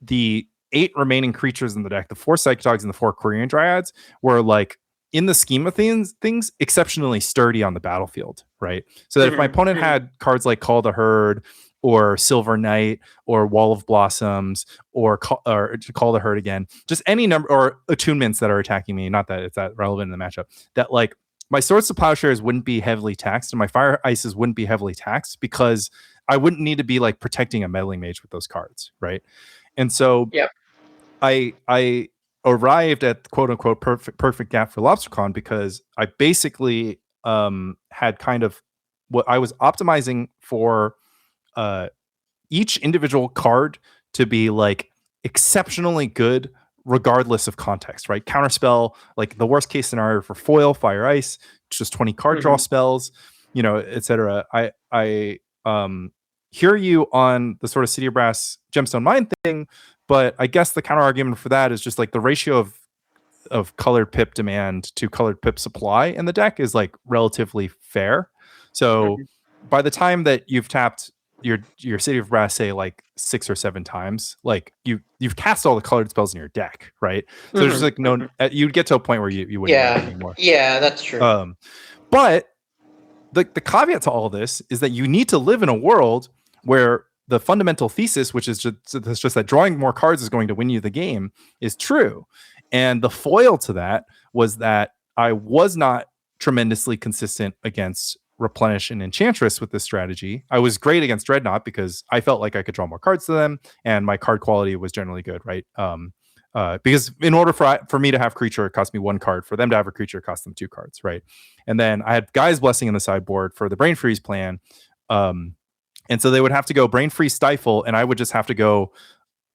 the 8 remaining creatures in the deck, the 4 Psychotogs and the 4 Quirion Dryads, were like, in the scheme of things exceptionally sturdy on the battlefield, right? So that if my opponent had cards like Call the Herd or Silver Knight or Wall of Blossoms or Call the Herd again, just any number or attunements that are attacking me, not that it's that relevant in the matchup, that like my Swords to Plowshares wouldn't be heavily taxed and my Fire Ices wouldn't be heavily taxed because I wouldn't need to be like protecting a Meddling Mage with those cards, right? And so I arrived at quote unquote perfect gap for LobsterCon because I basically had kind of what I was optimizing for each individual card to be like exceptionally good regardless of context, right? Counterspell, like the worst case scenario for foil, Fire Ice, just 20 card draw spells, etc. I hear you on the sort of City of Brass Gemstone Mine thing, but I guess the counter argument for that is just like the ratio of colored pip demand to colored pip supply in the deck is like relatively fair. So by the time that you've tapped your City of Brass, say like 6 or 7 times, like you've cast all the colored spells in your deck, right? So there's just like no, you'd get to a point where you wouldn't have anymore. Yeah, that's true. But the caveat to all this is that you need to live in a world where the fundamental thesis, which is just that drawing more cards is going to win you the game, is true. And the foil to that was that I was not tremendously consistent against Replenish and Enchantress with this strategy. I was great against Dreadnought because I felt like I could draw more cards to them, and my card quality was generally good, right? Because in order for me to have creature, it cost me 1 card. For them to have a creature, it cost them 2 cards, right? And then I had Guy's Blessing in the sideboard for the Brain Freeze plan. And so they would have to go Brain Freeze Stifle, and I would just have to go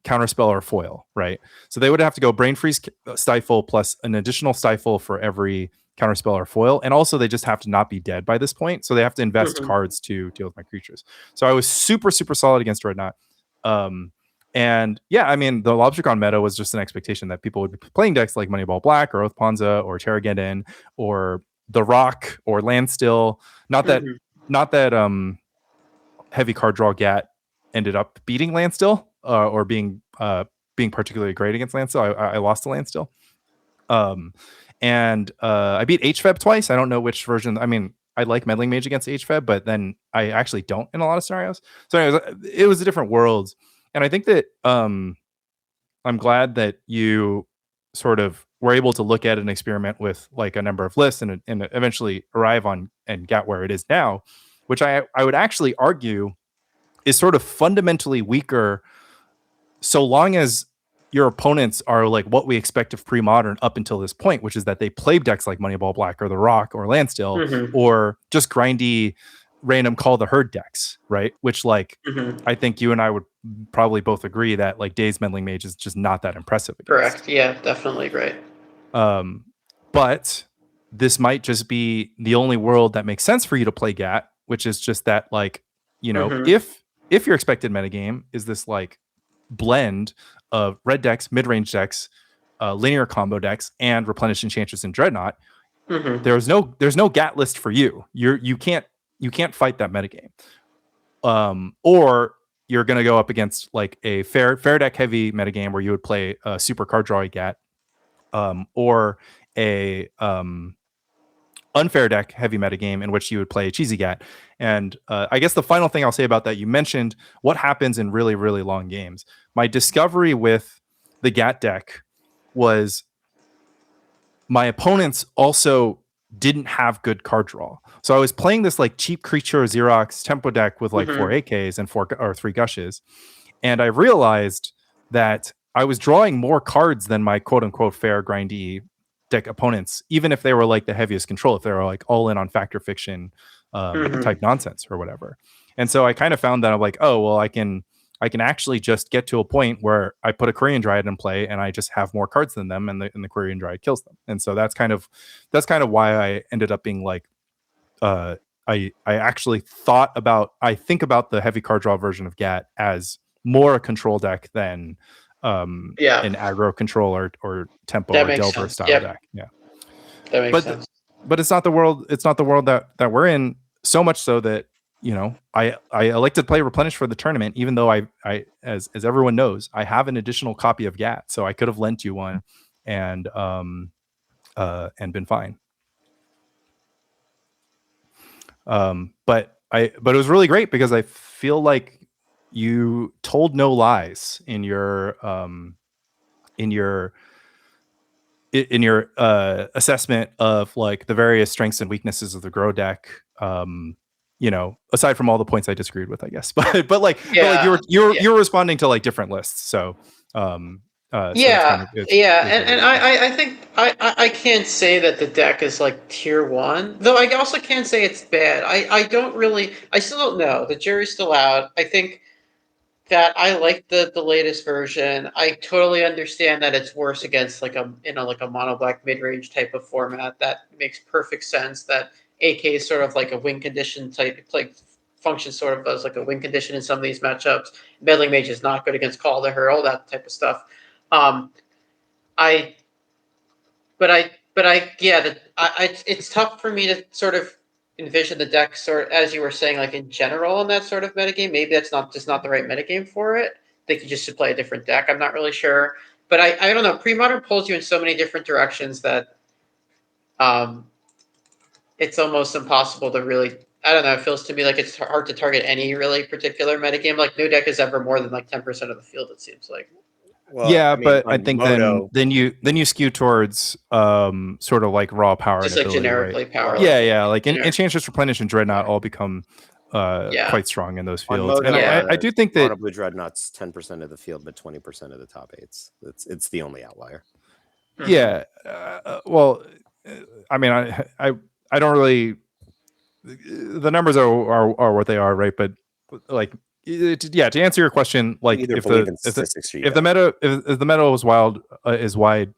Counterspell or Foil, right? So they would have to go Brain Freeze Stifle plus an additional Stifle for every Counterspell or Foil. And also they just have to not be dead by this point. So they have to invest cards to deal with my creatures. So I was super, super solid against Dreadnought. And yeah, I mean, the LobsterCon meta was just an expectation that people would be playing decks like Moneyball Black or Oath Ponza or Terrageddon or The Rock or Landstill. Not that heavy card draw GAT ended up beating Landstill or being particularly great against Landstill. I lost to Landstill. And I beat HFEB twice. I don't know which version. I mean, I like Meddling Mage against HFEB, but then I actually don't in a lot of scenarios. So anyways, it was a different world. And I think that I'm glad that you sort of were able to look at and experiment with like a number of lists and eventually arrive on and get where it is now, which I would actually argue is sort of fundamentally weaker so long as your opponents are like what we expect of pre-modern up until this point, which is that they play decks like Moneyball Black or The Rock or Landstill or just grindy random Call the Herd decks, right? Which like I think you and I would probably both agree that like Daze Meddling Mage is just not that impressive against. Correct. Yeah, definitely right. But this might just be the only world that makes sense for you to play GAT, which is just that like, you know, if your expected metagame is this like blend of red decks, mid-range decks, linear combo decks, and Replenish Enchantress and Dreadnought, there's no GAT list for you. You can't fight that metagame. Or you're gonna go up against like a fair deck heavy metagame where you would play a super card draw GAT, or a unfair deck heavy metagame in which you would play a cheesy GAT. And I guess the final thing I'll say about that, you mentioned what happens in really, really long games. My discovery with the GAT deck was my opponents also didn't have good card draw. So I was playing this like cheap creature Xerox tempo deck with like 4 AKs and 3 gushes. And I realized that I was drawing more cards than my quote unquote fair grindy deck opponents, even if they were like the heaviest control, if they were like all in on factor fiction type nonsense or whatever. And so I kind of found that I'm like, oh, well, I can actually just get to a point where I put a Korean Dryad in play and I just have more cards than them, and the Korean Dryad kills them. And so that's kind of why I ended up being like, I actually think about the heavy card draw version of GAT as more a control deck than an aggro control or tempo that or Delver sense. style deck. Yeah, that makes sense. But it's not the world. It's not the world that we're in. So much so that, you know, I elected to play Replenish for the tournament, even though I as everyone knows, I have an additional copy of GAT, so I could have lent you one and been fine. But it was really great because I feel like you told no lies in your assessment of like the various strengths and weaknesses of the Grow deck. You know, aside from all the points I disagreed with, I guess, but you're responding to like different lists. So, and I think I can't say that the deck is like tier 1, though I also can't say it's bad. I still don't know. The jury's still out. I think that I like the latest version. I totally understand that it's worse against like a mono black mid range type of format. That makes perfect sense. That AK is sort of like a win condition type, like functions sort of as like a win condition in some of these matchups. Meddling Mage is not good against Call to Her, all that type of stuff. It's tough for me to sort of envision the deck sort, as you were saying, like in general in that sort of metagame. Maybe that's not the right metagame for it. I think you just should play a different deck. I'm not really sure. But I don't know. Pre-modern pulls you in so many different directions that it's almost impossible to really, I don't know, it feels to me like it's hard to target any really particular metagame. Like no deck is ever more than like 10% of the field, it seems like. Well, yeah, but I think Moto, then you skew towards sort of like raw power, just like ability, generically right? Power. Yeah. Like Enchantress, Replenish, and Dreadnought all become quite strong in those fields. Moto, and I do think that Mono Blue Dreadnought's 10% of the field, but 20% of the top 8s. It's the only outlier. Yeah. Well, I mean, I don't really. The numbers are what they are, right? But like. To answer your question, like if the meta is wide,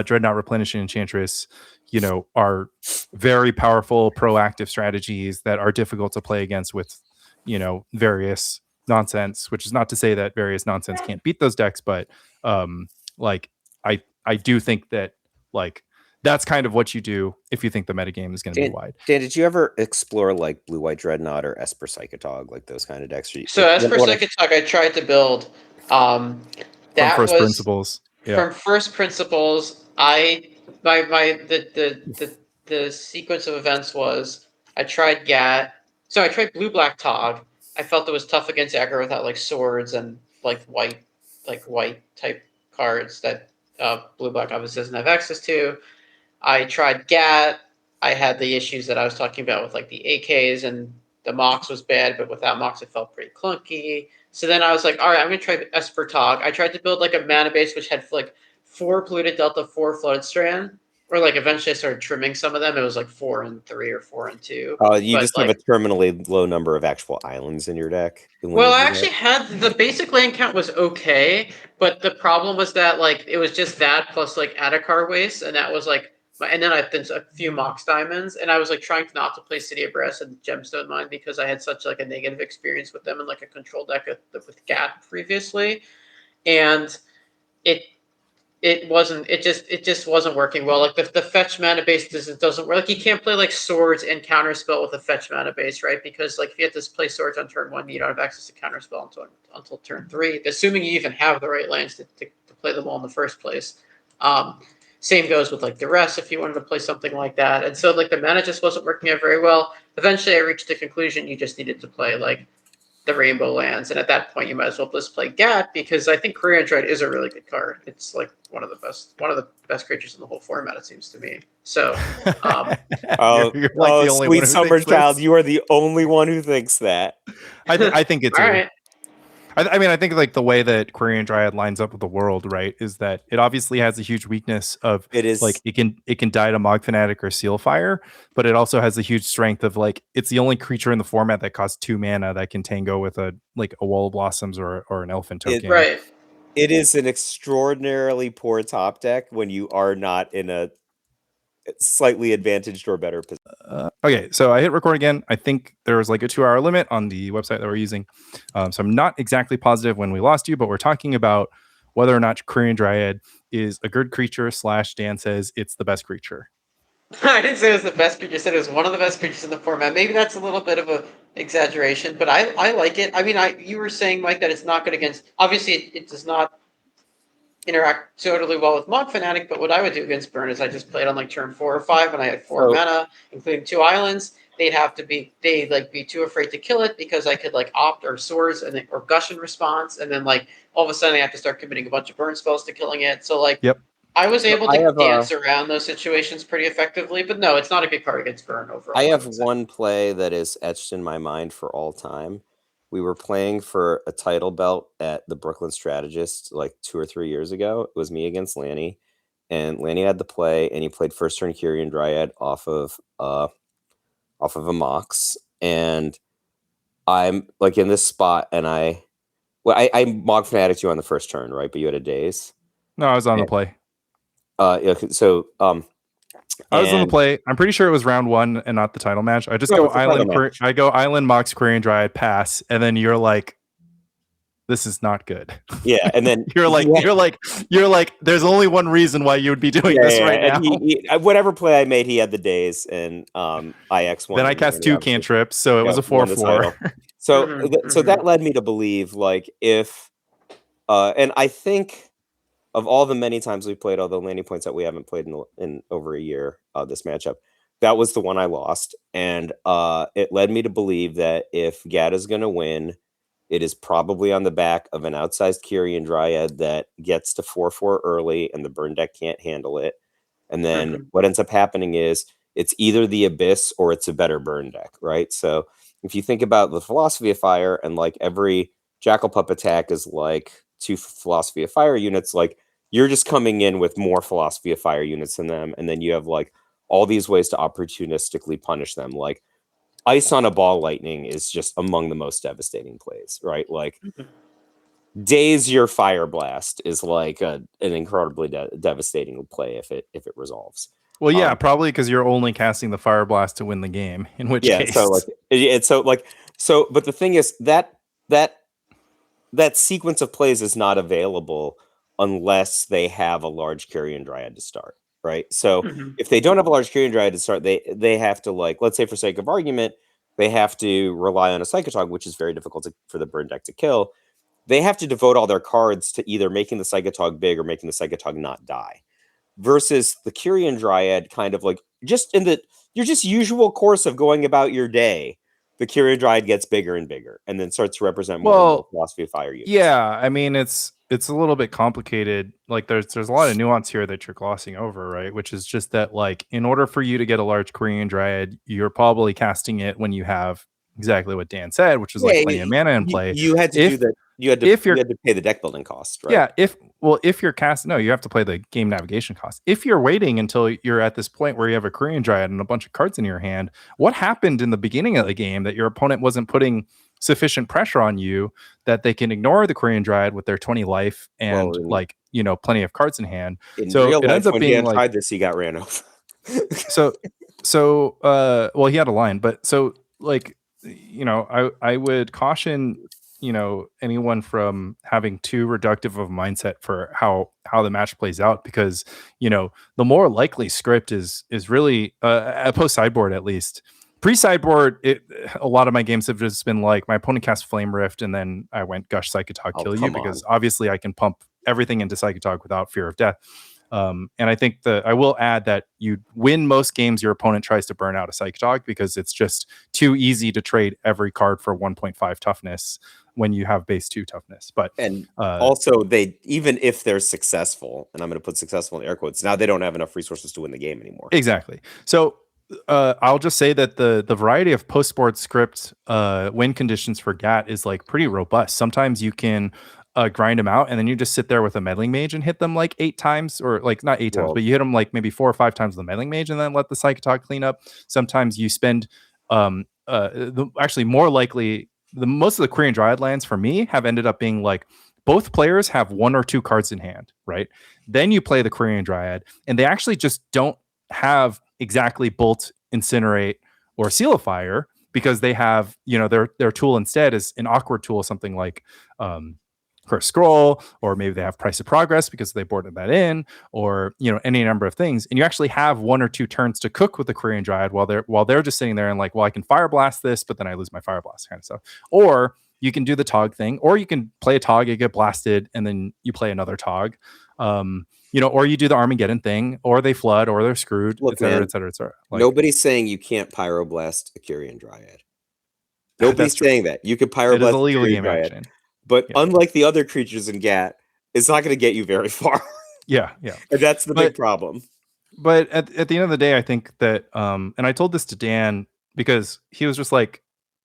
Dreadnought, Replenishing, Enchantress, you know, are very powerful, proactive strategies that are difficult to play against with, you know, various nonsense. Which is not to say that various nonsense can't beat those decks, but like I do think that like. That's kind of what you do if you think the metagame is going to be wide. Dan, did you ever explore like Blue-White Dreadnought or Esper Psychotog, like those kind of decks? So Esper Psychotog, I tried to build. From first principles. Yeah. From first principles, the sequence of events was I tried GAT. So I tried Blue-Black Tog. I felt it was tough against aggro without like swords and like white type cards that Blue-Black obviously doesn't have access to. I tried GAT. I had the issues that I was talking about with like the AKs, and the Mox was bad, but without Mox it felt pretty clunky. So then I was like, all right, I'm going to try Esper Tog. I tried to build like a mana base which had like 4 polluted Delta, 4 flooded strand, or like eventually I started trimming some of them. It was like 4 and 3 or 4 and 2. You But just have a terminally low number of actual islands in your deck. well, I actually had the basic land count was okay, but the problem was that like it was just that plus like Adakar waste, and that was like, and then I've been a few Mox Diamonds, and I was like trying not to play City of Brass and Gemstone Mine because I had such like a negative experience with them in like a control deck with GAT previously, and it it wasn't it just wasn't working well. Like the fetch mana base doesn't work. Like you can't play like swords and counterspell with a fetch mana base, right? Because like if you have to play swords on turn 1, you don't have access to counterspell until turn 3, assuming you even have the right lands to play them all in the first place. Same goes with like the rest if you wanted to play something like that. And so like the mana just wasn't working out very well. Eventually I reached the conclusion you just needed to play like the Rainbow Lands, and at that point you might as well just play GAT, because I think Career Android is a really good card. It's like one of the best creatures in the whole format, it seems to me. So you're like the only sweet one who summer thinks child, this. you are the only one who thinks that. I think it's all right. I mean, I think like the way that Quarian Dryad lines up with the world, right, is that it obviously has a huge weakness of It is like it can die to Mog Fanatic or Seal Fire, but it also has a huge strength of like it's the only creature in the format that costs 2 mana that can tango with a Wall of Blossoms or an Elephant token. Right. It is an extraordinarily poor top deck when you are not in a slightly advantaged or better position. Okay, so I hit record again. I think there was like a 2-hour limit on the website that we're using. So I'm not exactly positive when we lost you, but we're talking about whether or not Quarian Dryad is a good creature / Dan says it's the best creature. I didn't say it was the best creature. I said it was one of the best creatures in the format. Maybe that's a little bit of a exaggeration, but I like it. I mean, you were saying, Mike, that it's not good against. Obviously, it does not interact totally well with Mog Fanatic, but what I would do against Burn is I just played on like turn 4 or 5 when I had 4 mana, including 2 islands. They'd be too afraid to kill it because I could like opt or swords or gush in response, and then like all of a sudden I have to start committing a bunch of burn spells to killing it. So like I was able to dance around those situations pretty effectively, but no, it's not a good card against burn overall. I have one play that is etched in my mind for all time. We were playing for a title belt at the Brooklyn Strategist like 2 or 3 years ago. It was me against Lanny, and Lanny had the play, and he played first turn Quarian Dryad off of a Mox, and I'm like in this spot, and I Mog Fanatic you on the first turn, right? But you had a daze. No, I was on the play. So I was on the play. I'm pretty sure it was round 1 and not the title match. I just go Island. I go Island, Mox, Quarian Dryad, pass, and then you're like, "This is not good." Yeah, and then you're like, "There's only one reason why you would be doing this right now." And whatever play I made, he had the days, and IX1. Then I cast 2 cantrips, so it was a 4/4. So that led me to believe like if, and I think. Of all the many times we've played, all the landing points that we haven't played in over a year, this matchup, that was the one I lost. And it led me to believe that if GAT is going to win, it is probably on the back of an outsized Quarian Dryad that gets to 4/4 early and the burn deck can't handle it. And then what ends up happening is it's either the Abyss or it's a better burn deck, right? So if you think about the Philosophy of Fire and like every Jackal Pup attack is like 2 Philosophy of Fire units, like you're just coming in with more Philosophy of Fire units than them, and then you have like all these ways to opportunistically punish them. Like Ice on a Ball Lightning is just among the most devastating plays, right? Like Daze your Fire Blast is like an incredibly devastating play if it resolves. Well, yeah, probably because you're only casting the Fire Blast to win the game. In which case, but the thing is that sequence of plays is not available unless they have a large Quarian Dryad to start, right? So if they don't have a large Quarian Dryad to start, they have to, like, let's say for sake of argument, they have to rely on a Psychotog, which is very difficult for the burn deck to kill. They have to devote all their cards to either making the Psychotog big or making the Psychotog not die. Versus the Quarian Dryad kind of like your just usual course of going about your day, the Quarian Dryad gets bigger and bigger and then starts to represent more and more Philosophy of Fire units. Yeah, I mean it's a little bit complicated. Like there's a lot of nuance here that you're glossing over, right? Which is just that like in order for you to get a large Quarian Dryad, you're probably casting it when you have exactly what Dan said, which was like plenty of mana in play. You had to do that. You had to pay the deck building cost, right? Yeah, if you're you have to play the game navigation cost. If you're waiting until you're at this point where you have a Korean Dryad and a bunch of cards in your hand, what happened in the beginning of the game that your opponent wasn't putting sufficient pressure on you that they can ignore the Korean Dryad with their 20 life and plenty of cards in hand. So it ends up being like this, he got ran over. Well, he had a line, but I would caution anyone from having too reductive of mindset for how the match plays out, because the more likely script is really at post sideboard, at least. Pre-sideboard, a lot of my games have just been like my opponent cast Flame Rift and then I went Gush Psychotog kill you, because obviously I can pump everything into Psychotog without fear of death. And I think I will add that you win most games your opponent tries to burn out a Psychotog, because it's just too easy to trade every card for 1.5 toughness when you have base 2 toughness. But also even if they're successful, and I'm going to put successful in air quotes, now they don't have enough resources to win the game anymore. Exactly. So I'll just say that the variety of post-board script win conditions for GAT is like pretty robust. Sometimes you can grind them out, and then you just sit there with a meddling mage and hit them like 8 times, or like not 8 times, but you hit them like maybe 4 or 5 times with the meddling mage and then let the Psychotog clean up. Sometimes you spend actually more likely, most of the Korean Dryad lands for me have ended up being like both players have 1 or 2 cards in hand, right? Then you play the Korean Dryad and they actually just don't have exactly Bolt, Incinerate, or Seal of Fire, because they have, their tool instead is an awkward tool, something like Curse Scroll, or maybe they have Price of Progress because they boarded that in, or any number of things, and you actually have 1 or 2 turns to cook with the Korean Dryad while they're just sitting there and like, well, I can Fire Blast this, but then I lose my Fire Blast kind of stuff. Or you can do the Tog thing, or you can play a Tog, you get blasted, and then you play another Tog. Or you do the Armageddon thing, or they flood, or they're screwed, etc., etc., etc. Nobody's saying you can't Pyroblast a Korean Dryad. Nobody's saying that. You could Pyroblast. It is a legal game action. But unlike the other creatures in GAT, it's not going to get you very far. Yeah. And that's the big problem. But at the end of the day, I think that, and I told this to Dan, because he was just like,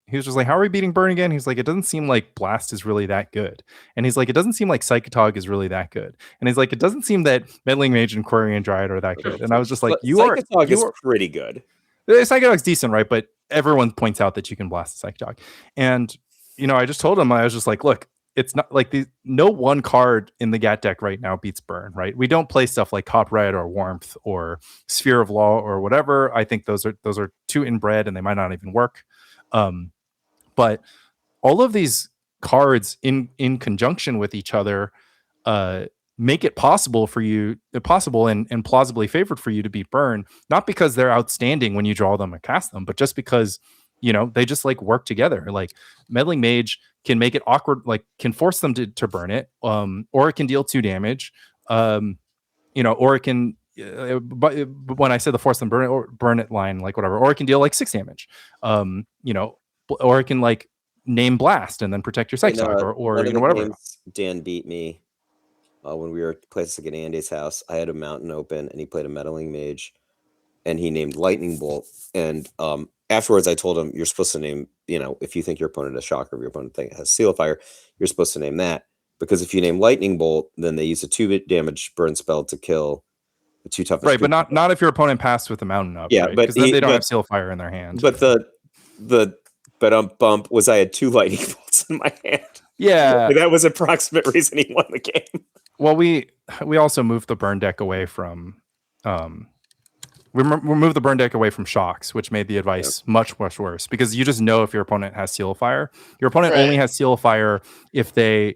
how are we beating Burn again? He's like, it doesn't seem like Blast is really that good. And he's like, it doesn't seem like Psychotog is really that good. And he's like, it doesn't seem that Meddling Mage and Korean Dryad are that good. And I was just like, Psychotog is pretty good. Psychotog's decent, right? But everyone points out that you can blast a Psychotog. And, I just told him, I was just like, look, it's not like no one card in the GAT deck right now beats Burn, right? We don't play stuff like Cop Red or Warmth or Sphere of Law or whatever. I think those are too inbred and they might not even work. But all of these cards in conjunction with each other make it possible and plausibly favored for you to beat Burn, not because they're outstanding when you draw them and cast them, but just because they just like work together. Like Meddling Mage can make it awkward, like can force them to burn it, or it can deal 2 damage, or it can. But when I said the force them burn it line, like whatever, or it can deal like 6 damage, or it can like name Blast and then protect your Psychotog, or whatever. Dan beat me when we were playing at Andy's house. I had a mountain open and he played a Meddling Mage and he named Lightning Bolt. And afterwards I told him, you're supposed to name, if you think your opponent has Shock, or if your opponent has Seal of Fire, you're supposed to name that, because if you name Lightning Bolt, then they use a 2 damage burn spell to kill the 2 toughness. Right, but not if your opponent passed with the mountain up. Yeah, right? but then they don't have Seal of Fire in their hand. But the bump was I had 2 Lightning Bolts in my hand. Yeah, that was approximate reason he won the game. Well, we also moved the burn deck away from we moved the burn deck away from Shocks, which made the advice much worse, because you just know if your opponent has Seal of Fire. Your opponent only has Seal of Fire if they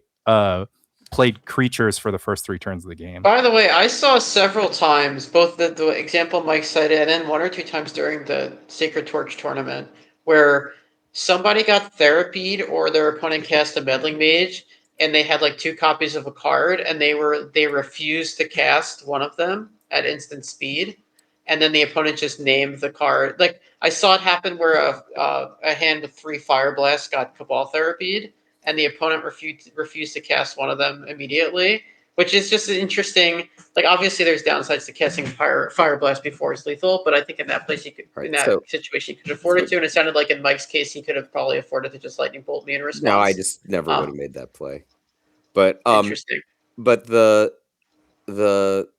played creatures for the first 3 turns of the game. By the way, I saw several times, both the example Mike cited and then 1 or 2 times during the Sacred Torch tournament, where somebody got therapied or their opponent cast a Meddling Mage and they had like 2 copies of a card and they refused to cast one of them at instant speed, and then the opponent just named the card. Like I saw it happen where a hand with 3 Fire Blasts got Cabal therapied and the opponent refused to cast one of them immediately. which is just interesting. Like obviously, there's downsides to casting fire blast before it's lethal, but I think in that place you could, in that situation, you could afford it to. And it sounded like in Mike's case, he could have probably afforded to just lightning bolt me in response. No, I just never would have made that play. But interesting. But the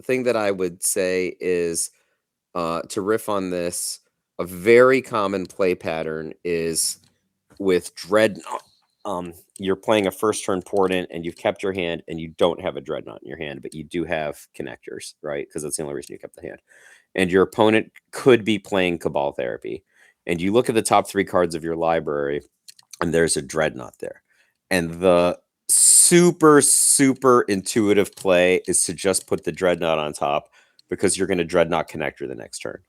thing that I would say is to riff on this, a very common play pattern is with Dreadnought. You're playing a first turn Portent and you've kept your hand and you don't have a Dreadnought in your hand, but you do have connectors, right? Because that's the only reason you kept the hand. And your opponent could be playing Cabal Therapy. And you look at the top 3 cards of your library and there's a Dreadnought there. And the super, super intuitive play is to just put the Dreadnought on top because you're going to Dreadnought Connector the next turn.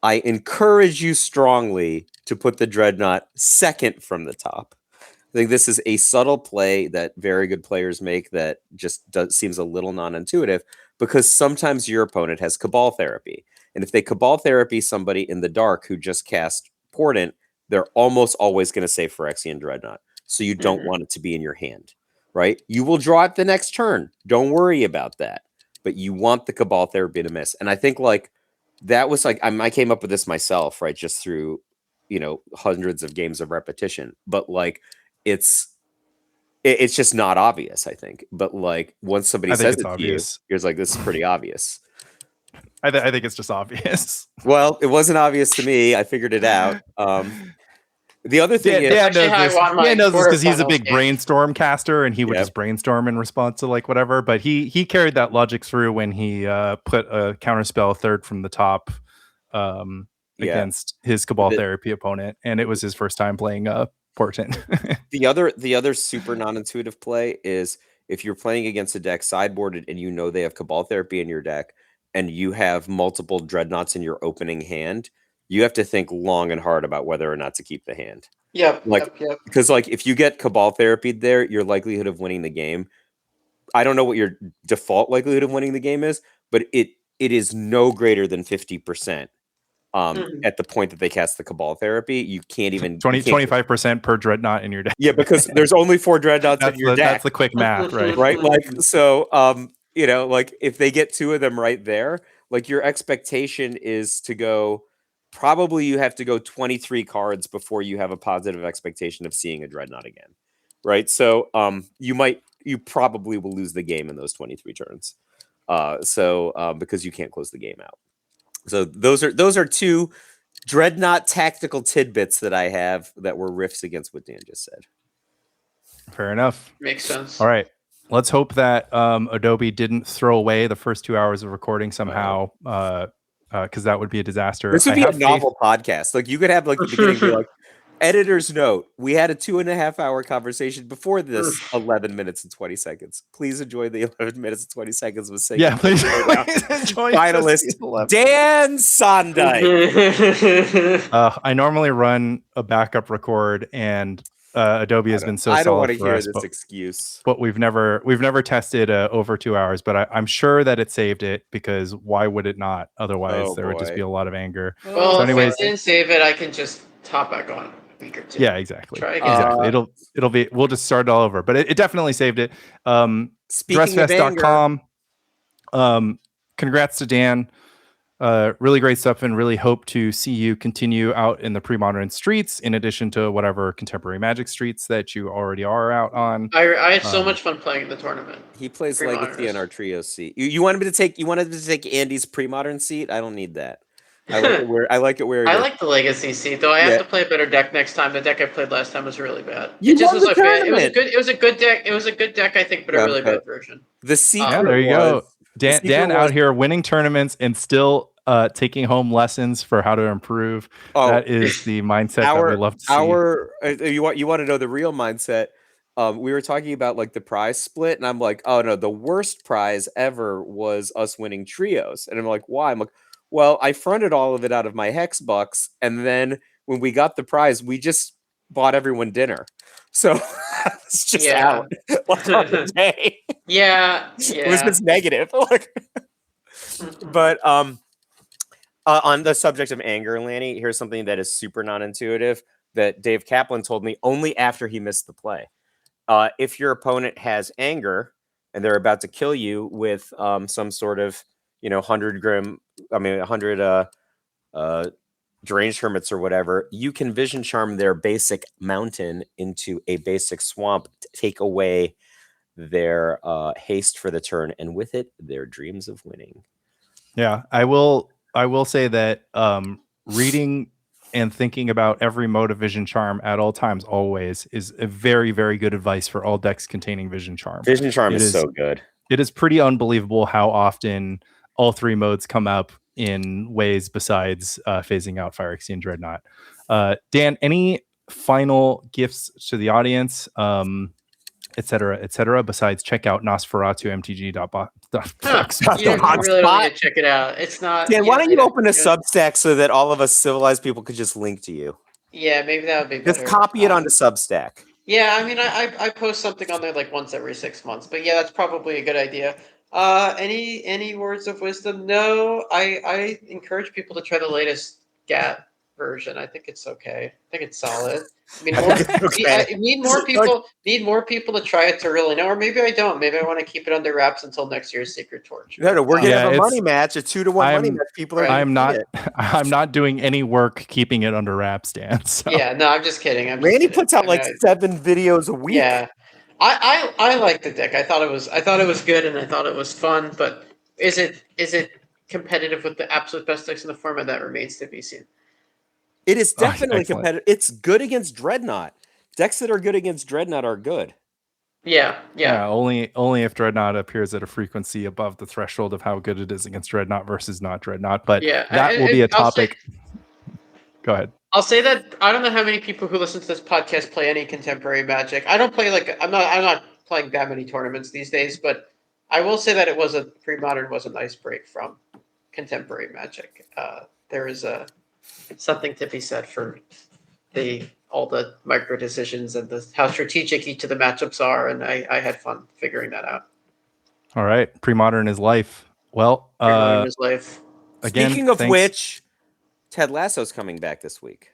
I encourage you strongly to put the Dreadnought second from the top. I think this is a subtle play that very good players make that just seems a little non-intuitive because sometimes your opponent has Cabal Therapy. And if they Cabal Therapy somebody in the dark who just cast Portent, they're almost always going to say Phyrexian Dreadnought. So you don't want it to be in your hand, right? You will draw it the next turn. Don't worry about that. But you want the Cabal Therapy to miss. And I think like that was like, I came up with this myself, right? Just through, hundreds of games of repetition. But like, it's just not obvious, I think. But like once somebody says it obvious to you, you're like, this is pretty obvious. I think it's just obvious. Well, it wasn't obvious to me. I figured it out. The other thing is, Dan knows this because he's a big brainstorm caster, and he would just brainstorm in response to like whatever. But he carried that logic through when he put a counterspell third from the top against his Cabal Therapy opponent, and it was his first time playing Portent. The other super non-intuitive play is if you're playing against a deck sideboarded and they have Cabal Therapy in your deck, and you have multiple Dreadnoughts in your opening hand, you have to think long and hard about whether or not to keep the hand. Yep. Because like if you get Cabal Therapy there, your likelihood of winning the game, I don't know what your default likelihood of winning the game is, but it is no greater than 50%. At the point that they cast the Cabal Therapy, you can't even 25% per Dreadnought in your deck. Yeah, because there's only 4 Dreadnoughts in your deck. That's the quick math, right? Right. Like so, like if they get 2 of them right there, like your expectation is to go. Probably you have to go 23 cards before you have a positive expectation of seeing a Dreadnought again, right? So you probably will lose the game in those 23 turns. Because you can't close the game out. So those are 2 Dreadnought tactical tidbits that I have that were riffs against what Dan just said. Fair enough. Makes sense. All right. Let's hope that Adobe didn't throw away the first 2 hours of recording somehow. Because that would be a disaster. This would be a novel podcast. Like you could have like the beginning be like, editor's note. We had a 2.5 hour conversation before this 11 minutes and 20 seconds. Please enjoy the 11 minutes and 20 seconds with Sacred. Yeah, please enjoy finalist Dan Sondike. I normally run a backup record and Adobe has been so solid. I don't want to hear this excuse. But we've never tested over 2 hours. But I'm sure that it saved it because why would it not? Otherwise, there would just be a lot of anger. Well, so anyways, if it didn't save it, I can just hop back on a week or 2. Yeah, exactly. Exactly. It'll be. We'll just start it all over. But it definitely saved it. DURESSFEST.com. Congrats to Dan. Really great stuff, and really hope to see you continue out in the pre-modern streets in addition to whatever contemporary Magic streets that you already are out on. I had so much fun playing in the tournament. He plays Legacy on our trio seat. You wanted to take Andy's pre-modern seat? I don't need that. I like it where I like the Legacy seat though. I have to play a better deck next time. The deck I played last time was really bad. It was a good deck. It was a good deck, I think, but a really bad version. The seat. There you go. Dan out here winning tournaments and still taking home lessons for how to improve. That is the mindset that we love to see. You want to know the real mindset? We were talking about like the prize split, and I'm like, oh no, the worst prize ever was us winning trios. And I'm like, why? I'm like, well, I fronted all of it out of my Hex bucks, and then when we got the prize, we just bought everyone dinner. So it's just out on the day. Yeah. It was just negative. But on the subject of anger, Lanny, here's something that is super non-intuitive that Dave Kaplan told me only after he missed the play. If your opponent has anger, and they're about to kill you with some sort of 100 Deranged Hermits or whatever, you can vision charm their basic mountain into a basic swamp, take away their haste for the turn, and with it, their dreams of winning. Yeah, I will say that reading and thinking about every mode of Vision Charm at all times always is a very, very good advice for all decks containing Vision Charm. Vision Charm is so good. It is pretty unbelievable how often all three modes come up in ways besides phasing out Phyrexian Dreadnought. Dan, any final gifts to the audience, et cetera, besides check out nosferatu.mtg.bot? You really don't need to check it out. It's not. Dan, why don't you open a Substack so that all of us civilized people could just link to you? Yeah, maybe that would be better. Just copy it onto Substack. Yeah, I mean, I post something on there like once every 6 months, but yeah, that's probably a good idea. Any words of wisdom? No, I encourage people to try the latest GAT version. I think it's okay. I think it's solid. I mean, need more people to try it to really know, or maybe I don't. Maybe I want to keep it under wraps until next year's Sacred Torch. No, we're gonna have a money match, a 2-to-1 money match. People are. I'm not doing any work keeping it under wraps, Dan. So. Yeah, no, I'm just kidding. Randy puts out like 7 videos a week. Yeah, I like the deck. I thought it was good, and I thought it was fun. But is it competitive with the absolute best decks in the format? That remains to be seen. It is definitely competitive. It's good against Dreadnought. Decks that are good against Dreadnought are good. Yeah. Only if Dreadnought appears at a frequency above the threshold of how good it is against Dreadnought versus not Dreadnought. But that will be a topic. Go ahead. I'll say that I don't know how many people who listen to this podcast play any contemporary Magic. I don't play I'm not playing that many tournaments these days, but I will say that pre-modern was a nice break from contemporary Magic. There is something to be said for all the micro decisions and how strategic each of the matchups are, and I had fun figuring that out. All right, pre-modern is life. Well, pre-modern is life. Again, speaking of which, Ted Lasso's coming back this week.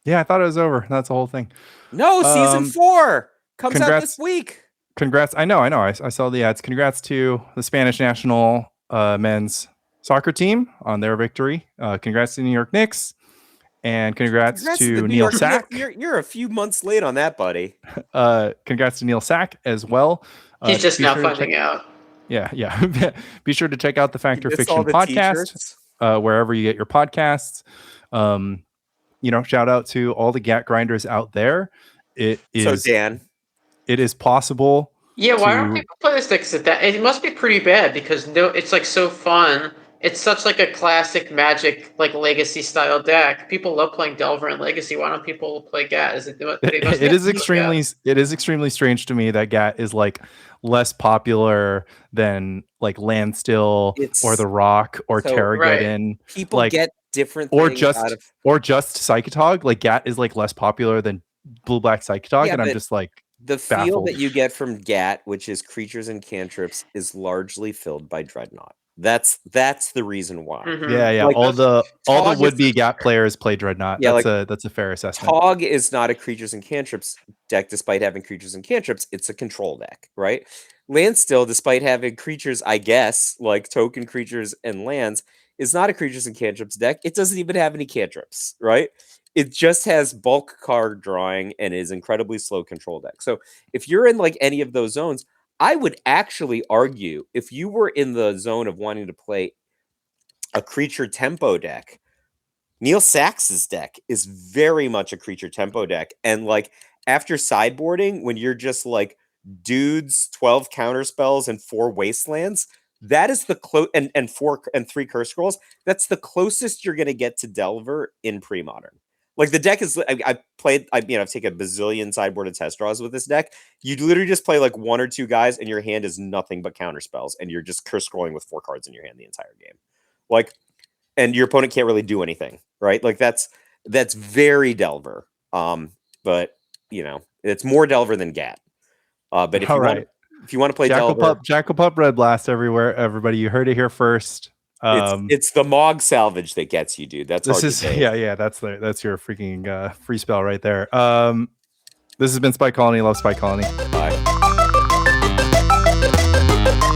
Yeah, I thought it was over. That's the whole thing. No, season 4 comes out this week. Congrats! I know. I saw the ads. Congrats to the Spanish national men's soccer team on their victory. Congrats to the New York Knicks, and congrats to Neil Sack. You're a few months late on that, buddy. Congrats to Neil Sack as well. He's just now finding out. Yeah. Be sure to check out the Fact or Fiction podcast wherever you get your podcasts. Shout out to all the GAT grinders out there. Dan, it is possible. Yeah, why don't people play this deck at that? It must be pretty bad because it's like so fun. It's such like a classic Magic like Legacy style deck. People love playing Delver and Legacy. Why don't people play GAT? It is extremely strange to me that GAT is like less popular than like Landstill or the Rock or Terrageddon. People like, get different or things just Psychotog. Like GAT is like less popular than Blue-Black Psychotog, and I'm just like the baffled. Feel that you get from GAT, which is creatures and cantrips, is largely filled by Dreadnought. That's the reason why. Mm-hmm. Yeah. Like all the would-be GAT players play Dreadnought. Yeah, that's a fair assessment. Tog is not a creatures and cantrips deck, despite having creatures and cantrips. It's a control deck, right? Landstill, despite having creatures, I guess, like token creatures and lands, is not a creatures and cantrips deck. It doesn't even have any cantrips, right? It just has bulk card drawing and is incredibly slow control deck. So if you're in like any of those zones, I would actually argue if you were in the zone of wanting to play a creature tempo deck, Neil Sax's deck is very much a creature tempo deck. And like after sideboarding, when you're just like dudes, 12 counter spells and 4 wastelands, that is the and 3 curse scrolls. That's the closest you're going to get to Delver in pre-modern. Like the deck is, I've taken a bazillion sideboarded test draws with this deck. You literally just play like 1 or 2 guys and your hand is nothing but counter spells and you're just curse scrolling with 4 cards in your hand the entire game. Like, and your opponent can't really do anything, right? Like that's very Delver. But it's more Delver than GAT. But if you want to play Delver, Jackal Red Blast everywhere, everybody. You heard it here first. It's the Mog salvage that gets you, dude. That's That's your freaking free spell right there. This has been Spike Colony. Love Spike Colony. Bye. Bye.